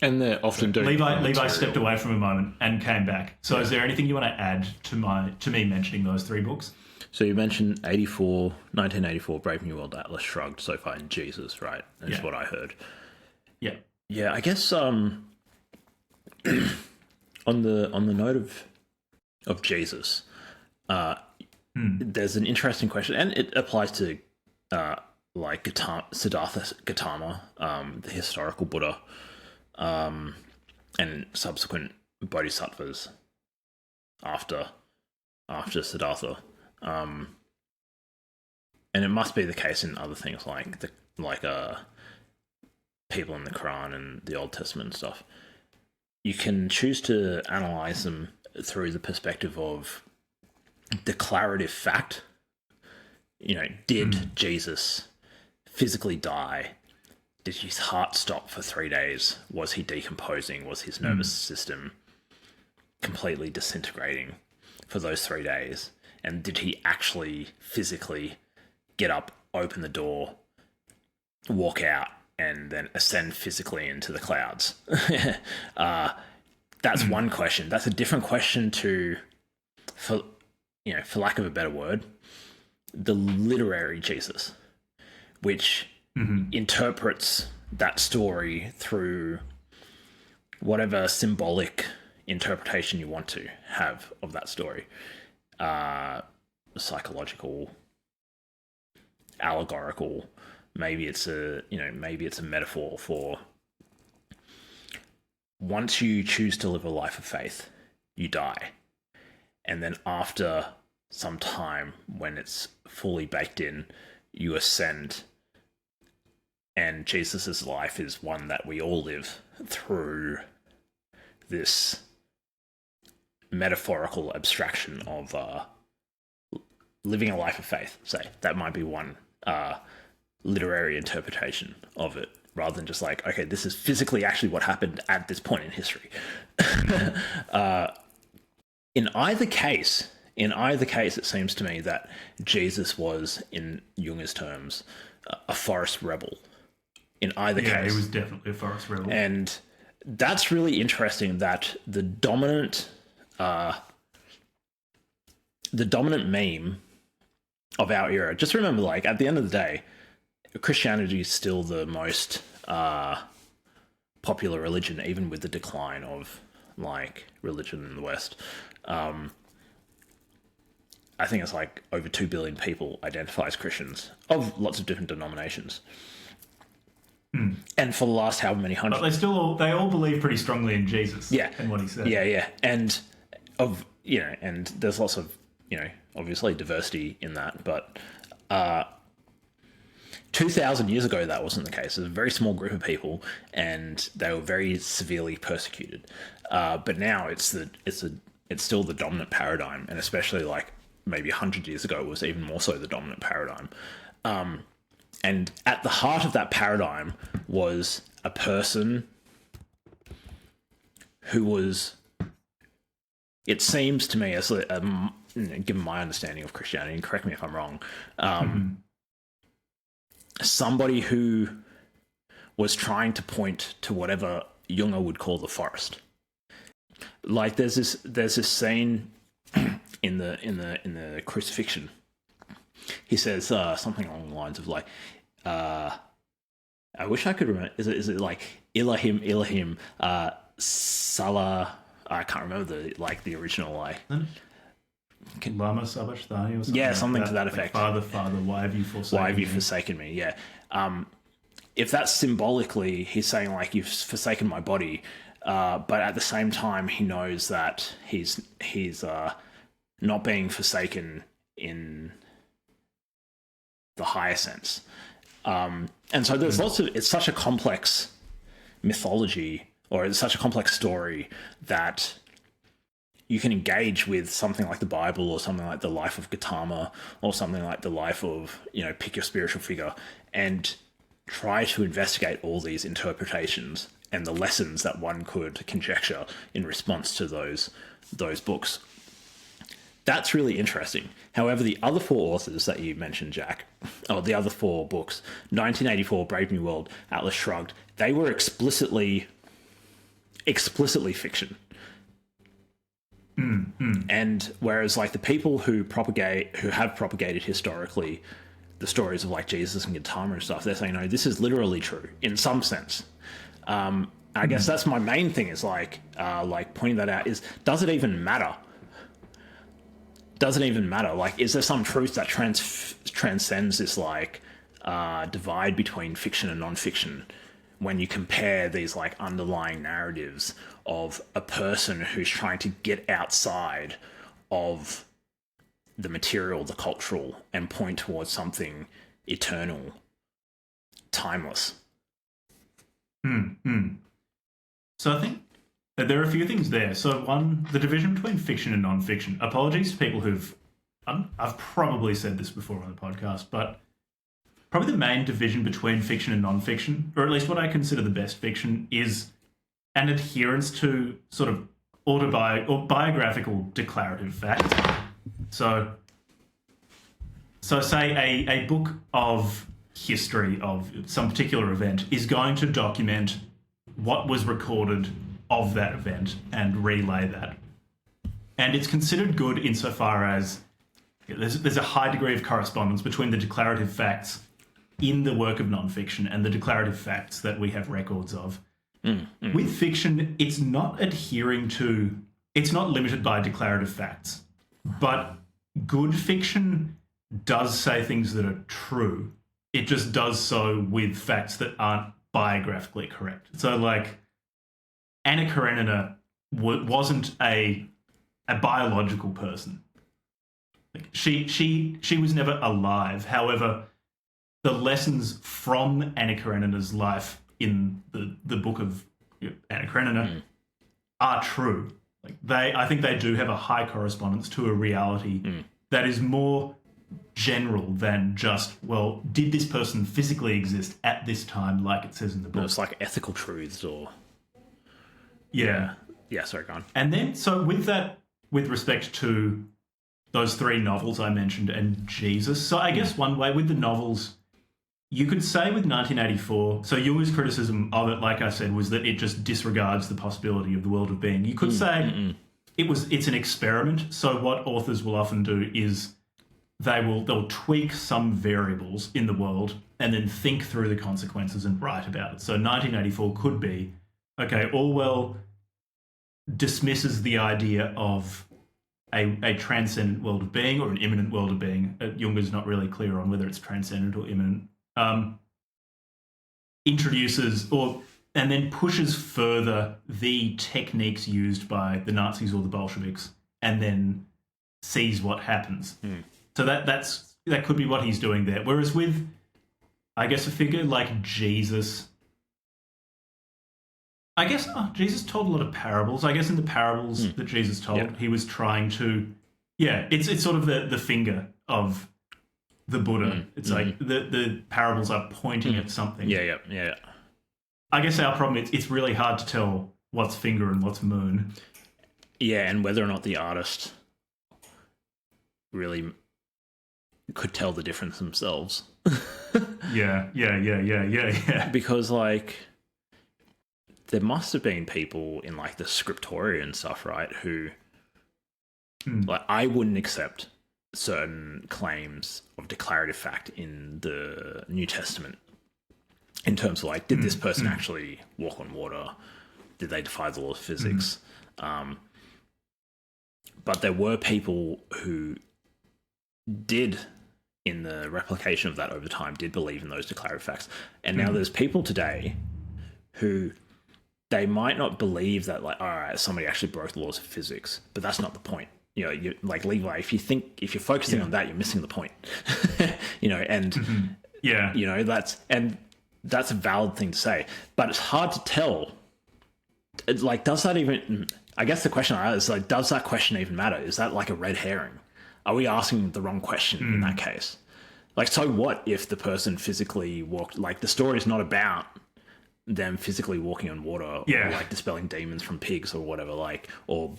Speaker 2: And they're often doing
Speaker 1: Levi stepped away from a moment and came back. So is there anything you want to add to me mentioning those three books?
Speaker 2: So you mentioned 1984, Brave New World, Atlas Shrugged, so far in Jesus, right? That's what I heard.
Speaker 1: Yeah.
Speaker 2: Yeah, I guess on the note of Jesus, there's an interesting question, and it applies to like Siddhartha Gautama, the historical Buddha, and subsequent bodhisattvas after Siddhartha. And it must be the case in other things like people in the Quran and the Old Testament and stuff. You can choose to analyze them through the perspective of declarative fact. You know, did Jesus physically die? Did his heart stop for 3 days? Was he decomposing? Was his nervous system completely disintegrating for those 3 days? And did he actually physically get up, open the door, walk out, and then ascend physically into the clouds? That's one question. That's a different question to, for lack of a better word, the literary Jesus, which interprets that story through whatever symbolic interpretation you want to have of that story. Psychological, allegorical, maybe it's a metaphor for once you choose to live a life of faith, you die. And then after some time, when it's fully baked in, you ascend. And Jesus's life is one that we all live through this metaphorical abstraction of living a life of faith. Say that might be one literary interpretation of it, rather than just like, okay, this is physically actually what happened at this point in history. In either case, In either case, it seems to me that Jesus was, in Junger's terms, a forest rebel. In either case.
Speaker 1: Yeah, he was definitely a forest rebel.
Speaker 2: And that's really interesting that the dominant meme of our era, just remember, like, at the end of the day, Christianity is still the most popular religion, even with the decline of, like, religion in the West. I think it's like over 2 billion people identify as Christians of lots of different denominations. And for the last however many hundred...
Speaker 1: But they all believe pretty strongly in Jesus.
Speaker 2: Yeah.
Speaker 1: And what he said.
Speaker 2: Yeah. And and there's lots of, obviously diversity in that, but 2,000 years ago that wasn't the case. It was a very small group of people, and they were very severely persecuted. But now it's still the dominant paradigm, and especially like maybe 100 years ago it was even more so the dominant paradigm. And at the heart of that paradigm was a person who was, it seems to me, as given my understanding of Christianity, and correct me if I'm wrong, somebody who was trying to point to whatever Junger would call the forest. Like there's this scene in the crucifixion. He says something along the lines of like, I wish I could remember. Is it like Elohim, Salah? I can't remember the original like.
Speaker 1: Lama Sabachthani or something.
Speaker 2: Yeah,
Speaker 1: like
Speaker 2: something
Speaker 1: that.
Speaker 2: to that effect.
Speaker 1: Like, Father, why have you forsaken me?
Speaker 2: Why have you forsaken me? Yeah. If that's symbolically, he's saying like you've forsaken my body, but at the same time he knows that he's not being forsaken in the higher sense. And so there's lots of, it's such a complex mythology, or it's such a complex story that you can engage with something like the Bible or something like the life of Gautama or something like the life of, pick your spiritual figure, and try to investigate all these interpretations and the lessons that one could conjecture in response to those books. That's really interesting. However, the other four authors that you mentioned, Jack, or the other four books, 1984, Brave New World, Atlas Shrugged, they were explicitly fiction. And whereas like the people who have propagated historically the stories of like Jesus and Gautama and stuff, they're saying, no, this is literally true in some sense. I guess that's my main thing, is like pointing that out, is, does it even matter? Does it even matter? Like, is there some truth that transcends this like divide between fiction and non-fiction when you compare these like underlying narratives of a person who's trying to get outside of the material, the cultural, and point towards something eternal, timeless?
Speaker 1: So I think that there are a few things there. So one, the division between fiction and non-fiction. Apologies to people who've, I've probably said this before on the podcast, but probably the main division between fiction and non-fiction, or at least what I consider the best fiction, is an adherence to sort of biographical declarative facts. So say a book of history of some particular event is going to document what was recorded of that event and relay that. And it's considered good insofar as there's a high degree of correspondence between the declarative facts in the work of non-fiction and the declarative facts that we have records of. With fiction, it's not limited by declarative facts, but good fiction does say things that are true. It just does so with facts that aren't biographically correct. So like Anna Karenina wasn't a biological person. Like she was never alive. However, the lessons from Anna Karenina's life in the book of Anna Karenina are true. Like I think they do have a high correspondence to a reality that is more general than just, well, did this person physically exist at this time, like it says in the book?
Speaker 2: No, it's like ethical truths or...
Speaker 1: Yeah.
Speaker 2: Yeah, sorry, go on.
Speaker 1: And then, so with that, with respect to those three novels I mentioned and Jesus. So I guess one way with the novels, you could say with 1984, so Junger's criticism of it, like I said, was that it just disregards the possibility of the world of being. You could say it's an experiment. So what authors will often do is they'll tweak some variables in the world and then think through the consequences and write about it. So 1984 could be, okay, Orwell dismisses the idea of a transcendent world of being or an immanent world of being. Junger's not really clear on whether it's transcendent or immanent. Introduces and then pushes further the techniques used by the Nazis or the Bolsheviks, and then sees what happens. So that could be what he's doing there. Whereas with, I guess, a figure like Jesus, I guess Jesus told a lot of parables. I guess in the parables that Jesus told, he was trying to, it's sort of the finger of the Buddha. It's like the parables are pointing at something.
Speaker 2: Yeah.
Speaker 1: I guess our problem is it's really hard to tell what's finger and what's moon.
Speaker 2: Yeah, and whether or not the artist really could tell the difference themselves.
Speaker 1: Yeah.
Speaker 2: Because, like, there must have been people in, like, the scriptoria and stuff, right, who, like, I wouldn't accept certain claims of declarative fact in the New Testament in terms of, like, did this person actually walk on water? Did they defy the laws of physics? But there were people who did, in the replication of that over time, did believe in those declarative facts. And now there's people today who they might not believe that, like, all right, somebody actually broke the laws of physics, but that's not the point. You know, like Levi, if you're focusing on that, you're missing the point. You know, and you know, that's a valid thing to say, but it's hard to tell. Like, does that even? I guess the question I ask is, like, does that question even matter? Is that like a red herring? Are we asking the wrong question in that case? Like, so what if the person physically walked? Like, the story is not about them physically walking on water, or like dispelling demons from pigs or whatever. Like, or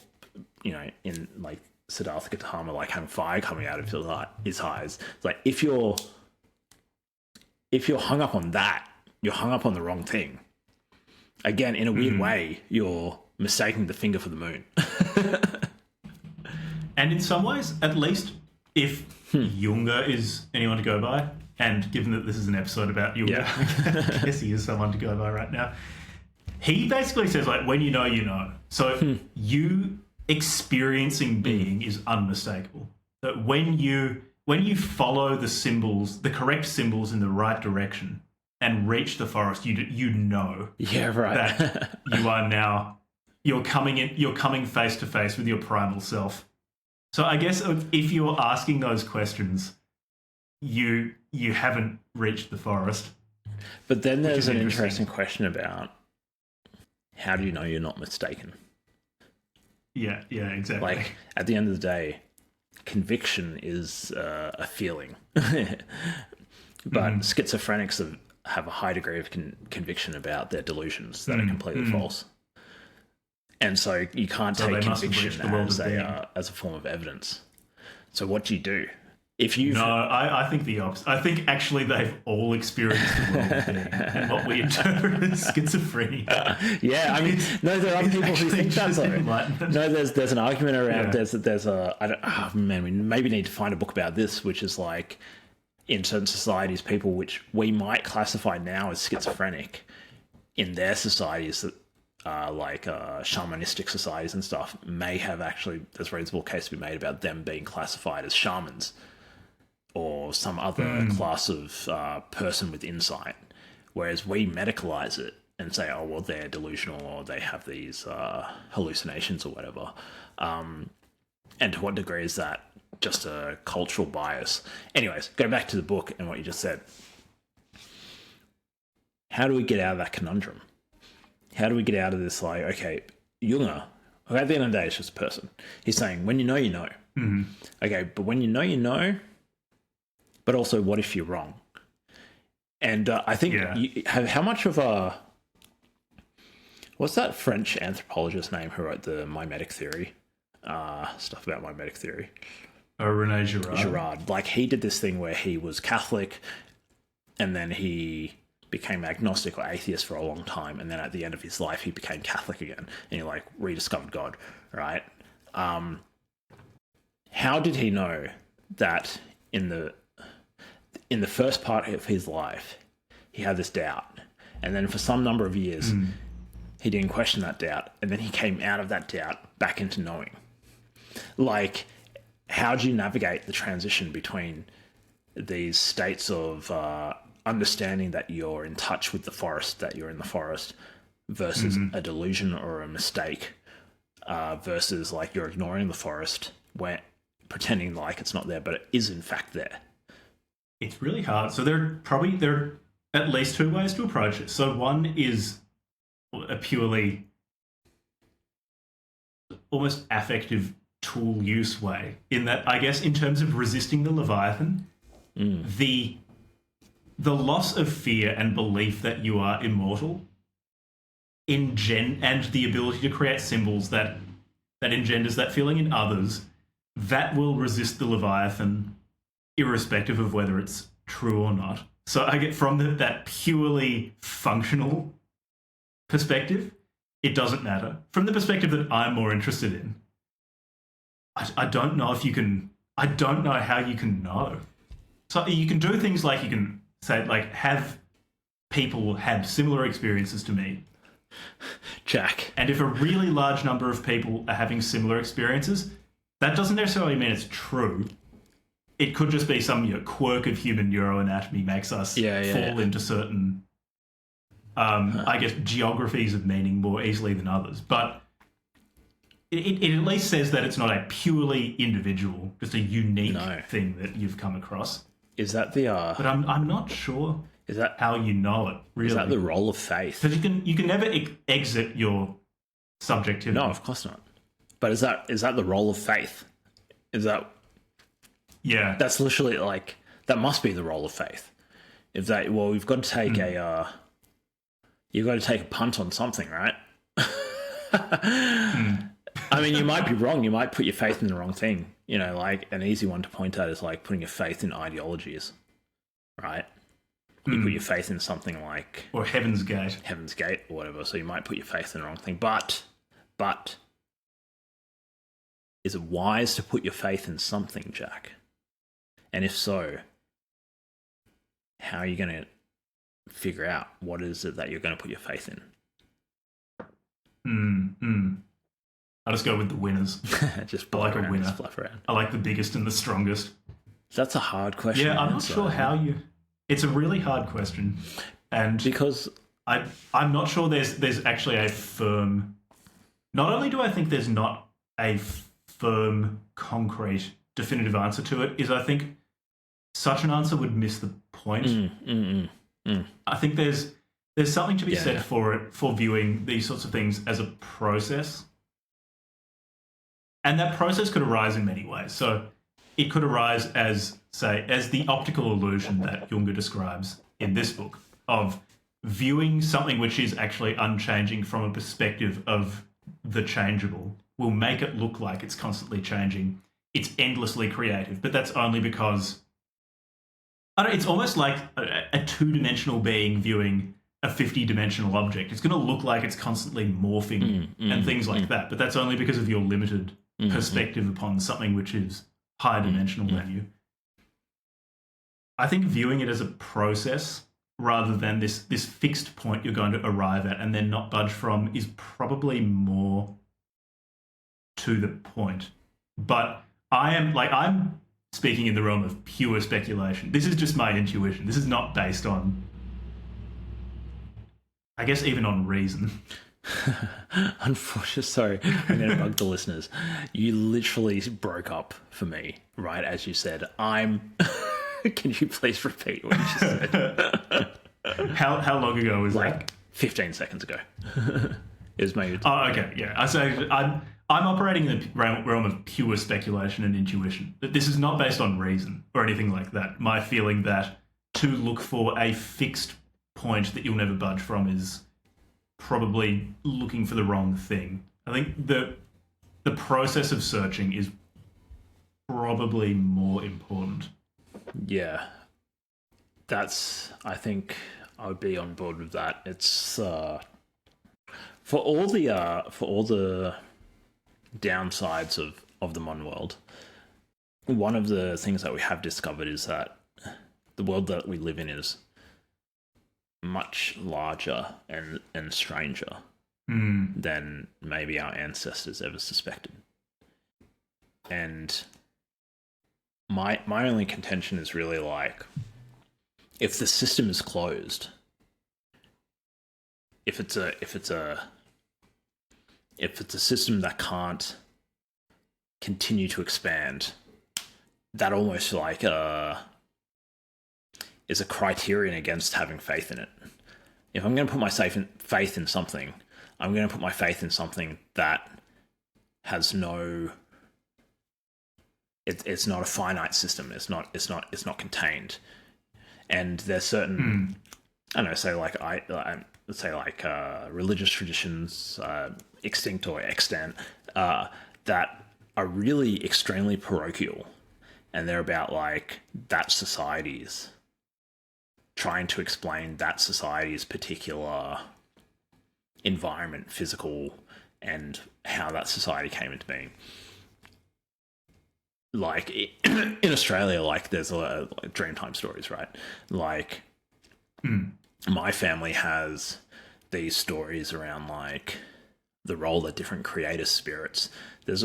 Speaker 2: you know, in like Siddhartha Gautama, like having fire coming out of his eyes. It's like, if you're hung up on that, you're hung up on the wrong thing. Again, in a weird way, you're mistaking the finger for the moon.
Speaker 1: And in some ways, at least if Junger is anyone to go by, and given that this is an episode about Junger, I guess he is someone to go by right now. He basically says, like, when you know, you know. So you experiencing being is unmistakable. That when you follow the symbols, the correct symbols in the right direction, and reach the forest, you know that you are now, you're coming face to face with your primal self. So I guess if you're asking those questions, you haven't reached the forest.
Speaker 2: But then there's an interesting question about, how do you know you're not mistaken?
Speaker 1: Yeah, exactly.
Speaker 2: Like, at the end of the day, conviction is a feeling. But schizophrenics have a high degree of conviction about their delusions that are completely false. And so you can't take conviction as a form of evidence. So what do you do? I think the opposite. I think actually they've all experienced the world of being and what we interpret as schizophrenia. Yeah, I mean, no, there are people who think that's like, no, there's an argument around, we maybe need to find a book about this, which is like, in certain societies, people which we might classify now as schizophrenic, in their societies that like shamanistic societies and stuff, may have actually, there's a reasonable case to be made about them being classified as shamans or some other class of person with insight, whereas we medicalize it and say, oh, well, they're delusional or they have these hallucinations or whatever. And to what degree is that just a cultural bias? Anyways, go back to the book and what you just said. How do we get out of that conundrum? How do we get out of this, like, okay, Junger, who at the end of the day is just a person, he's saying, when you know, you know. Okay, but when you know, but also, what if you're wrong? And I think, how much of a... What's that French anthropologist name who wrote the mimetic theory? Stuff about mimetic theory.
Speaker 1: Oh, Rene Girard.
Speaker 2: Girard. Like, he did this thing where he was Catholic and then he became agnostic or atheist for a long time, and then at the end of his life he became Catholic again and he like rediscovered God, right? How did he know that in the first part of his life he had this doubt, and then for some number of years he didn't question that doubt, and then he came out of that doubt back into knowing? Like, how do you navigate the transition between these states of understanding that you're in touch with the forest, that you're in the forest, versus a delusion or a mistake, versus like you're ignoring the forest, where pretending like it's not there, but it is in fact there?
Speaker 1: It's really hard. So there are at least two ways to approach it. So one is a purely almost affective tool use way, in that, I guess, in terms of resisting the Leviathan, the loss of fear and belief that you are immortal and the ability to create symbols that engenders that feeling in others, that will resist the Leviathan irrespective of whether it's true or not. So I get from that purely functional perspective, it doesn't matter. From the perspective that I'm more interested in, I don't know if you can... I don't know how you can know. So you can do things like, you can say, like, have people had similar experiences to me.
Speaker 2: Jack.
Speaker 1: And if a really large number of people are having similar experiences, that doesn't necessarily mean it's true. It could just be some quirk of human neuroanatomy makes us fall into certain, I guess, geographies of meaning more easily than others. But it at least says that it's not a purely individual, just a unique thing that you've come across.
Speaker 2: Is that the...
Speaker 1: But I'm not sure
Speaker 2: is that
Speaker 1: how you know it, really.
Speaker 2: Is that the role of faith?
Speaker 1: Because you can never exit your subjectivity.
Speaker 2: No, of course not. But is that the role of faith? Is that...
Speaker 1: Yeah.
Speaker 2: That's literally like... That must be the role of faith. If that... Well, we've got to take you've got to take a punt on something, right? I mean, you might be wrong. You might put your faith in the wrong thing. You know, like, an easy one to point out is like putting your faith in ideologies, right? You put your faith in something like...
Speaker 1: Or Heaven's Gate.
Speaker 2: Heaven's Gate or whatever. So you might put your faith in the wrong thing. But is it wise to put your faith in something, Jack? And if so, how are you going to figure out what is it that you're going to put your faith in?
Speaker 1: I'll just go with the winners.
Speaker 2: Just
Speaker 1: I like
Speaker 2: around,
Speaker 1: a winner.
Speaker 2: just fluff around.
Speaker 1: I like the biggest and the strongest.
Speaker 2: That's a hard question.
Speaker 1: Yeah, I'm not sure how you... It's a really hard question. And
Speaker 2: because
Speaker 1: I'm not sure there's actually a firm... Not only do I think there's not a firm, concrete, definitive answer to it, is I think such an answer would miss the point. I think there's something to be said for viewing these sorts of things as a process. And that process could arise in many ways. So it could arise as the optical illusion that Junger describes in this book, of viewing something which is actually unchanging from a perspective of the changeable will make it look like it's constantly changing. It's endlessly creative, but that's only because... it's almost like a two-dimensional being viewing a 50-dimensional object. It's going to look like it's constantly morphing and things like that, but that's only because of your limited perspective upon something which is higher dimensional than you. I think viewing it as a process rather than this fixed point you're going to arrive at and then not budge from is probably more to the point. But I'm speaking in the realm of pure speculation. This is just my intuition. This is not based on, I guess, even on reason.
Speaker 2: Unfortunately, sorry, I'm going to bug the listeners. You literally broke up for me, right as you said, Can you please repeat what you just said?
Speaker 1: How long ago was that?
Speaker 2: 15 seconds ago. It was maybe...
Speaker 1: Oh, okay, yeah. I say I'm operating in the realm of pure speculation and intuition. This is not based on reason or anything like that. My feeling that to look for a fixed point that you'll never budge from is probably looking for the wrong thing. I think the process of searching is probably more important.
Speaker 2: Yeah, I think I would be on board with that. It's for all the downsides of the modern world. One of the things that we have discovered is that the world that we live in is much larger and stranger than maybe our ancestors ever suspected. And my only contention is really like, if the system is closed, if it's a system that can't continue to expand, that almost like is a criterion against having faith in it. If I'm going to put my faith in something, I'm going to put my faith in something that has no. It's not a finite system. It's not contained. And there's certain, I don't know, say like let's say like religious traditions, extinct or extant, that are really extremely parochial, and they're about like that society's trying to explain that society's particular environment, physical, and how that society came into being. Like in Australia, like there's a lot of like Dreamtime stories, right? Like my family has these stories around like the role that different creator spirits. There's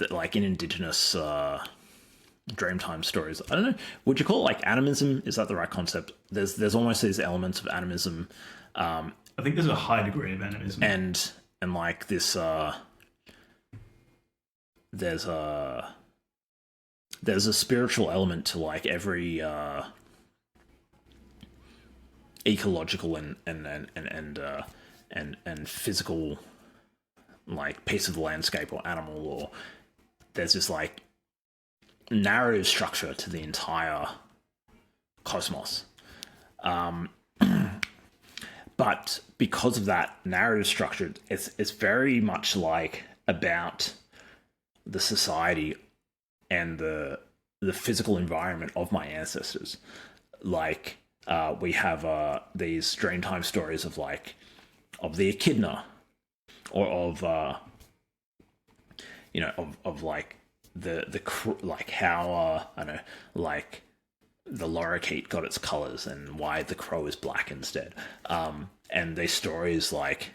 Speaker 2: like in Indigenous Dreamtime stories. I don't know. Would you call it like animism? Is that the right concept? There's almost these elements of animism.
Speaker 1: I think there's a high degree of animism,
Speaker 2: and like this. There's a spiritual element to like every ecological and physical like piece of the landscape or animal, or there's this like narrative structure to the entire cosmos. But because of that narrative structure, it's very much like about the society and the physical environment of my ancestors. Like we have these Dreamtime stories of like of the echidna, or of of like like how I don't know, like the lorikeet got its colors and why the crow is black instead. And these stories, like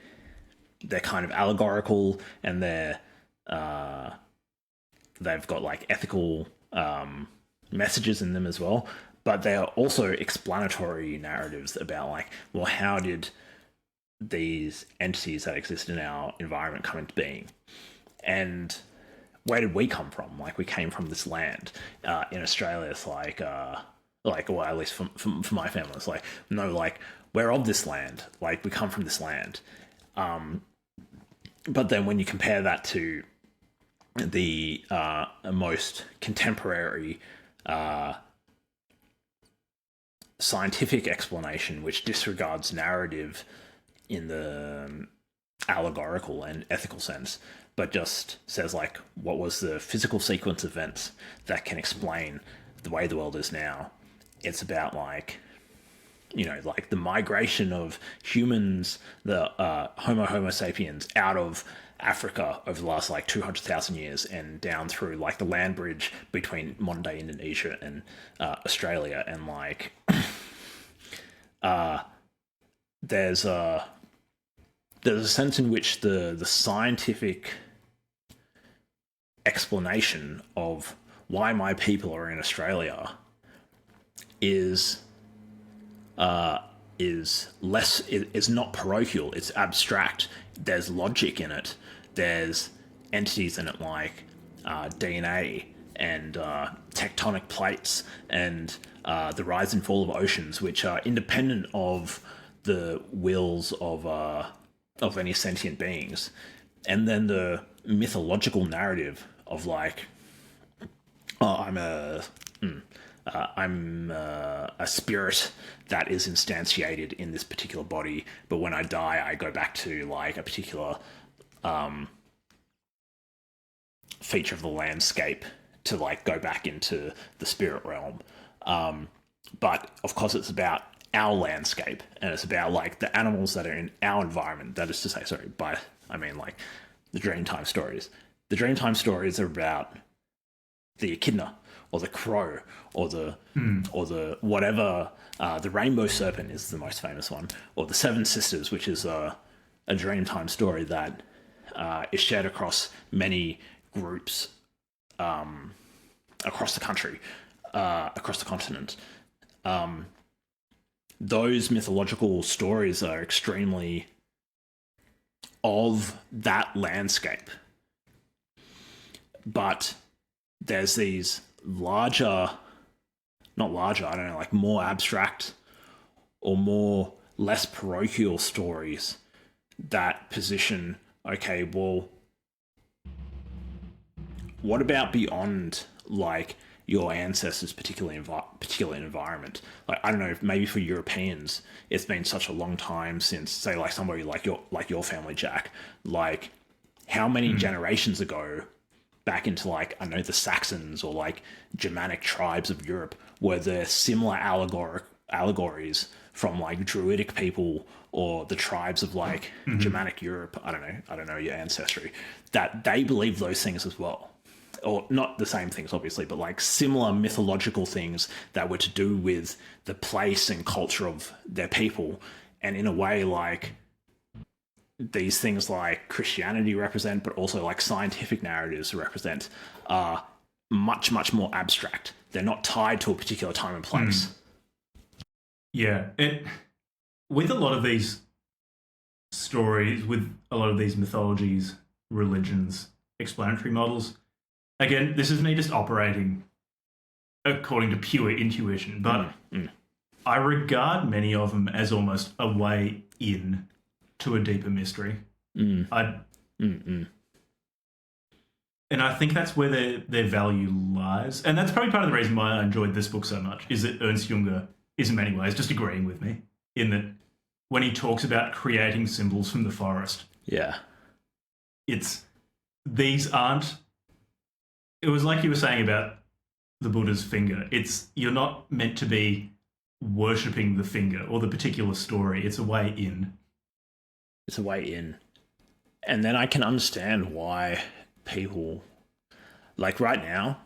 Speaker 2: they're kind of allegorical, and they've got like ethical messages in them as well, but they are also explanatory narratives about like, well, how did these entities that exist in our environment come into being, and where did we come from? Like, we came from this land. In Australia, it's like well, at least for my family, it's like, no, like we're of this land, like we come from this land. But then when you compare that to the most contemporary scientific explanation, which disregards narrative in the allegorical and ethical sense, but just says like, what was the physical sequence of events that can explain the way the world is now. It's about like, like the migration of humans, the Homo sapiens, out of Africa over the last like 200,000 years and down through like the land bridge between modern day Indonesia and Australia. And like there's a sense in which the scientific explanation of why my people are in Australia is not parochial. It's abstract. There's logic in it. There's entities in it like DNA and tectonic plates and the rise and fall of oceans, which are independent of the wills of any sentient beings. And then the mythological narrative of like, oh, I'm a spirit that is instantiated in this particular body, but when I die, I go back to like a particular feature of the landscape to like go back into the spirit realm. But of course, it's about our landscape, and it's about like the animals that are in our environment. That is to say, I mean like the Dreamtime stories. The Dreamtime stories are about the echidna, or the crow, or the whatever. The rainbow serpent is the most famous one, or the Seven Sisters, which is a Dreamtime story that is shared across many groups across the country, across the continent. Those mythological stories are extremely of that landscape. But there's these larger, not larger, I don't know, like more abstract or more less parochial stories that position, okay, well, what about beyond like your ancestors' particular environment? Like, I don't know, maybe for Europeans, it's been such a long time since, say, like somebody like your family, Jack. Like, how many generations ago, back into like, I know, the Saxons or like Germanic tribes of Europe, were there similar allegories from like Druidic people or the tribes of like Germanic Europe? I don't know your ancestry, that they believe those things as well. Or not the same things, obviously, but like similar mythological things that were to do with the place and culture of their people. And in a way, like these things like Christianity represent, but also like scientific narratives represent, are much, much more abstract. They're not tied to a particular time and place.
Speaker 1: Yeah. With a lot of these stories, with a lot of these mythologies, religions, explanatory models, again, this is me just operating according to pure intuition, but I regard many of them as almost a way in to a deeper mystery. And I think that's where their value lies. And that's probably part of the reason why I enjoyed this book so much, is that Ernst Jünger is in many ways just agreeing with me in that when he talks about creating symbols from the forest.
Speaker 2: Yeah.
Speaker 1: These aren't... It was like you were saying about the Buddha's finger. You're not meant to be worshipping the finger or the particular story. It's a way in.
Speaker 2: It's a way in. And then I can understand why people, like right now,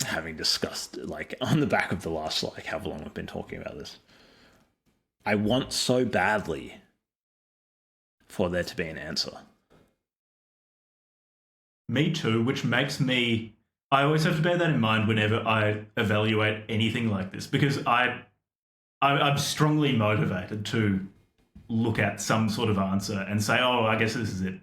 Speaker 2: having discussed, like on the back of the last, like however long we've been talking about this, I want so badly for there to be an answer.
Speaker 1: Me too, which makes me... I always have to bear that in mind whenever I evaluate anything like this, because I'm strongly motivated to look at some sort of answer and say, oh, I guess this is it.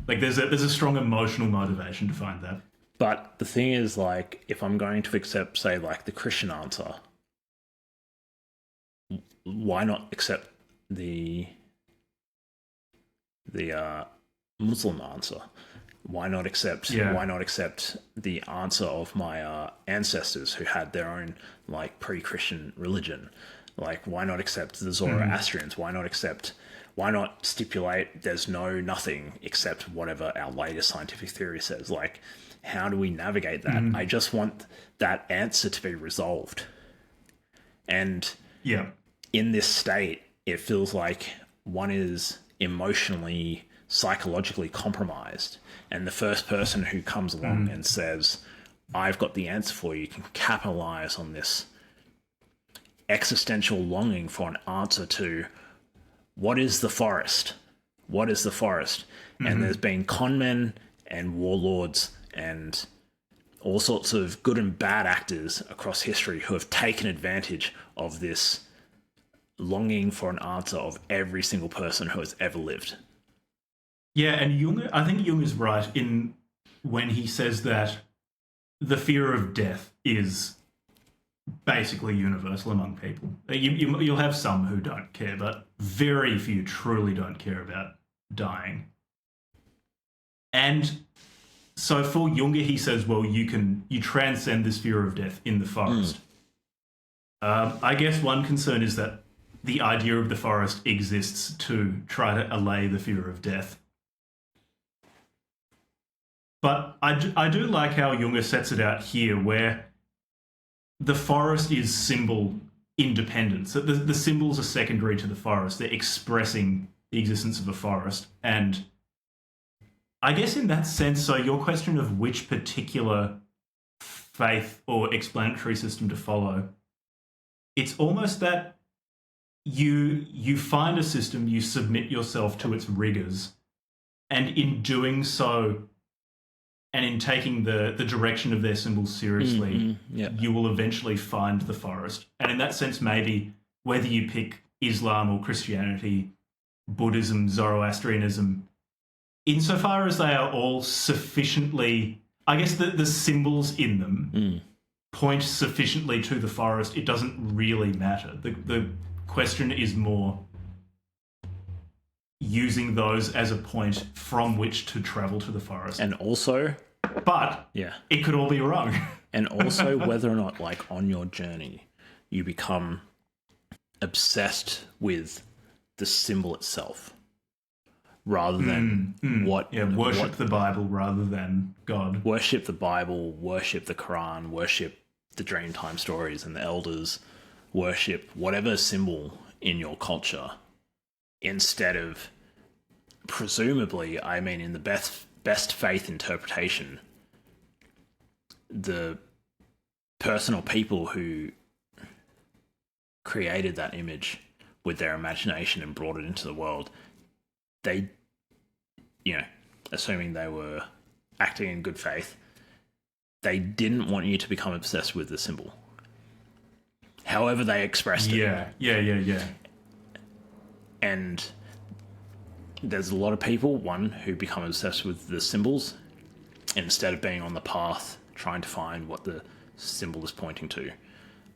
Speaker 1: Like there's a strong emotional motivation to find that.
Speaker 2: But the thing is, like, if I'm going to accept, say, like the Christian answer, why not accept the Muslim answer? Why not accept the answer of my ancestors who had their own like pre-Christian religion? Like, why not accept the Zoroastrians? Why not stipulate there's nothing except whatever our latest scientific theory says? Like, how do we navigate that? I just want that answer to be resolved. And in this state, it feels like one is emotionally, psychologically compromised. And the first person who comes along and says, I've got the answer for you, can capitalize on this existential longing for an answer to what is the forest? What is the forest? And there's been conmen and warlords and all sorts of good and bad actors across history who have taken advantage of this longing for an answer of every single person who has ever lived.
Speaker 1: Yeah, and Junger, I think Junger's right in when he says that the fear of death is basically universal among people. You'll have some who don't care, but very few truly don't care about dying. And so for Junger, he says, well, you transcend this fear of death in the forest. I guess one concern is that the idea of the forest exists to try to allay the fear of death. But I do like how Junger sets it out here, where the forest is symbol independent. So the symbols are secondary to the forest. They're expressing the existence of a forest. And I guess in that sense, so your question of which particular faith or explanatory system to follow, it's almost that you find a system, you submit yourself to its rigors, and in doing so, and in taking the direction of their symbols seriously, you will eventually find the forest. And in that sense, maybe whether you pick Islam or Christianity, Buddhism, Zoroastrianism, insofar as they are all sufficiently, I guess the symbols in them point sufficiently to the forest, it doesn't really matter. The question is more using those as a point from which to travel to the forest.
Speaker 2: And also...
Speaker 1: But it could all be wrong.
Speaker 2: And also whether or not, like, on your journey, you become obsessed with the symbol itself rather than
Speaker 1: worship the Bible rather than God.
Speaker 2: Worship the Bible, worship the Quran, worship the Dreamtime stories and the elders, worship whatever symbol in your culture, instead of, presumably, I mean, in the best faith interpretation, the person or people who created that image with their imagination and brought it into the world, they, assuming they were acting in good faith, they didn't want you to become obsessed with the symbol. However they expressed it.
Speaker 1: Yeah.
Speaker 2: And there's a lot of people, one, who become obsessed with the symbols instead of being on the path trying to find what the symbol is pointing to.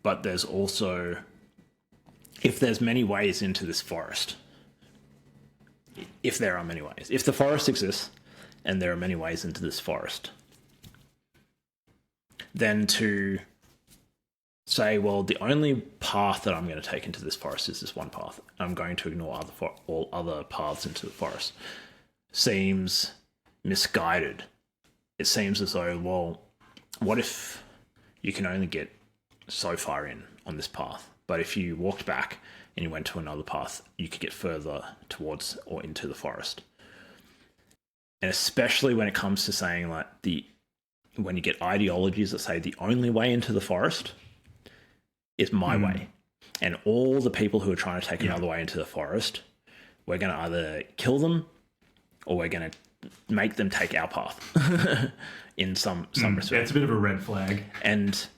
Speaker 2: But there's also, if there's many ways into this forest, if there are many ways, if the forest exists and there are many ways into this forest, then to say, well, the only path that I'm going to take into this forest is this one path. I'm going to ignore all other paths into the forest, seems misguided. It seems as though, well, what if you can only get so far in on this path, but if you walked back and you went to another path, you could get further towards or into the forest. And especially when it comes to saying, like, when you get ideologies that say the only way into the forest is my way, and all the people who are trying to take another way into the forest, we're going to either kill them or we're going to make them take our path in some respect.
Speaker 1: Yeah, it's a bit of a red flag.
Speaker 2: And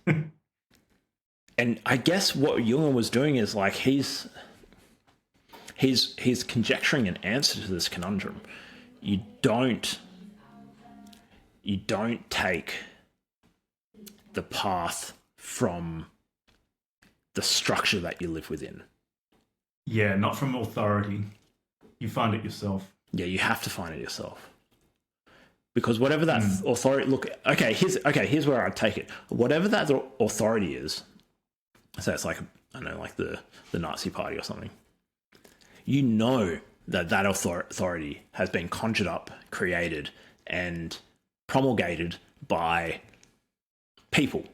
Speaker 2: I guess what Junger was doing is, like, he's conjecturing an answer to this conundrum. You don't take the path from the structure that you live within.
Speaker 1: Yeah, not from authority. You find it yourself.
Speaker 2: Yeah, you have to find it yourself. Because whatever that authority... Look, here's where I'd take it. Whatever that authority is, so it's like, I don't know, like the Nazi party or something, you know that authority has been conjured up, created, and promulgated by people.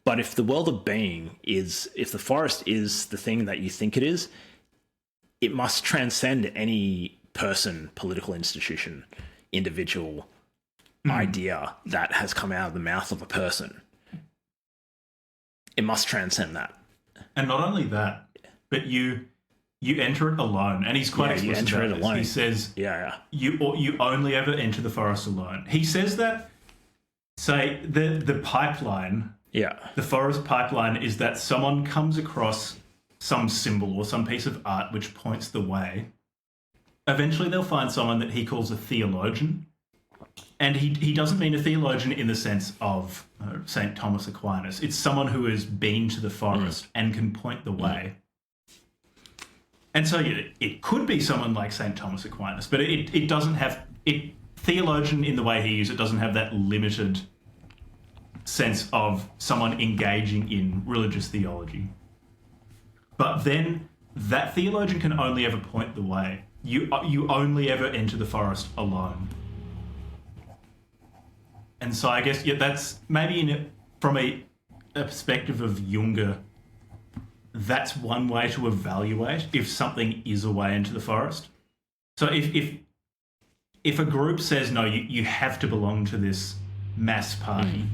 Speaker 2: But if the world of being if the forest is the thing that you think it is, it must transcend any person, political institution, individual idea that has come out of the mouth of a person. It must transcend that.
Speaker 1: And not only that, but you enter it alone. And he's quite explicit about it alone. He says, you only ever enter the forest alone. He says that, say, the pipeline...
Speaker 2: Yeah.
Speaker 1: The forest pipeline is that someone comes across some symbol or some piece of art which points the way. Eventually they'll find someone that he calls a theologian. And he doesn't mean a theologian in the sense of St. Thomas Aquinas. It's someone who has been to the forest and can point the way. And so it could be someone like St. Thomas Aquinas, but it doesn't have... Theologian, in the way he used it, doesn't have that limited sense of someone engaging in religious theology. But then that theologian can only ever point the way. You only ever enter the forest alone. And so I guess, yeah, that's maybe from a perspective of Junger, that's one way to evaluate if something is a way into the forest. So if a group says, no, you have to belong to this mass party,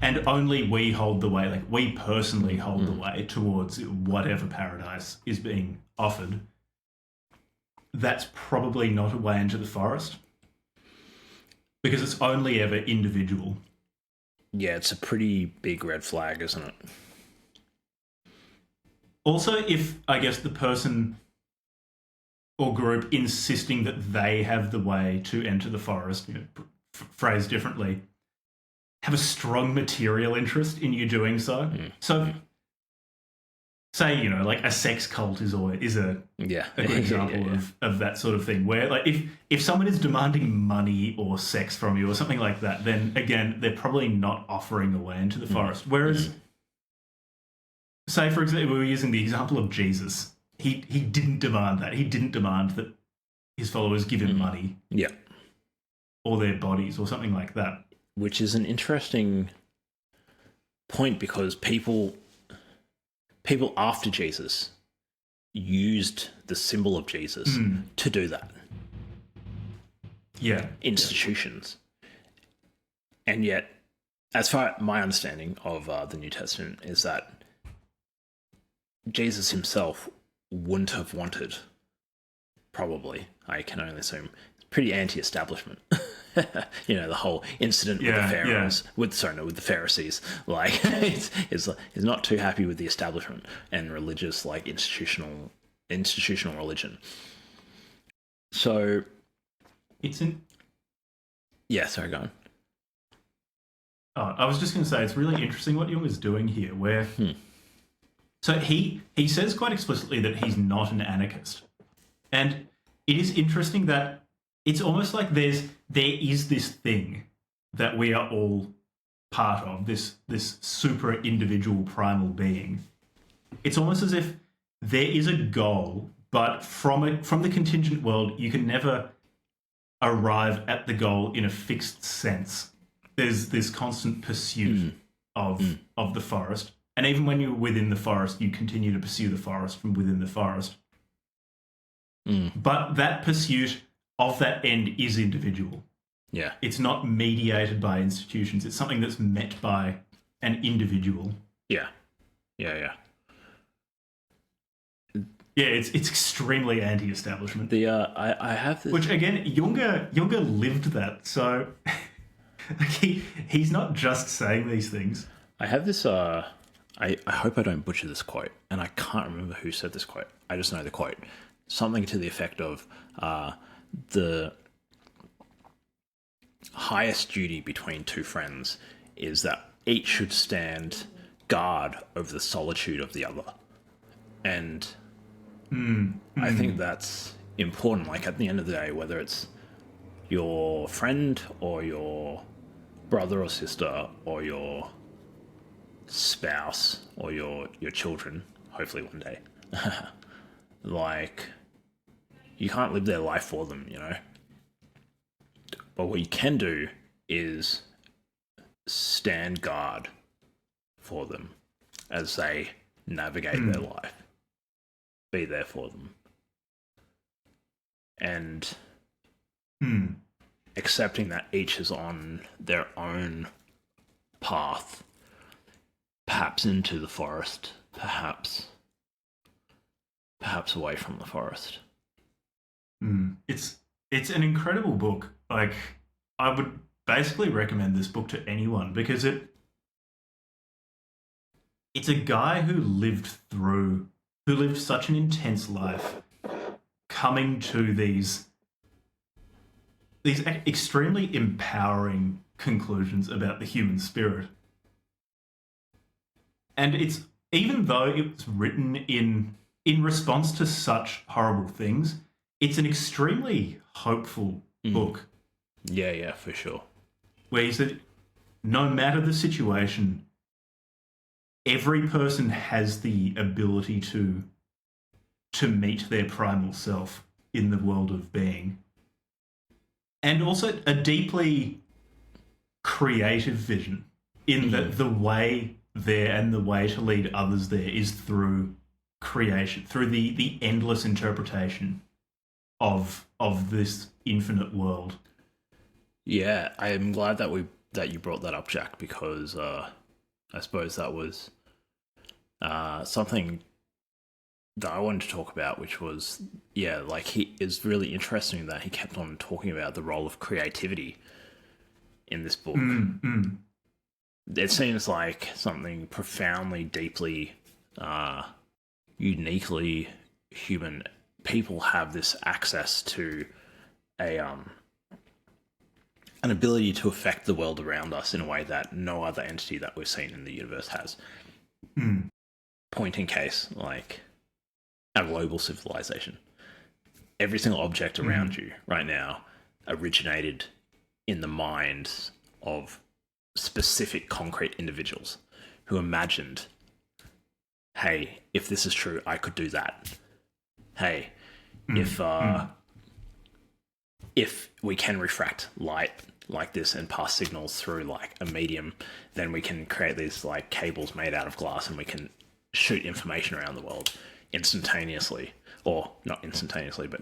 Speaker 1: and only we hold the way, like we personally hold the way towards whatever paradise is being offered, that's probably not a way into the forest because it's only ever individual.
Speaker 2: Yeah, it's a pretty big red flag, isn't it?
Speaker 1: Also, if, I guess, the person or group insisting that they have the way to enter the forest, phrased differently, have a strong material interest in you doing so. So, say, like a sex cult is a good example of that sort of thing, where like if someone is demanding money or sex from you or something like that, then again, they're probably not offering a way into the forest. Whereas, say, for example, we were using the example of Jesus. He didn't demand that. He didn't demand that his followers give him money.
Speaker 2: Yeah.
Speaker 1: Or their bodies or something like that.
Speaker 2: Which is an interesting point because people after Jesus used the symbol of Jesus to do that.
Speaker 1: Yeah.
Speaker 2: Institutions. And yet, as far as my understanding of the New Testament is that Jesus himself wouldn't have wanted, probably, I can only assume, pretty anti-establishment. The whole incident with the Pharaohs, with the Pharisees. Like, he's not too happy with the establishment and religious, like institutional religion. So, sorry, go on.
Speaker 1: I was just going to say, it's really interesting what Junger's doing here, where... So he says quite explicitly that he's not an anarchist. And it is interesting that it's almost like there is this thing that we are all part of, this super individual primal being. It's almost as if there is a goal, but from the contingent world, you can never arrive at the goal in a fixed sense. There's this constant pursuit of the forest. And even when you're within the forest, you continue to pursue the forest from within the forest. But that pursuit of that end is individual.
Speaker 2: Yeah.
Speaker 1: It's not mediated by institutions. It's something that's met by an individual.
Speaker 2: Yeah. Yeah.
Speaker 1: Yeah, it's extremely anti-establishment.
Speaker 2: I have this...
Speaker 1: Which, again, Junger lived that. So he's not just saying these things.
Speaker 2: I have this... I hope I don't butcher this quote, and I can't remember who said this quote. I just know the quote. Something to the effect of the highest duty between two friends is that each should stand guard over the solitude of the other. And I think that's important. Like, at the end of the day, whether it's your friend or your brother or sister or your spouse or your children, hopefully one day, like, you can't live their life for them, but what you can do is stand guard for them as they navigate their life, be there for them, and accepting that each is on their own path, perhaps into the forest, perhaps away from the forest.
Speaker 1: It's an incredible book. Like, I would basically recommend this book to anyone because it's a guy who lived such an intense life, coming to these extremely empowering conclusions about the human spirit. And it's, even though it's written in response to such horrible things, it's an extremely hopeful book.
Speaker 2: Yeah, for sure.
Speaker 1: Where he said, no matter the situation, every person has the ability to meet their primal self in the world of being. And also a deeply creative vision, in that the way there and the way to lead others there is through creation, through the endless interpretation of this infinite world.
Speaker 2: Yeah, I'm glad that you brought that up, Jack, because I suppose that was something that I wanted to talk about, which was, like, it's really interesting that he kept on talking about the role of creativity in this book. It seems like something profoundly, deeply, uniquely human. People have this access to an ability to affect the world around us in a way that no other entity that we've seen in the universe has. Point in case, like a global civilization. Every single object around you right now originated in the minds of specific concrete individuals who imagined, hey, if this is true, I could do that. Hey, if we can refract light like this and pass signals through like a medium, then we can create these like cables made out of glass and we can shoot information around the world instantaneously, or not instantaneously, but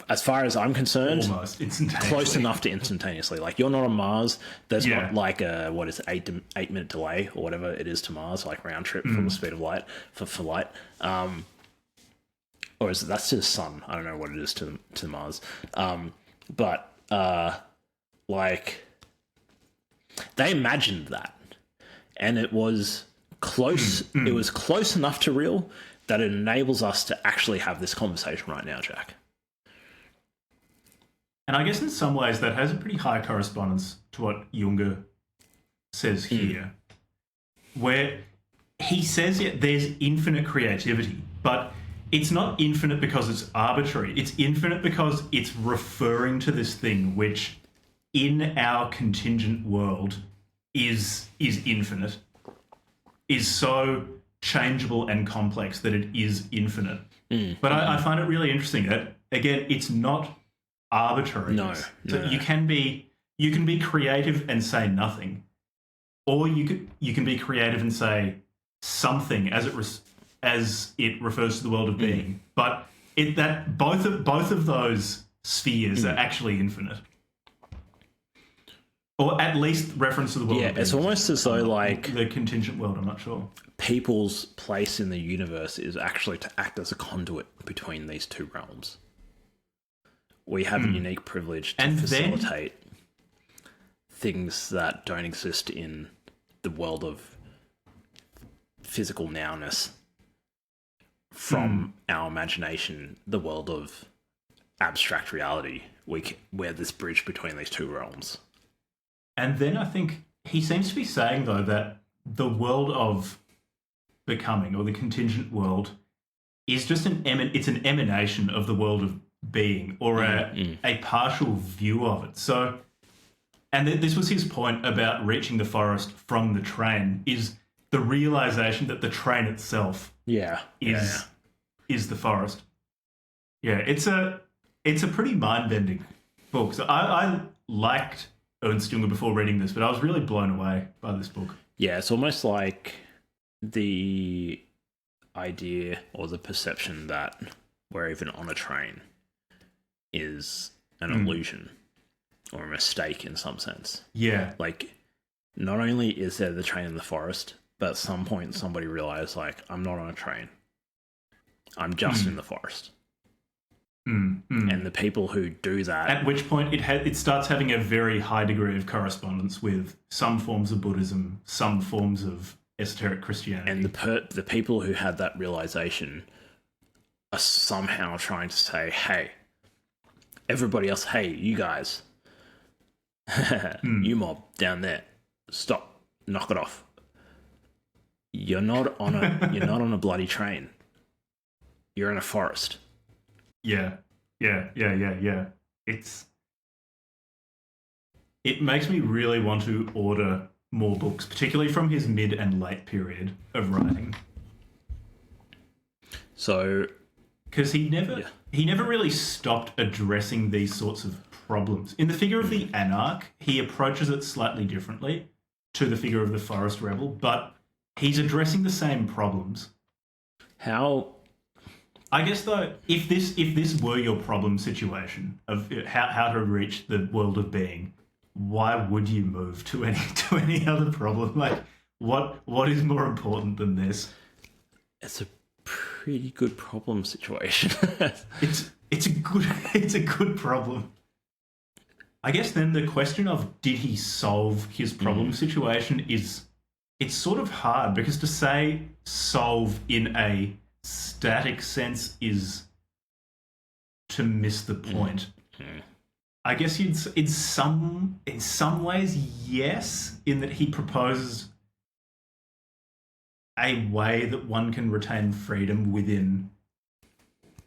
Speaker 2: as far as I'm concerned,
Speaker 1: almost instantaneously.
Speaker 2: Close enough to instantaneously. Like, you're not on Mars. There's not like a, 8-minute delay or whatever it is to Mars, like round trip from the speed of light for light. Or is it, that's to the sun? I don't know what it is to Mars. But like, they imagined that, and it was close. It was close enough to real that it enables us to actually have this conversation right now, Jack.
Speaker 1: And I guess in some ways that has a pretty high correspondence to what Junger says here, where he says there's infinite creativity, but it's not infinite because it's arbitrary. It's infinite because it's referring to this thing which, in our contingent world, is infinite, is so changeable and complex that it is infinite. But I find it really interesting that, again, it's not arbitrary.
Speaker 2: No.
Speaker 1: You can be creative and say nothing, or you can be creative and say something as it refers to the world of being. But both of those spheres are actually infinite, or at least reference to the world.
Speaker 2: Yeah,
Speaker 1: of being.
Speaker 2: it's almost as though like
Speaker 1: the contingent world. I'm not sure.
Speaker 2: People's place in the universe is actually to act as a conduit between these two realms. We have a unique privilege to facilitate things that don't exist in the world of physical nowness from our imagination, the world of abstract reality. We're this bridge between these two realms.
Speaker 1: And then I think he seems to be saying, though, that the world of becoming, or the contingent world, is just it's an emanation of the world of being, or a partial view of it. So, and this was his point about reaching the forest from the train, is the realization that the train itself is the forest. Yeah, it's a pretty mind-bending book. So I liked Ernst Jünger before reading this, but I was really blown away by this book.
Speaker 2: Yeah, it's almost like the idea or the perception that we're even on a train is an illusion or a mistake in some sense.
Speaker 1: Yeah.
Speaker 2: Like, not only is there the train in the forest, but at some point somebody realized, like, I'm not on a train. I'm just in the forest. And the people who do that...
Speaker 1: At which point it starts having a very high degree of correspondence with some forms of Buddhism, some forms of esoteric Christianity.
Speaker 2: And the people who had that realization are somehow trying to say, hey, everybody else, hey, you guys, you mob down there, stop, knock it off. You're not on a bloody train. You're in a forest.
Speaker 1: Yeah. It makes me really want to order more books, particularly from his mid and late period of writing.
Speaker 2: So,
Speaker 1: because he never really stopped addressing these sorts of problems. In the figure of the anarch, he approaches it slightly differently to the figure of the forest rebel, but he's addressing the same problems.
Speaker 2: How?
Speaker 1: I guess though, if this were your problem situation of how to reach the world of being, why would you move to any other problem? Like, what is more important than this?
Speaker 2: It's a pretty good problem situation.
Speaker 1: It's a good problem. I guess then the question of did he solve his problem situation it's sort of hard, because to say solve in a static sense is to miss the point. I guess in some ways, yes, in that he proposes a way that one can retain freedom within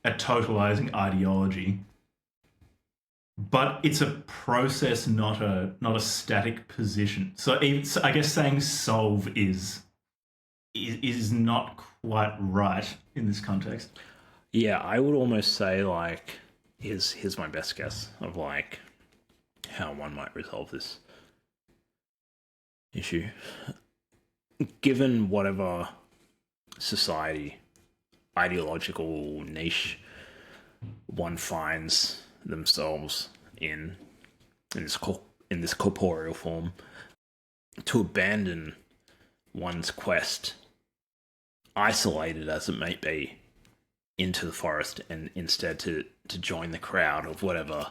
Speaker 1: a totalizing ideology, but it's a process, not a static position. So I guess saying solve is not quite right in this context.
Speaker 2: Yeah, I would almost say, like, here's my best guess of, like, how one might resolve this issue. Given whatever society, ideological niche one finds themselves in this corporeal form, to abandon one's quest, isolated as it may be, into the forest, and instead to join the crowd of whatever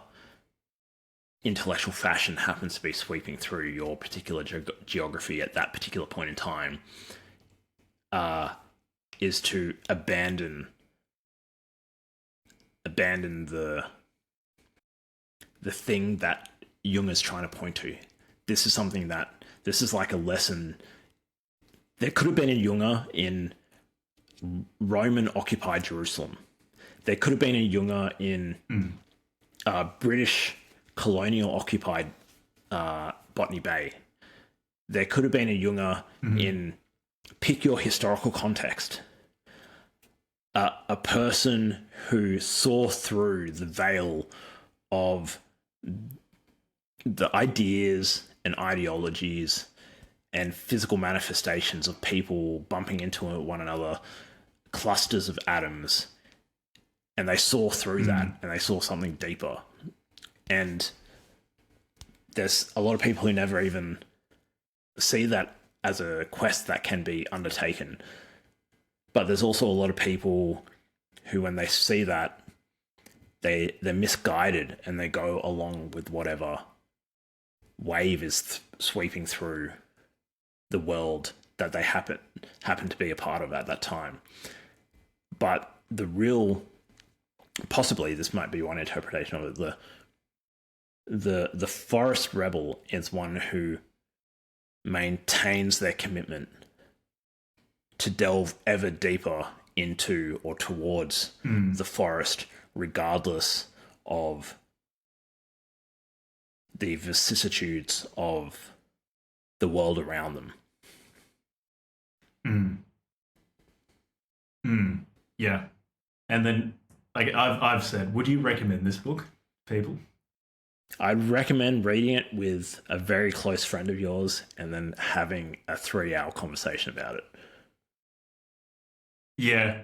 Speaker 2: intellectual fashion happens to be sweeping through your particular geography at that particular point in time, is to abandon the thing that Junger's trying to point to. This is like a lesson. There could have been a Junger in Roman-occupied Jerusalem. There could have been a Junger in British colonial-occupied Botany Bay. There could have been a Junger in, pick your historical context, a person who saw through the veil of the ideas and ideologies and physical manifestations of people bumping into one another, clusters of atoms, and they saw through that, and they saw something deeper. And there's a lot of people who never even see that as a quest that can be undertaken. But there's also a lot of people who, when they see that, they're misguided, and they go along with whatever wave is sweeping through the world that they happen to be a part of at that time. But the real, possibly this might be one interpretation of it, the forest rebel is one who maintains their commitment to delve ever deeper into or towards the forest, regardless of the vicissitudes of the world around them.
Speaker 1: Yeah. And then, like I've said, would you recommend this book, people?
Speaker 2: I'd recommend reading it with a very close friend of yours and then having a 3-hour conversation about it.
Speaker 1: Yeah.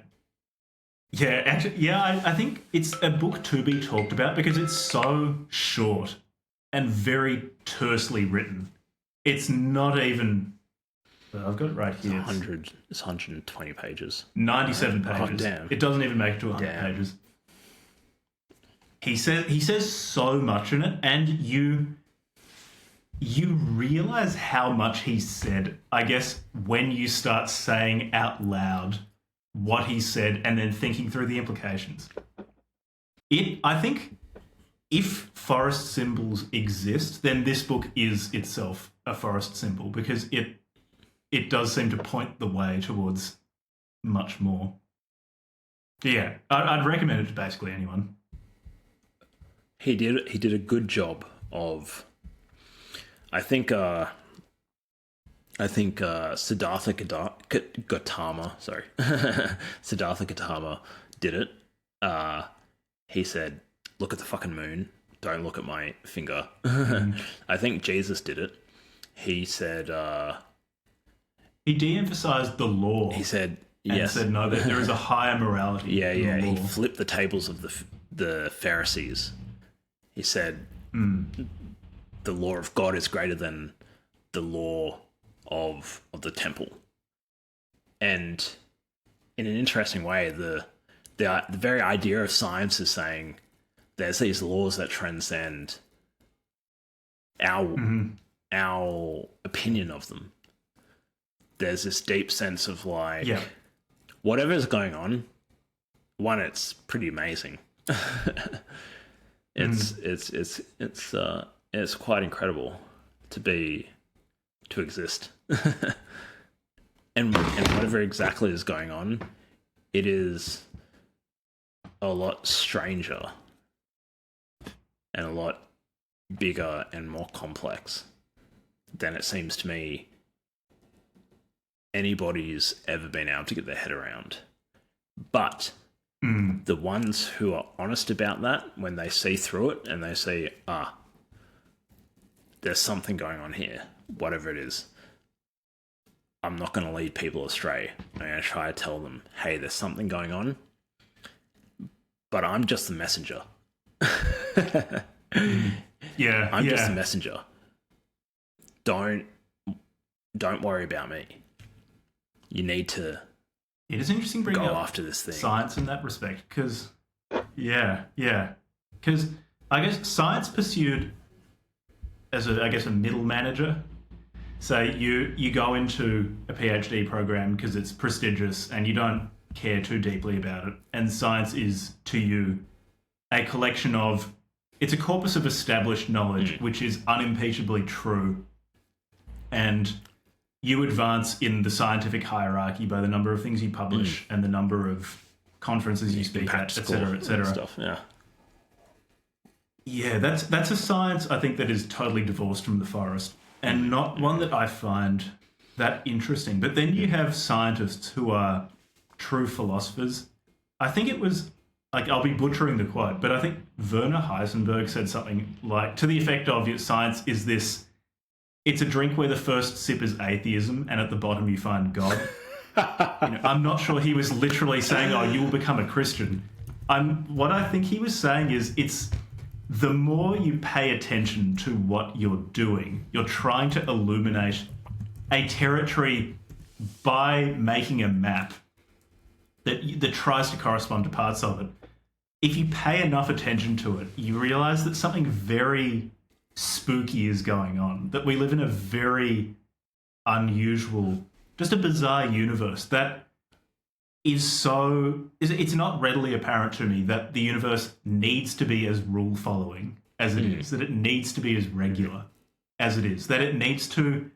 Speaker 1: Yeah, actually, yeah, I think it's a book to be talked about because it's so short and very tersely written. It's not even... I've got it right here.
Speaker 2: It's 120 pages.
Speaker 1: 97 pages.
Speaker 2: Oh, damn.
Speaker 1: It doesn't even make it to 100 pages. He says so much in it, and you realize how much he said, I guess, when you start saying out loud what he said and then thinking through the implications. I think if forest symbols exist, then this book is itself a forest symbol, because it does seem to point the way towards much more. Yeah, I'd recommend it to basically anyone.
Speaker 2: He did a good job of. I think Siddhartha Gautama, Siddhartha Gautama did it. He said, "Look at the fucking moon. don't look at my finger. I think Jesus did it. He said...
Speaker 1: he de-emphasized the law.
Speaker 2: He said...
Speaker 1: And
Speaker 2: yes.
Speaker 1: said, no, there is a higher morality.
Speaker 2: Yeah.
Speaker 1: The
Speaker 2: He
Speaker 1: law.
Speaker 2: flipped the tables of the Pharisees. He said, the law of God is greater than the law of the temple. And in an interesting way, the very idea of science is saying there's these laws that transcend our opinion of them. There's this deep sense of like, whatever's going on, one, it's pretty amazing. It's quite incredible to exist. and whatever exactly is going on, it is a lot stranger and a lot bigger and more complex than it seems to me anybody's ever been able to get their head around. But the ones who are honest about that, when they see through it and they see, there's something going on here, whatever it is, I'm not going to lead people astray. I'm going to try to tell them, hey, there's something going on, but I'm just the messenger. I'm just the messenger. Don't worry about me. You need to
Speaker 1: it is interesting bringing
Speaker 2: go
Speaker 1: up
Speaker 2: after this thing.
Speaker 1: Science in that respect, because because I guess science pursued as a middle manager. So you go into a PhD program because it's prestigious and you don't care too deeply about it, and science is to you a collection of, it's a corpus of established knowledge which is unimpeachably true, and you advance in the scientific hierarchy by the number of things you publish and the number of conferences you speak at, etc., etc.
Speaker 2: Stuff, yeah.
Speaker 1: Yeah, that's a science, I think, that is totally divorced from the forest, and not one that I find that interesting. But then you have scientists who are true philosophers. I think it was, like, I'll be butchering the quote, but I think Werner Heisenberg said something like, to the effect of, science is this, it's a drink where the first sip is atheism and at the bottom you find God. I'm not sure he was literally saying, oh, you will become a Christian. What I think he was saying is, it's the more you pay attention to what you're doing, you're trying to illuminate a territory by making a map that tries to correspond to parts of it. If you pay enough attention to it, you realize that something very spooky is going on, that we live in a very unusual, just a bizarre universe that is it's not readily apparent to me that the universe needs to be as rule following as it is, that it needs to be as regular as it is, that it needs to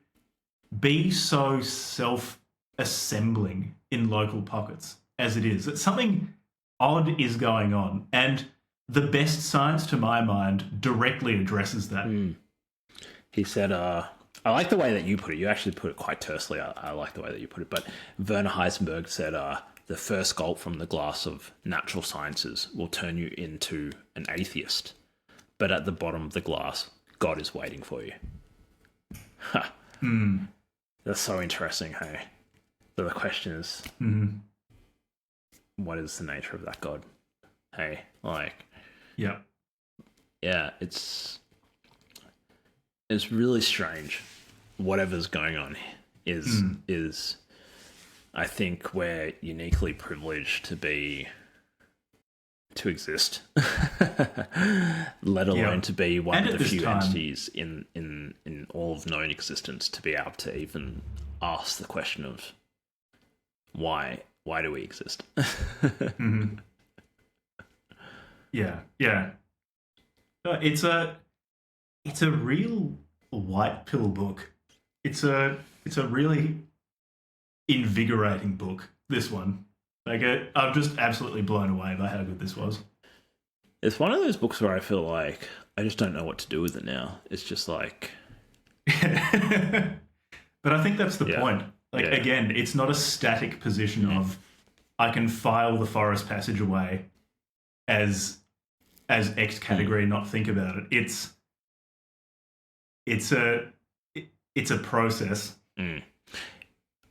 Speaker 1: be so self-assembling in local pockets as it is, that something odd is going on. And the best science, to my mind, directly addresses that.
Speaker 2: He said, I like the way that you put it. You actually put it quite tersely. I like the way that you put it. But Werner Heisenberg said, the first gulp from the glass of natural sciences will turn you into an atheist. But at the bottom of the glass, God is waiting for you. That's so interesting, hey? So the question is, what is the nature of that God? Hey, like... Yeah, it's really strange. Whatever's going on is I think we're uniquely privileged to exist, let alone to be one of the few entities in all of known existence to be able to even ask the question of why do we exist?
Speaker 1: Yeah. It's a real white pill book. It's a really invigorating book, this one. Like, I'm just absolutely blown away by how good this was.
Speaker 2: It's one of those books where I feel like I just don't know what to do with it now. It's just like...
Speaker 1: But I think that's the point. Like, again, it's not a static position of, I can file the forest passage away as as X category and not think about it. It's a process.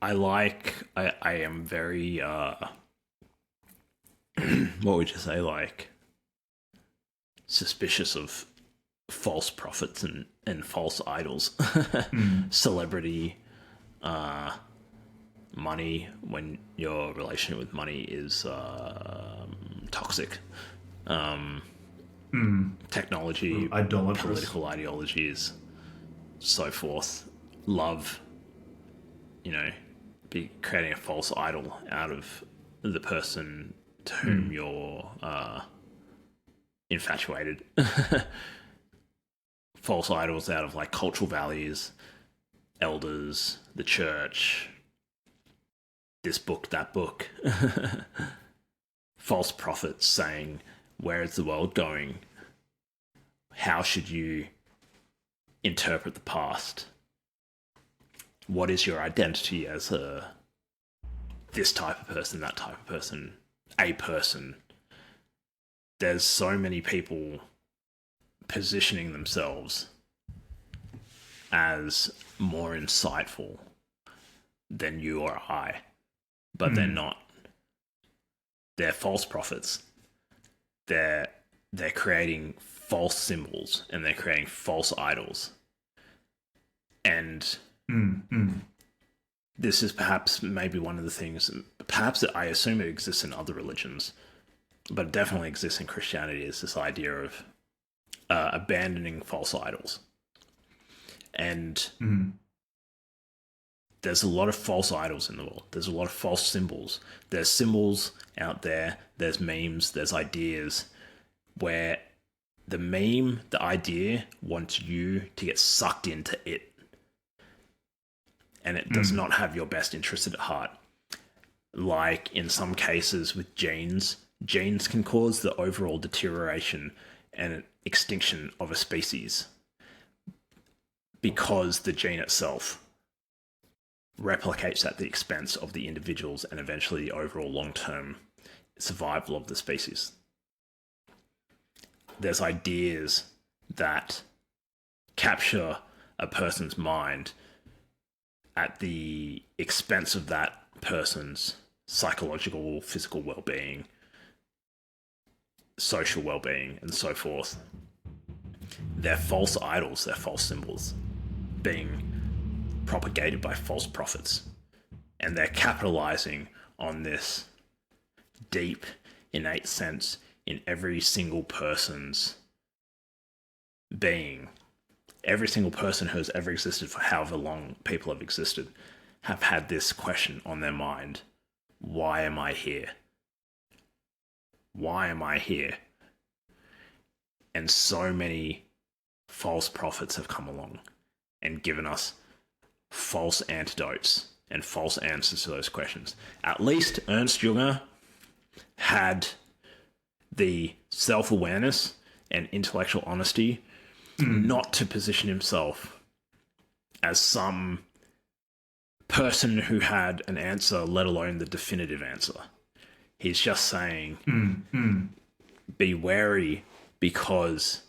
Speaker 2: I am very what would you say, like, suspicious of false prophets and false idols. Celebrity, money, when your relationship with money is toxic. Technology,
Speaker 1: Idolatrous.
Speaker 2: political ideologies, so forth. Love, be creating a false idol out of the person to whom you're infatuated. False idols out of, like, cultural values, elders, the church, this book, that book. False prophets saying, where is the world going? How should you interpret the past? What is your identity as this type of person, that type of person, a person? There's so many people positioning themselves as more insightful than you or I, but they're not. They're false prophets. They're creating false symbols and they're creating false idols. And this is perhaps maybe one of the things, perhaps I assume it exists in other religions, but it definitely exists in Christianity, is this idea of abandoning false idols. And there's a lot of false idols in the world. There's a lot of false symbols. There's symbols out there. There's memes. There's ideas where the meme, the idea, wants you to get sucked into it. And it does not have your best interest at heart. Like in some cases with genes can cause the overall deterioration and extinction of a species because the gene itself replicates at the expense of the individuals and eventually the overall long-term survival of the species. There's ideas that capture a person's mind at the expense of that person's psychological, physical well-being, social well-being, and so forth. They're false idols, they're false symbols being propagated by false prophets. And they're capitalizing on this deep, innate sense in every single person's being. Every single person who has ever existed, for however long people have existed, have had this question on their mind. Why am I here? Why am I here? And so many false prophets have come along and given us false antidotes and false answers to those questions. At least Ernst Jünger had the self-awareness and intellectual honesty not to position himself as some person who had an answer, let alone the definitive answer. He's just saying, be wary because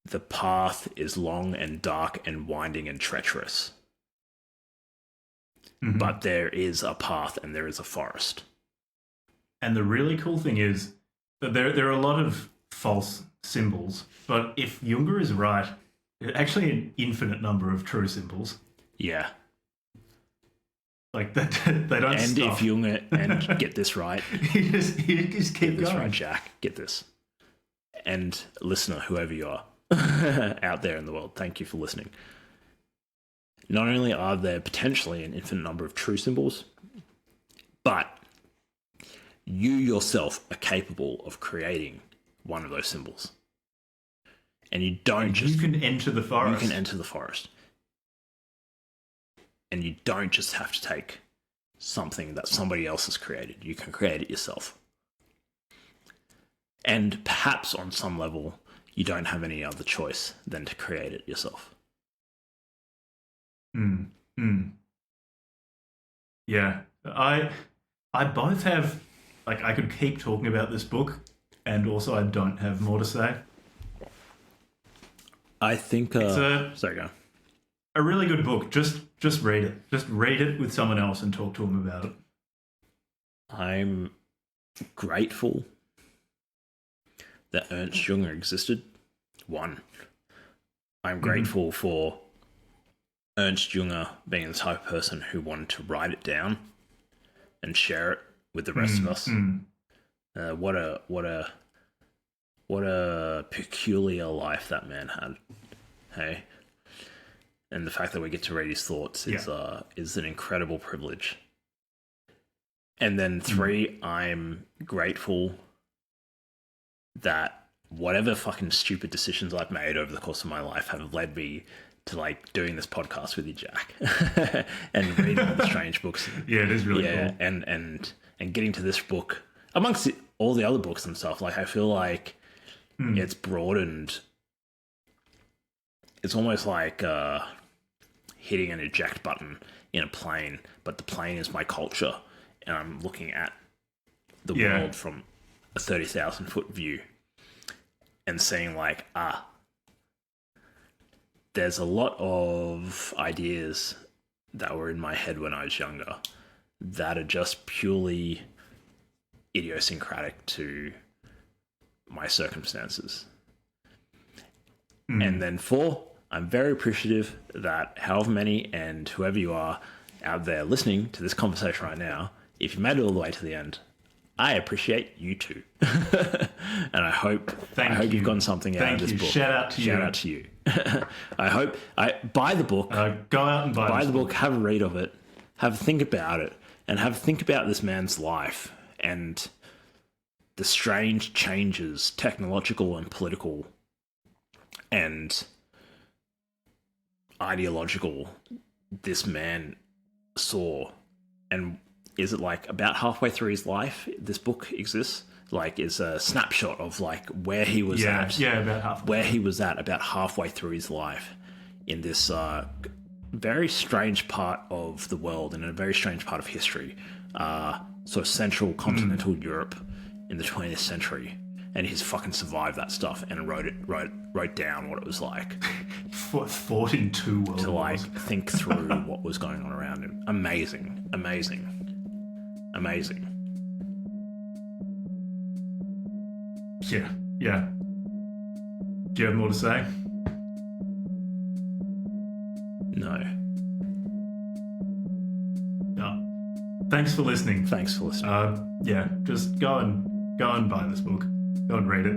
Speaker 2: the path is long and dark and winding and treacherous. But there is a path and there is a forest.
Speaker 1: And the really cool thing is that there are a lot of false symbols, but if Junger is right, actually an infinite number of true symbols.
Speaker 2: Yeah.
Speaker 1: Like that, they don't
Speaker 2: and
Speaker 1: stop.
Speaker 2: If Junger, and get this right.
Speaker 1: you just keep
Speaker 2: Get this
Speaker 1: going.
Speaker 2: right, Jack. Get this. And listener, whoever you are out there in the world, thank you for listening. Not only are there potentially an infinite number of true symbols, but you yourself are capable of creating one of those symbols. And you don't just...
Speaker 1: You can enter the forest.
Speaker 2: You can enter the forest. And you don't just have to take something that somebody else has created. You can create it yourself. And perhaps on some level, you don't have any other choice than to create it yourself.
Speaker 1: Yeah. I both have, like, I could keep talking about this book And also, I don't have more to say.
Speaker 2: I think... sorry, go.
Speaker 1: A really good book. Just read it. Just read it with someone else and talk to them about it.
Speaker 2: I'm grateful that Ernst Jünger existed. One, I'm grateful for Ernst Jünger being the type of person who wanted to write it down and share it with the rest of us. What a peculiar life that man had. Hey, and the fact that we get to read his thoughts is an incredible privilege. And then 3, I'm grateful that whatever fucking stupid decisions I've made over the course of my life have led me to like doing this podcast with you, Jack, and reading all the strange books.
Speaker 1: Yeah, it is really cool.
Speaker 2: And getting to this book amongst all the other books and stuff. Like I feel like it's broadened. It's almost like hitting an eject button in a plane, but the plane is my culture, and I'm looking at the world from a 30,000 foot view and seeing like, there's a lot of ideas that were in my head when I was younger that are just purely idiosyncratic to my circumstances. And then 4, I'm very appreciative that however many and whoever you are out there listening to this conversation right now, if you made it all the way to the end, I appreciate you too. And I hope you've gotten something out of this book.
Speaker 1: Shout out to
Speaker 2: you. I hope buy the book.
Speaker 1: Go out and buy
Speaker 2: the book. Have a read of it. Have a think about it, and think about this man's life and the strange changes, technological and political, and ideological, this man saw. And is it like about halfway through his life this book exists? Like it's a snapshot of like where he was at.
Speaker 1: Yeah, about halfway.
Speaker 2: Where he was at about halfway through his life in this very strange part of the world and in a very strange part of history. Sort of central continental Europe in the 20th century. And he's fucking survived that stuff and wrote down what it was like.
Speaker 1: Fought in 2 world
Speaker 2: to like
Speaker 1: wars.
Speaker 2: think through what was going on around him. Amazing.
Speaker 1: Yeah. Do you have more to say?
Speaker 2: No.
Speaker 1: No. Thanks for listening.
Speaker 2: Just
Speaker 1: Just go and buy this book. Go and read it.